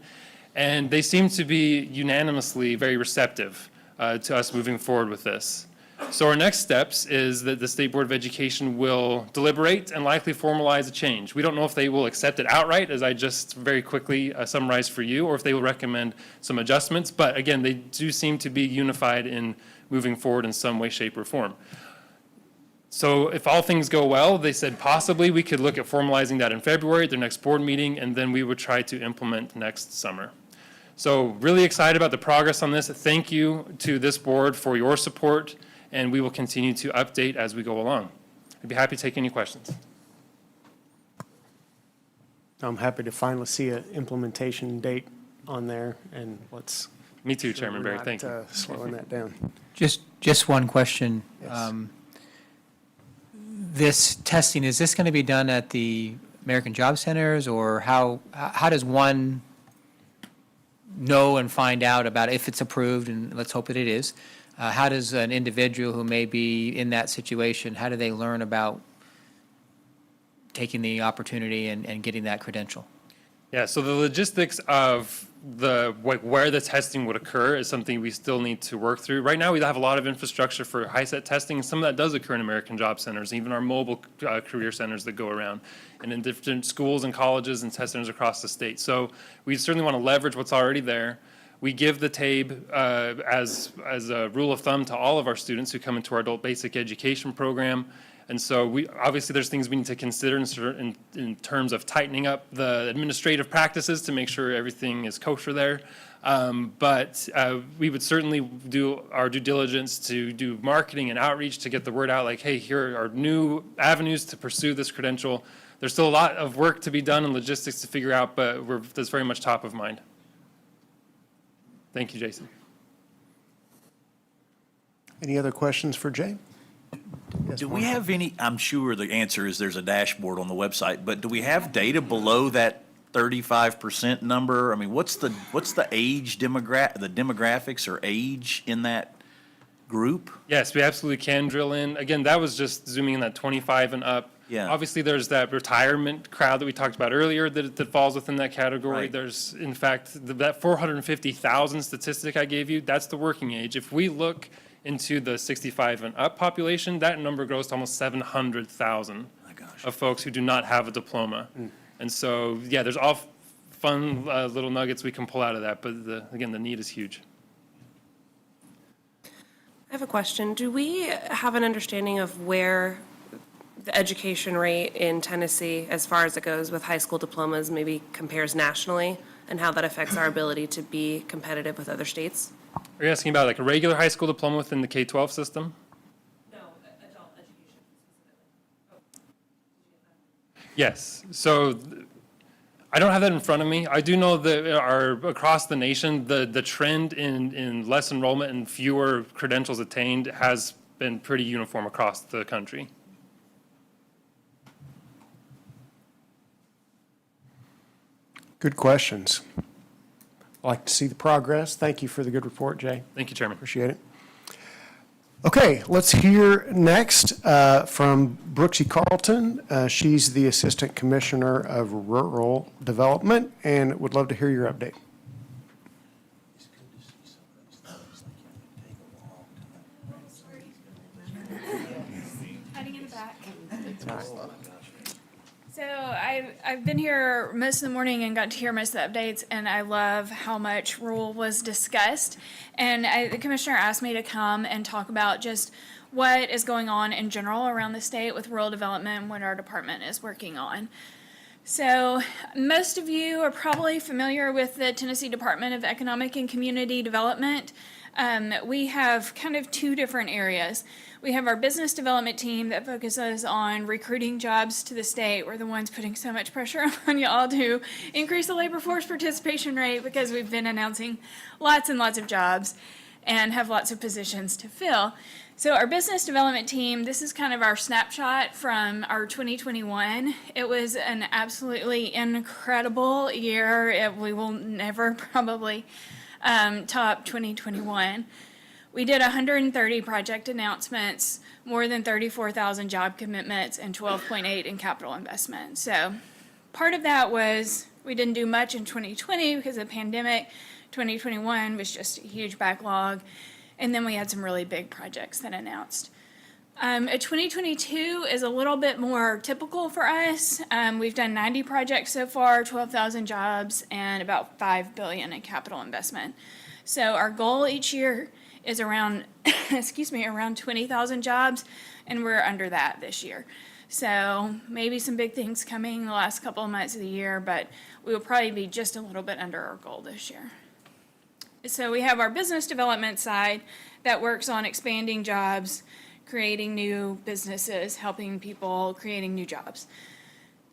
and they seem to be unanimously very receptive to us moving forward with this. So our next steps is that the State Board of Education will deliberate and likely formalize a change. We don't know if they will accept it outright, as I just very quickly summarized for you, or if they will recommend some adjustments. But again, they do seem to be unified in moving forward in some way, shape, or form. So if all things go well, they said possibly we could look at formalizing that in February at their next board meeting, and then we would try to implement next summer. So really excited about the progress on this. Thank you to this board for your support, and we will continue to update as we go along. I'd be happy to take any questions. I'm happy to finally see an implementation date on there, and let's. Me too, Chairman Barry, thank you. Slowing that down. Just one question. Yes. This testing, is this going to be done at the American Job Centers, or how does one know and find out about if it's approved, and let's hope that it is? How does an individual who may be in that situation, how do they learn about taking the opportunity and getting that credential? Yeah, so the logistics of where the testing would occur is something we still need to work through. Right now, we have a lot of infrastructure for HiSET testing. Some of that does occur in American Job Centers, even our mobile career centers that go around, and in different schools and colleges and test centers across the state. So we certainly want to leverage what's already there. We give the TABE as a rule of thumb to all of our students who come into our adult basic education program. And so obviously there's things we need to consider in terms of tightening up the administrative practices to make sure everything is kosher there. But we would certainly do our due diligence to do marketing and outreach to get the word out, like, hey, here are new avenues to pursue this credential. There's still a lot of work to be done and logistics to figure out, but that's very much top of mind. Thank you, Jason. Any other questions for Jay? Yes, Do we have any, I'm sure the answer is there's a dashboard on the website, but do we have data below that 35% number? I mean, what's the age the demographics or age in that group? Yes, we absolutely can drill in. Again, that was just zooming in that 25 and up. Yeah. Obviously, there's that retirement crowd that we talked about earlier that falls within that category. Right. There's, in fact, that 450,000 statistic I gave you, that's the working age. If we look into the 65 and up population, that number grows to almost 700,000 of folks who do not have a diploma. And so, yeah, there's all fun little nuggets we can pull out of that, but again, the need is huge. I have a question. Do we have an understanding of where the education rate in Tennessee, as far as it goes with high school diplomas, maybe compares nationally, and how that affects our ability to be competitive with other states? Are you asking about like a regular high school diploma within the K-12 system? No, adult education specifically. Yes. So I don't have that in front of me. I do know that across the nation, the trend in less enrollment and fewer credentials attained has been pretty uniform across the country. Good questions. I like to see the progress. Thank you for the good report, Jay. Thank you, Chairman. Appreciate it. Okay, let's hear next from Brooksy Carlton. She's the Assistant Commissioner of Rural Development and would love to hear your update. Hiding in the back. So I've been here most of the morning and got to hear most of the updates, and I love how much rural was discussed. And the commissioner asked me to come and talk about just what is going on in general around the state with rural development and what our department is working on. So most of you are probably familiar with the Tennessee Department of Economic and Community Development. We have kind of two different areas. We have our business development team that focuses on recruiting jobs to the state. We're the ones putting so much pressure on y'all to increase the labor force participation rate because we've been announcing lots and lots of jobs and have lots of positions to fill. So our business development team, this is kind of our snapshot from our 2021. It was an absolutely incredible year. We will never probably top 2021. We did 130 project announcements, more than 34,000 job commitments, and 12.8 in capital investment. So part of that was we didn't do much in 2020 because of the pandemic. 2021 was just a huge backlog. And then we had some really big projects that announced. 2022 is a little bit more typical for us. We've done 90 projects so far, 12,000 jobs, and about $5 billion in capital investment. So our goal each year is around, around 20,000 jobs, and we're under that this year. So maybe some big things coming the last couple of months of the year, but we will probably be just a little bit under our goal this year. So we have our business development side that works on expanding jobs, creating new businesses, helping people, creating new jobs.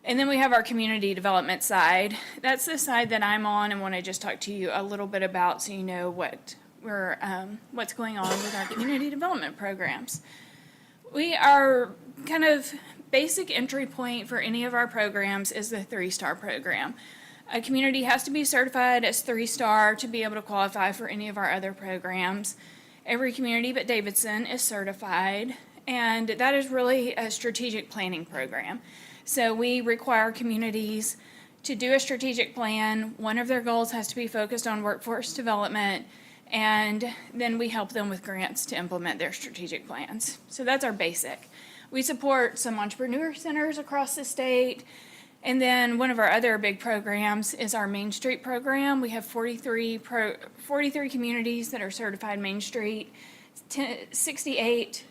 And then we have our community development side. That's the side that I'm on and want to just talk to you a little bit about so you know what's going on with our community development programs. We are kind of basic entry point for any of our programs is the 3-star program. A community has to be certified as 3-star to be able to qualify for any of our other programs. Every community but Davidson is certified, and that is really a strategic planning program. So we require communities to do a strategic plan. One of their goals has to be focused on workforce development, and then we help them with grants to implement their strategic plans. So that's our basic. We support some entrepreneur centers across the state, and then one of our other big programs is our Main Street program. We have 43 communities that are certified Main Street, 68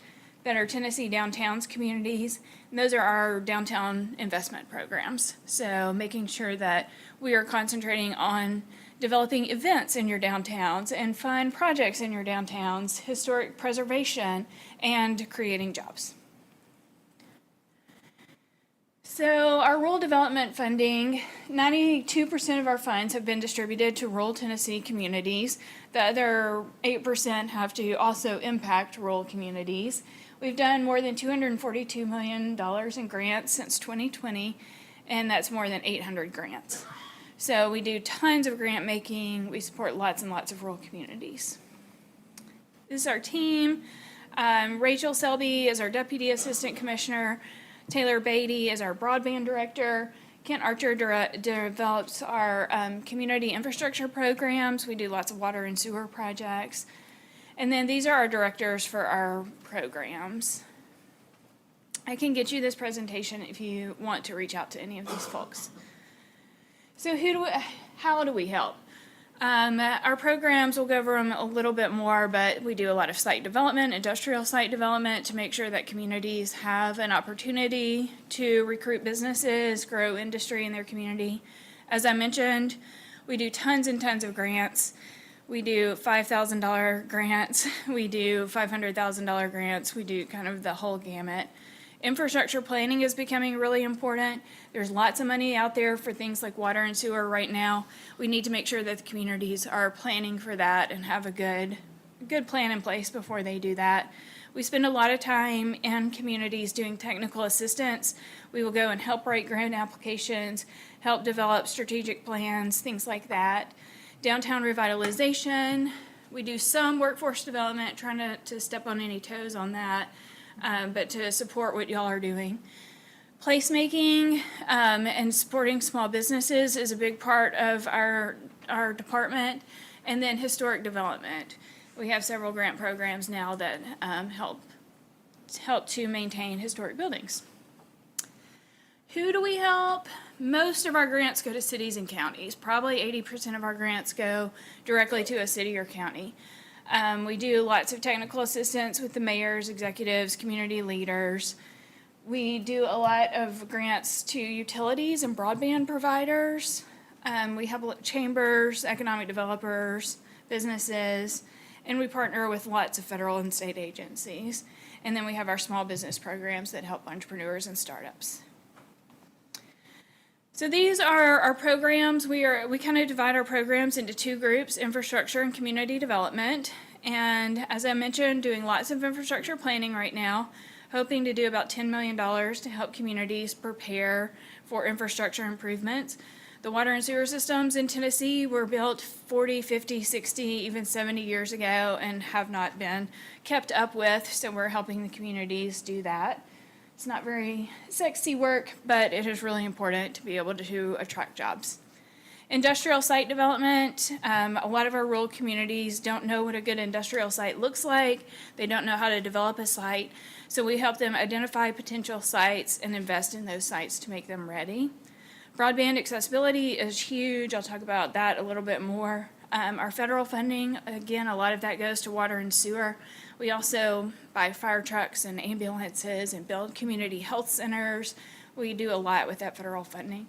that are Tennessee Downtowns communities, and those are our downtown investment programs. So making sure that we are concentrating on developing events in your downtowns and fun projects in your downtowns, historic preservation, and creating jobs. So our rural development funding, 92% of our funds have been distributed to rural Tennessee communities. The other 8% have to also impact rural communities. We've done more than $242 million in grants since 2020, and that's more than 800 grants. So we do tons of grant making. We support lots and lots of rural communities. This is our team. Rachel Selby is our Deputy Assistant Commissioner. Taylor Beatty is our broadband director. Kent Archer develops our community infrastructure programs. We do lots of water and sewer projects. And then these are our directors for our programs. I can get you this presentation if you want to reach out to any of these folks. So how do we help? Our programs, we'll go over them a little bit more, but we do a lot of site development, industrial site development, to make sure that communities have an opportunity to recruit businesses, grow industry in their community. As I mentioned, we do tons and tons of grants. We do $5,000 grants. We do $500,000 grants. We do kind of the whole gamut. Infrastructure planning is becoming really important. There's lots of money out there for things like water and sewer right now. We need to make sure that the communities are planning for that and have a good plan in place before they do that. We spend a lot of time in communities doing technical assistance. We will go and help write grant applications, help develop strategic plans, things like that. Downtown revitalization. We do some workforce development, trying to step on any toes on that. But to support what y'all are doing. Placemaking and supporting small businesses is a big part of our department. And then historic development. We have several grant programs now that help to maintain historic buildings. Who do we help? Most of our grants go to cities and counties. Probably 80% of our grants go directly to a city or county. We do lots of technical assistance with the mayors, executives, community leaders. We do a lot of grants to utilities and broadband providers. We have chambers, economic developers, businesses, and we partner with lots of federal and state agencies. And then we have our small business programs that help entrepreneurs and startups. So these are our programs. We kind of divide our programs into two groups, infrastructure and community development. And as I mentioned, doing lots of infrastructure planning right now, hoping to do about $10 million to help communities prepare for infrastructure improvements. The water and sewer systems in Tennessee were built 40, 50, 60, even 70 years ago and have not been kept up with, so we're helping the communities do that. It's not very sexy work, but it is really important to be able to attract jobs. Industrial site development, a lot of our rural communities don't know what a good industrial site looks like. They don't know how to develop a site. So we help them identify potential sites and invest in those sites to make them ready. Broadband accessibility is huge. I'll talk about that a little bit more. Our federal funding, again, a lot of that goes to water and sewer. We also buy fire trucks and ambulances and build community health centers. We do a lot with that federal funding.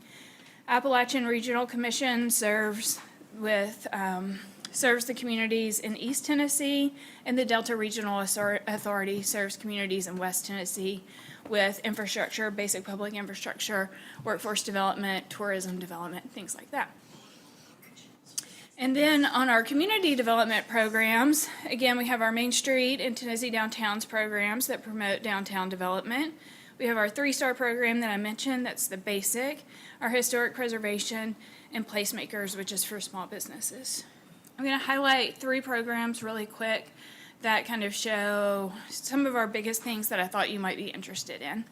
Appalachian Regional Commission serves the communities in East Tennessee, and the Delta Regional Authority serves communities in West Tennessee with infrastructure, basic public infrastructure, workforce development, tourism development, things like that. And then on our community development programs, again, we have our Main Street and Tennessee Downtowns programs that promote downtown development. We have our 3-star program that I mentioned, that's the basic, our historic preservation, and placemakers, which is for small businesses. I'm going to highlight 3 programs really quick that kind of show some of our biggest things that I thought you might be interested in.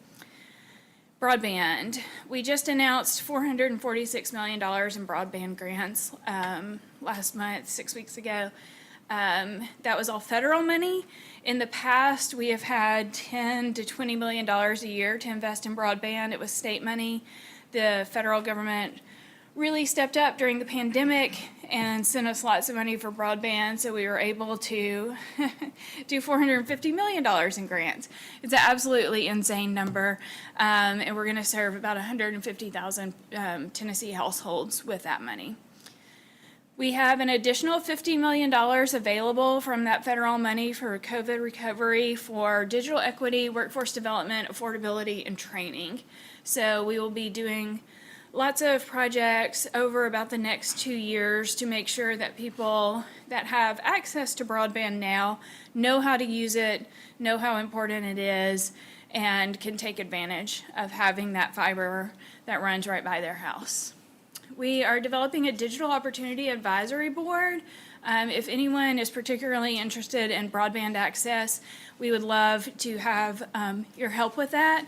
Broadband. We just announced $446 million in broadband grants last month, 6 weeks ago. That was all federal money. In the past, we have had $10 to $20 million a year to invest in broadband. It was state money. The federal government really stepped up during the pandemic and sent us lots of money for broadband, so we were able to do $450 million in grants. It's an absolutely insane number, and we're going to serve about 150,000 Tennessee households with that money. We have an additional $50 million available from that federal money for COVID recovery for digital equity, workforce development, affordability, and training. So we will be doing lots of projects over about the next 2 years to make sure that people that have access to broadband now know how to use it, know how important it is, and can take advantage of having that fiber that runs right by their house. We are developing a digital opportunity advisory board. If anyone is particularly interested in broadband access, we would love to have your help with that.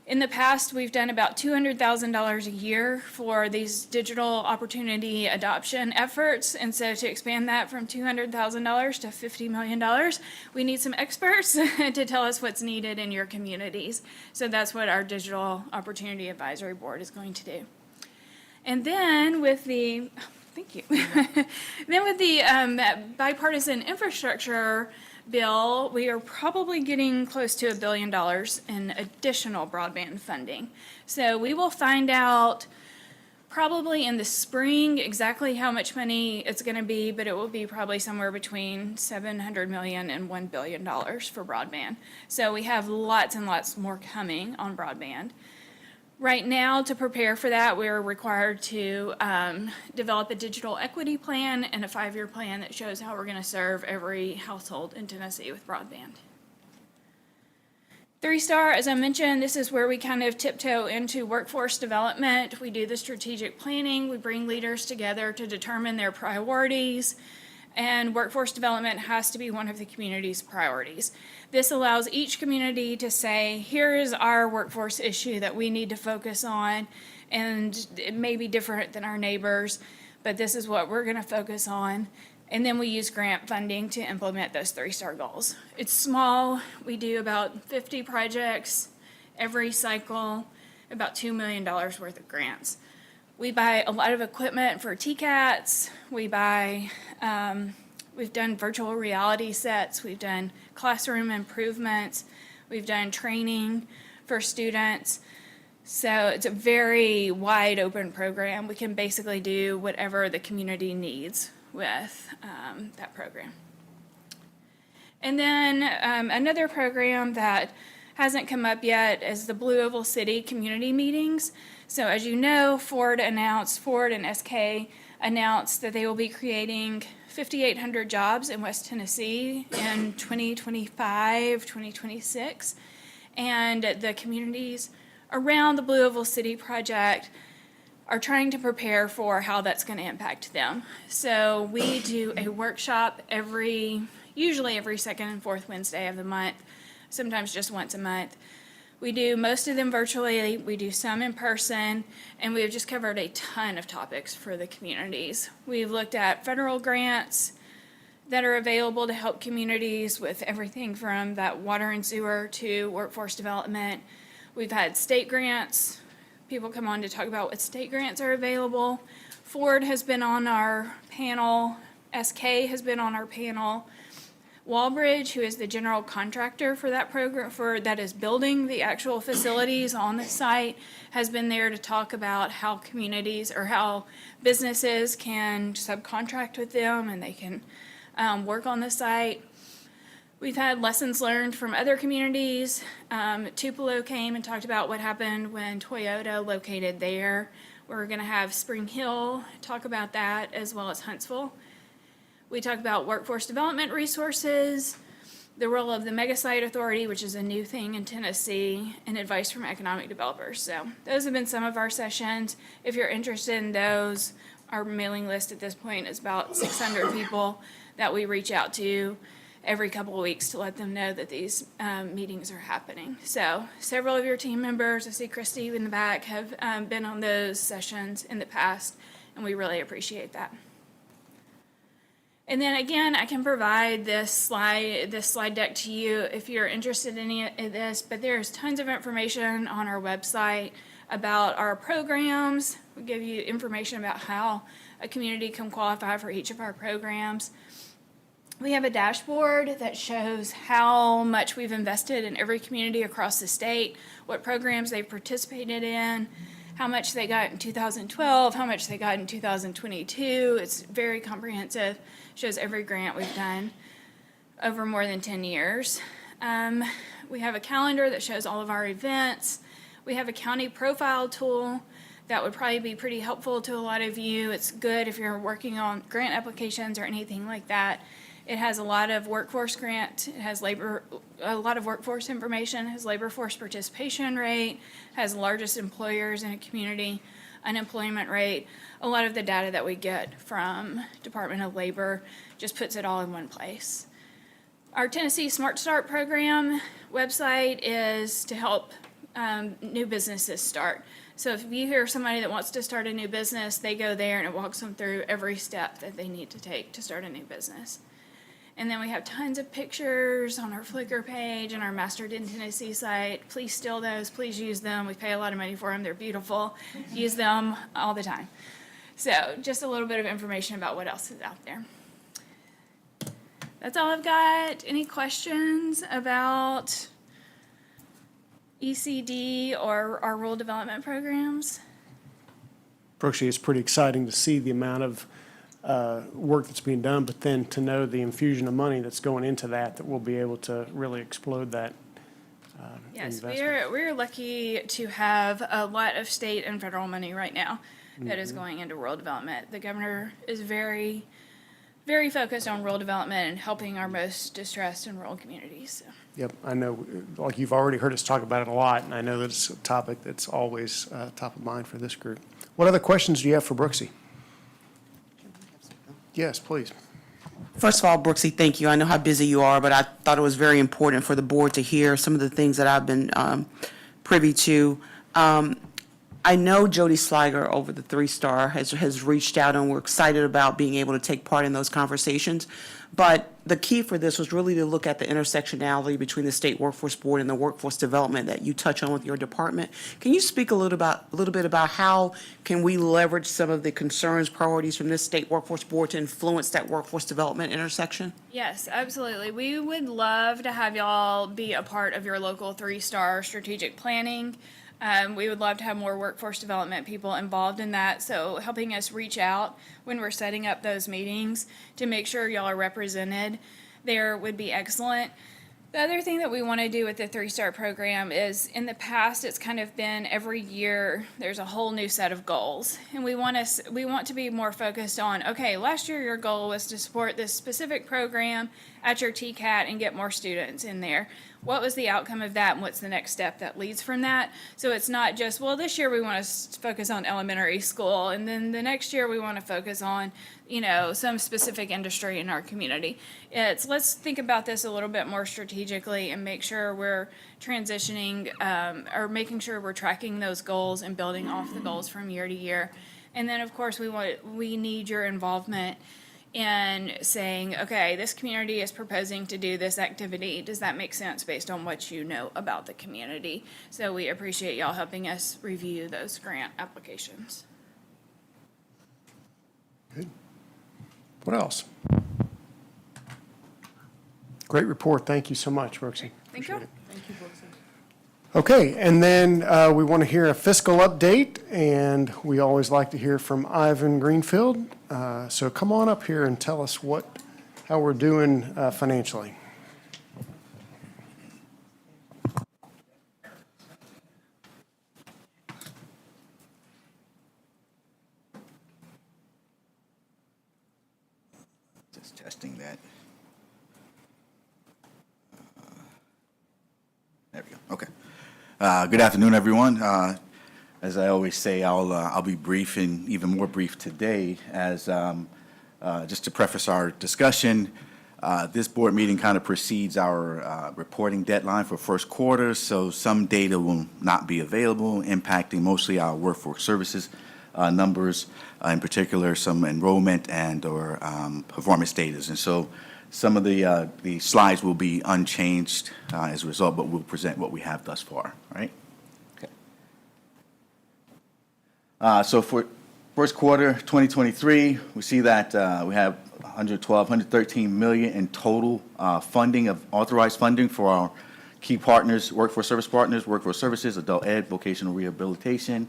In the past, we've done about $200,000 a year for these digital opportunity adoption efforts, and so to expand that from $200,000 to $50 million, we need some experts to tell us what's needed in your communities. So that's what our Digital Opportunity Advisory Board is going to do. And then with the, thank you, then with the bipartisan infrastructure bill, we are probably getting close to $1 billion in additional broadband funding. So we will find out probably in the spring exactly how much money it's going to be, but it will be probably somewhere between $700 million and $1 billion for broadband. So we have lots and lots more coming on broadband. Right now, to prepare for that, we're required to develop a digital equity plan and a 5-year plan that shows how we're going to serve every household in Tennessee with broadband. 3-star, as I mentioned, this is where we kind of tiptoe into workforce development. We do the strategic planning. We bring leaders together to determine their priorities. And workforce development has to be one of the community's priorities. This allows each community to say, here is our workforce issue that we need to focus on, and it may be different than our neighbors, but this is what we're going to focus on. And then we use grant funding to implement those 3-star goals. It's small. We do about 50 projects every cycle, about $2 million worth of grants. We buy a lot of equipment for TCATs. We buy, we've done virtual reality sets. We've done classroom improvements. We've done training for students. So it's a very wide open program. We can basically do whatever the community needs with that program. And then another program that hasn't come up yet is the Blue Oval City Community Meetings. So as you know, Ford and SK announced that they will be creating 5,800 jobs in West Tennessee in 2025, 2026. And the communities around the Blue Oval City project are trying to prepare for how that's going to impact them. So we do a workshop usually every second and fourth Wednesday of the month, sometimes just once a month. We do most of them virtually, we do some in person, and we've just covered a ton of topics for the communities. We've looked at federal grants that are available to help communities with everything from that water and sewer to workforce development. We've had state grants. People come on to talk about what state grants are available. Ford has been on our panel. SK has been on our panel. Walbridge, who is the general contractor for that program, that is building the actual facilities on the site, has been there to talk about how communities or how businesses can subcontract with them and they can work on the site. We've had lessons learned from other communities. Tupelo came and talked about what happened when Toyota located there. We're going to have Spring Hill talk about that, as well as Huntsville. We talk about workforce development resources, the role of the Mega Site Authority, which is a new thing in Tennessee, and advice from economic developers. So those have been some of our sessions. If you're interested in those, our mailing list at this point is about 600 people that we reach out to every couple of weeks to let them know that these meetings are happening. So several of your team members, I see Christy in the back, have been on those sessions in the past, and we really appreciate that. And then again, I can provide this slide deck to you if you're interested in any of this, but there's tons of information on our website about our programs. We give you information about how a community can qualify for each of our programs. We have a dashboard that shows how much we've invested in every community across the state, what programs they've participated in, how much they got in 2012, how much they got in 2022. It's very comprehensive, shows every grant we've done over more than 10 years. We have a calendar that shows all of our events. We have a county profile tool that would probably be pretty helpful to a lot of you. It's good if you're working on grant applications or anything like that. It has a lot of workforce grant, it has a lot of workforce information, it has labor force participation rate, has largest employers in a community, unemployment rate. A lot of the data that we get from Department of Labor just puts it all in one place. Our Tennessee Smart Start program website is to help new businesses start. So if you hear somebody that wants to start a new business, they go there and it walks them through every step that they need to take to start a new business. And then we have tons of pictures on our Flickr page and our Mastered in Tennessee site. Please steal those, please use them. We pay a lot of money for them, they're beautiful. Use them all the time. So just a little bit of information about what else is out there. That's all I've got. Any questions about ECD or our rural development programs? Brooksy, it's pretty exciting to see the amount of work that's being done, but then to know the infusion of money that's going into that we'll be able to really explode that Yes, investment. we're lucky to have a lot of state and federal money right now that is going into rural development. The governor is very, very focused on rural development and helping our most distressed and rural communities. So. Yep, I know, like you've already heard us talk about it a lot, and I know that it's a topic that's always top of mind for this group. What other questions do you have for Brooksy? Yes, please. First of all, Brooksy, thank you. I know how busy you are, but I thought it was very important for the board to hear some of the things that I've been privy to. I know Jody Sliger over the 3-Star has reached out, and we're excited about being able to take part in those conversations. But the key for this was really to look at the intersectionality between the State Workforce Board and the workforce development that you touch on with your department. Can you speak a little bit about how can we leverage some of the concerns, priorities from this State Workforce Board to influence that workforce development intersection? Yes, absolutely. We would love to have y'all be a part of your local 3-Star strategic planning. We would love to have more workforce development people involved in that, so helping us reach out when we're setting up those meetings to make sure y'all are represented there would be excellent. The other thing that we want to do with the 3-Star program is, in the past, it's kind of been every year there's a whole new set of goals. And we want to be more focused on, okay, last year your goal was to support this specific program at your TCAT and get more students in there. What was the outcome of that, and what's the next step that leads from that? So it's not just, well, this year we want to focus on elementary school, and then the next year we want to focus on, some specific industry in our community. Let's think about this a little bit more strategically and make sure we're transitioning, or making sure we're tracking those goals and building off the goals from year to year. And then, of course, we need your involvement in saying, okay, this community is proposing to do this activity. Does that make sense based on what you know about the community? So we appreciate y'all helping us review those grant applications. What else? Great report. Thank you so much, Brooksy. Thank you. Okay, and then we want to hear a fiscal update, and we always like to hear from Ivan Greenfield. So come on up here and tell us how we're doing financially. Just testing that. There we go. Okay. Good afternoon, everyone. As I always say, I'll be brief and even more brief today. As just to preface our discussion, this board meeting kind of precedes our reporting deadline for first quarter, so some data will not be available, impacting mostly our workforce services numbers, in particular some enrollment and/or performance data. And so some of the slides will be unchanged as a result, but we'll present what we have thus far, right? Okay. So for first quarter 2023, we see that we have $113 million in total funding of authorized funding for our key partners, workforce services, adult ed, vocational rehabilitation.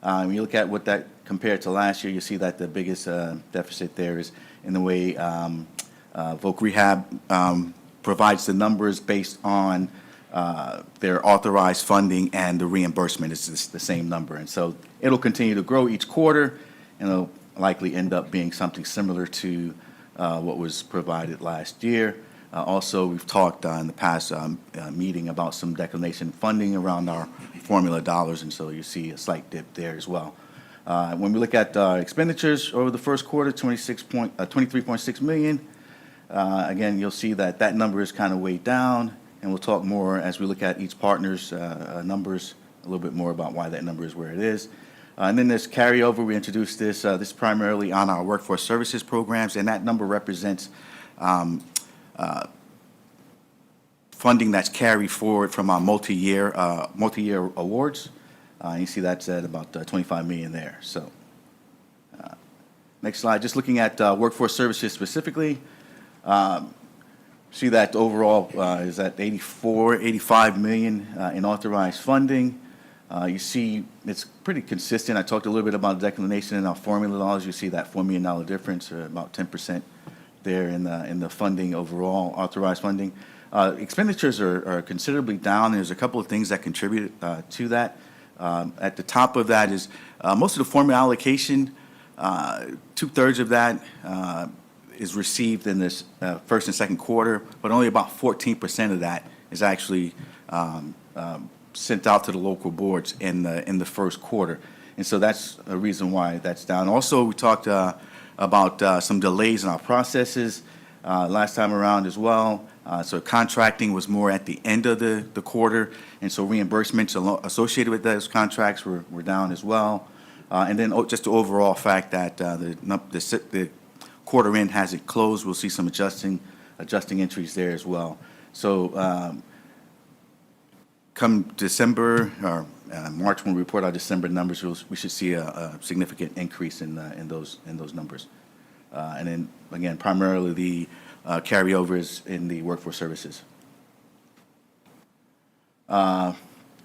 When you look at what that compared to last year, you see that the biggest deficit there is in the way Voc Rehab provides the numbers based on their authorized funding, and the reimbursement is just the same number. And so it'll continue to grow each quarter, and it'll likely end up being something similar to what was provided last year. Also, we've talked in the past meeting about some declination funding around our formula dollars, and so you see a slight dip there as well. When we look at expenditures over the first quarter, $23.6 million. Again, you'll see that that number is kind of way down, and we'll talk more as we look at each partner's numbers, a little bit more about why that number is where it is. And then this carryover, we introduced this primarily on our workforce services programs, and that number represents funding that's carried forward from our multi-year awards. You see that's at about $25 million there. So next slide, just looking at workforce services specifically. See that overall is at $85 million in authorized funding. You see it's pretty consistent. I talked a little bit about declination in our formula dollars. You see that $4 million difference, or about 10% there in the funding overall, authorized funding. Expenditures are considerably down. There's a couple of things that contribute to that. At the top of that is most of the formula allocation, 2/3 of that is received in this first and second quarter, but only about 14% of that is actually sent out to the local boards in the first quarter. And so that's a reason why that's down. Also, we talked about some delays in our processes last time around as well. So contracting was more at the end of the quarter, and so reimbursements associated with those contracts were down as well. And then just the overall fact that the quarter end hasn't closed, we'll see some adjusting entries there as well. So come December or March, when we report our December numbers, we should see a significant increase in those numbers. And then again, primarily the carryovers in the workforce services.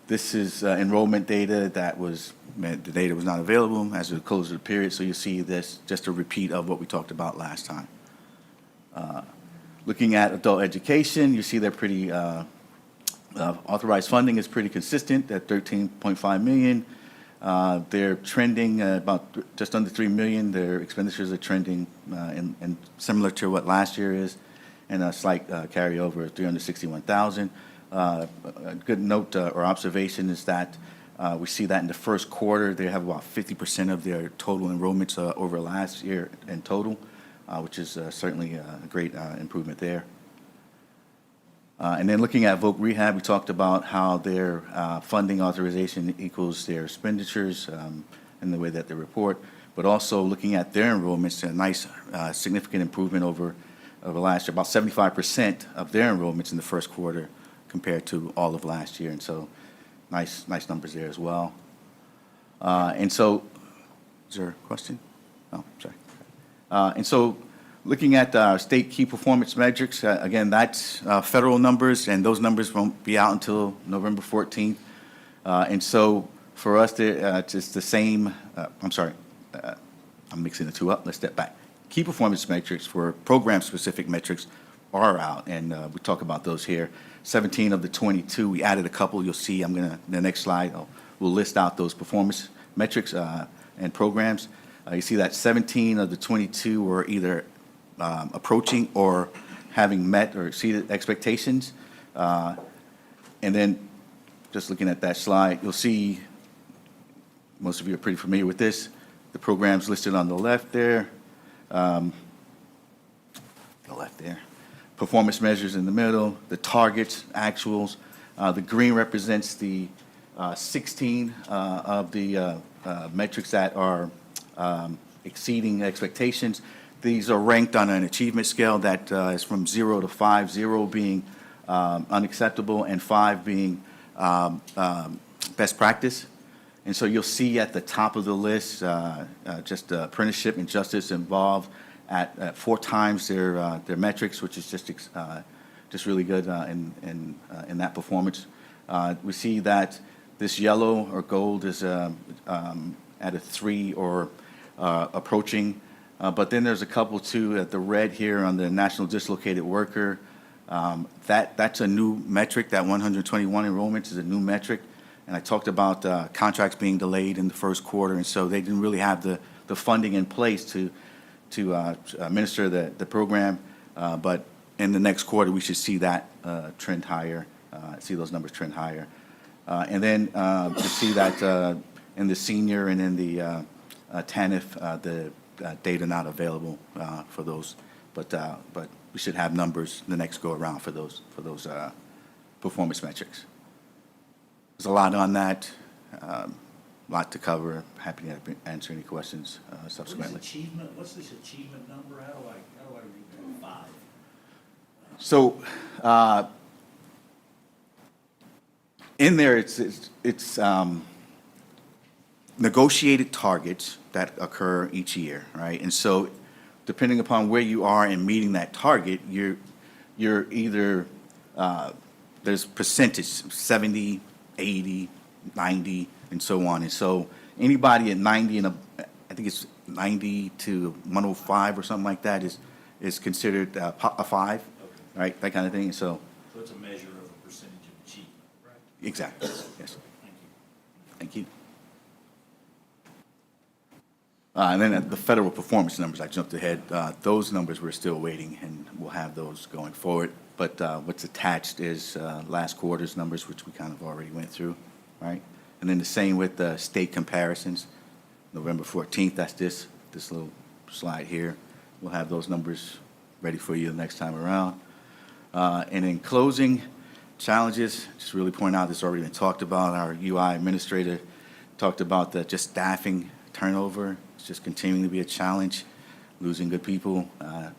This is enrollment data the data was not available as of the close of the period, so you see this just a repeat of what we talked about last time. Looking at adult education, you see they're pretty, authorized funding is pretty consistent at 13.5 million. They're trending just under 3 million. Their expenditures are trending and similar to what last year is, and a slight carryover of 361,000. A good note or observation is that we see that in the first quarter, they have about 50% of their total enrollments over last year in total, which is certainly a great improvement there. And then looking at Voc Rehab, we talked about how their funding authorization equals their expenditures in the way that they report, but also looking at their enrollments, a nice significant improvement over last year, about 75% of their enrollments in the first quarter compared to all of last year, and so nice numbers there as well. And so, is there a question? Oh, sorry. And so, looking at state key performance metrics, again, that's federal numbers, and those numbers won't be out until November 14th. And so, for us, it's the same. I'm sorry, I'm mixing the two up. Let's step back. Key performance metrics for program-specific metrics are out, and we talk about those here. 17 of the 22, we added a couple. You'll see, the next slide, we'll list out those performance metrics and programs. You see that 17 of the 22 were either approaching or having met or exceeded expectations. And then, just looking at that slide, you'll see, most of you are pretty familiar with this, the programs listed on the left there. Performance measures in the middle, the targets, actuals. The green represents the 16 of the metrics that are exceeding expectations. These are ranked on an achievement scale that is from 0 to 5, 0 being unacceptable and 5 being best practice. And so you'll see at the top of the list, just apprenticeship and justice involved at 4 times their metrics, which is just really good in that performance. We see that this yellow or gold is at a 3 or approaching, but then there's a couple too at the red here on the National Dislocated Worker. That's a new metric. That 121 enrollments is a new metric, and I talked about contracts being delayed in the first quarter, and so they didn't really have the funding in place to administer the program, but in the next quarter, we should see that trend higher, see those numbers trend higher. And then to see that in the senior and in the TANF, the data not available for those, but we should have numbers the next go around for those performance metrics. There's a lot on that, lot to cover. Happy to answer any questions subsequently. What's this achievement number? How do I read that? 5? So, in there, it's negotiated targets that occur each year, right? And so, depending upon where you are in meeting that target, you're either there's percentage 70, 80, 90, and so on. And so, anybody at 90 and I think it's 90 to 105 or something like that is considered a 5, right? That kind of thing. So it's a measure of a percentage of achievement, right? Exactly. Yes. Thank you. And then the federal performance numbers, I jumped ahead. Those numbers we're still waiting, and we'll have those going forward. But what's attached is last quarter's numbers, which we kind of already went through, right? And then the same with the state comparisons. November 14th, that's this little slide here. We'll have those numbers ready for you the next time around. And in closing, challenges, just really point out, this has already been talked about. Our UI administrator talked about just staffing turnover. It's just continuing to be a challenge, losing good people,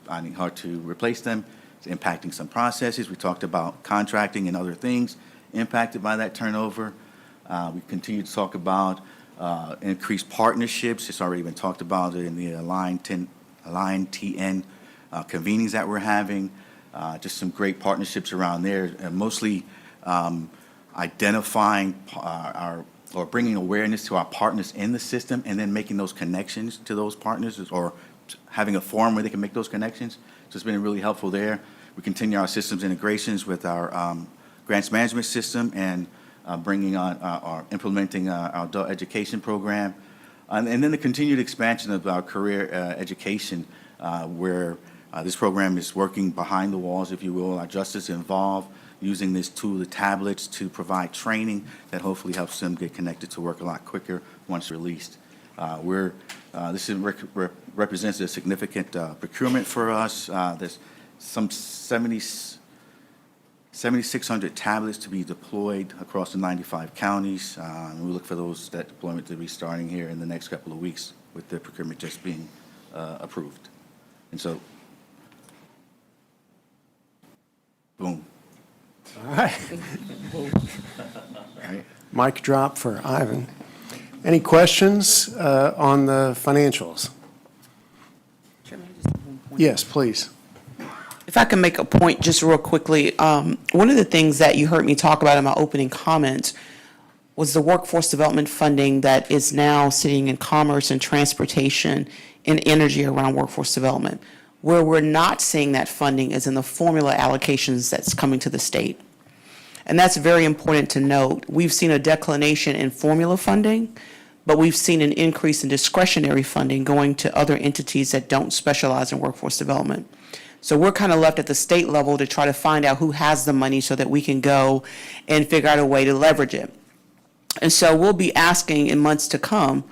finding hard to replace them. It's impacting some processes. We talked about contracting and other things impacted by that turnover. We continue to talk about increased partnerships. It's already been talked about in the Align TN convenings that we're having. Just some great partnerships around there, and mostly identifying or bringing awareness to our partners in the system, and then making those connections to those partners, or having a forum where they can make those connections. So it's been really helpful there. We continue our systems integrations with our grants management system and bringing on or implementing our adult education program. And then the continued expansion of our career education, where this program is working behind the walls, if you will. Our justice involved, using this tool, the tablets, to provide training that hopefully helps them get connected to work a lot quicker once released. This represents a significant procurement for us. There's some 7,600 tablets to be deployed across the 95 counties. And we look for that deployment to be starting here in the next couple of weeks with the procurement just being approved. And so, boom. All right. Mic drop for Ivan. Any questions on the financials? Yes, please. If I can make a point just real quickly, one of the things that you heard me talk about in my opening comments was the workforce development funding that is now sitting in commerce and transportation and energy around workforce development. Where we're not seeing that funding is in the formula allocations that's coming to the state. And that's very important to note. We've seen a declination in formula funding, but we've seen an increase in discretionary funding going to other entities that don't specialize in workforce development. So we're kind of left at the state level to try to find out who has the money so that we can go and figure out a way to leverage it. And so we'll be asking in months to come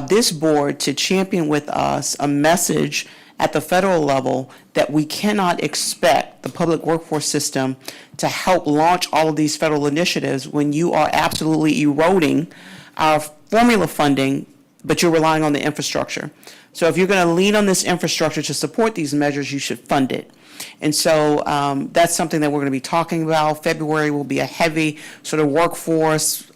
this board to champion with us a message at the federal level that we cannot expect the public workforce system to help launch all of these federal initiatives when you are absolutely eroding our formula funding, but you're relying on the infrastructure. So if you're going to lean on this infrastructure to support these measures, you should fund it. And so that's something that we're going to be talking about. February will be a heavy sort of workforce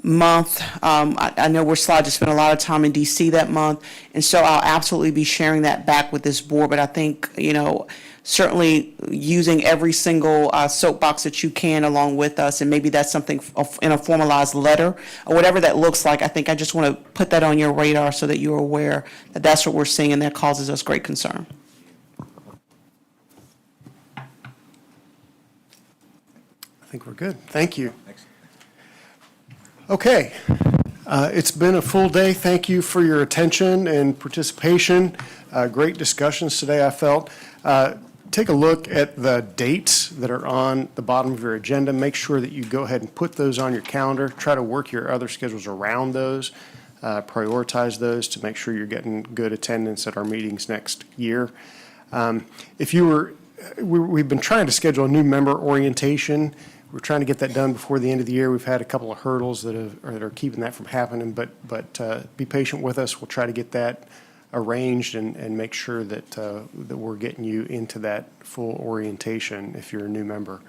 month. I know we're slotted to spend a lot of time in DC that month, and so I'll absolutely be sharing that back with this board. But I think, certainly using every single soapbox that you can along with us, and maybe that's something in a formalized letter or whatever that looks like. I think I just want to put that on your radar so that you're aware that that's what we're seeing, and that causes us great concern. I think we're good. Thank you. Okay. It's been a full day. Thank you for your attention and participation. Great discussions today, I felt. Take a look at the dates that are on the bottom of your agenda. Make sure that you go ahead and put those on your calendar. Try to work your other schedules around those. Prioritize those to make sure you're getting good attendance at our meetings next year. We've been trying to schedule a new member orientation. We're trying to get that done before the end of the year. We've had a couple of hurdles that are keeping that from happening, but be patient with us. We'll try to get that arranged and make sure that we're getting you into that full orientation if you're a new member.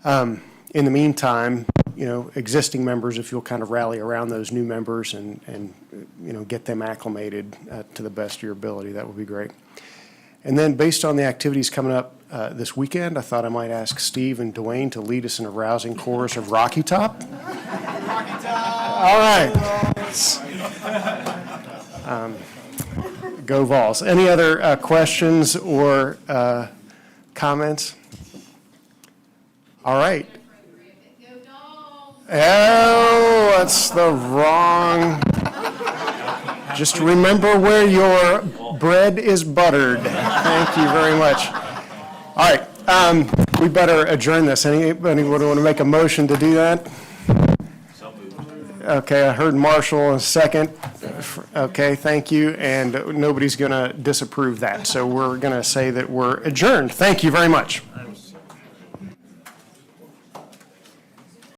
In the meantime, existing members, if you'll kind of rally around those new members and get them acclimated to the best of your ability, that would be great. And then based on the activities coming up this weekend, I thought I might ask Steve and Dwayne to lead us in a rousing chorus of Rocky Top. Rocky Top! All right. Go Vols. Any other questions or comments? All right. Oh, that's the wrong. Just remember where your bread is buttered. Thank you very much. All right, we better adjourn this. Anybody want to make a motion to do that? Okay, I heard Marshall in a second. Okay, thank you, and nobody's going to disapprove that. So we're going to say that we're adjourned. Thank you very much.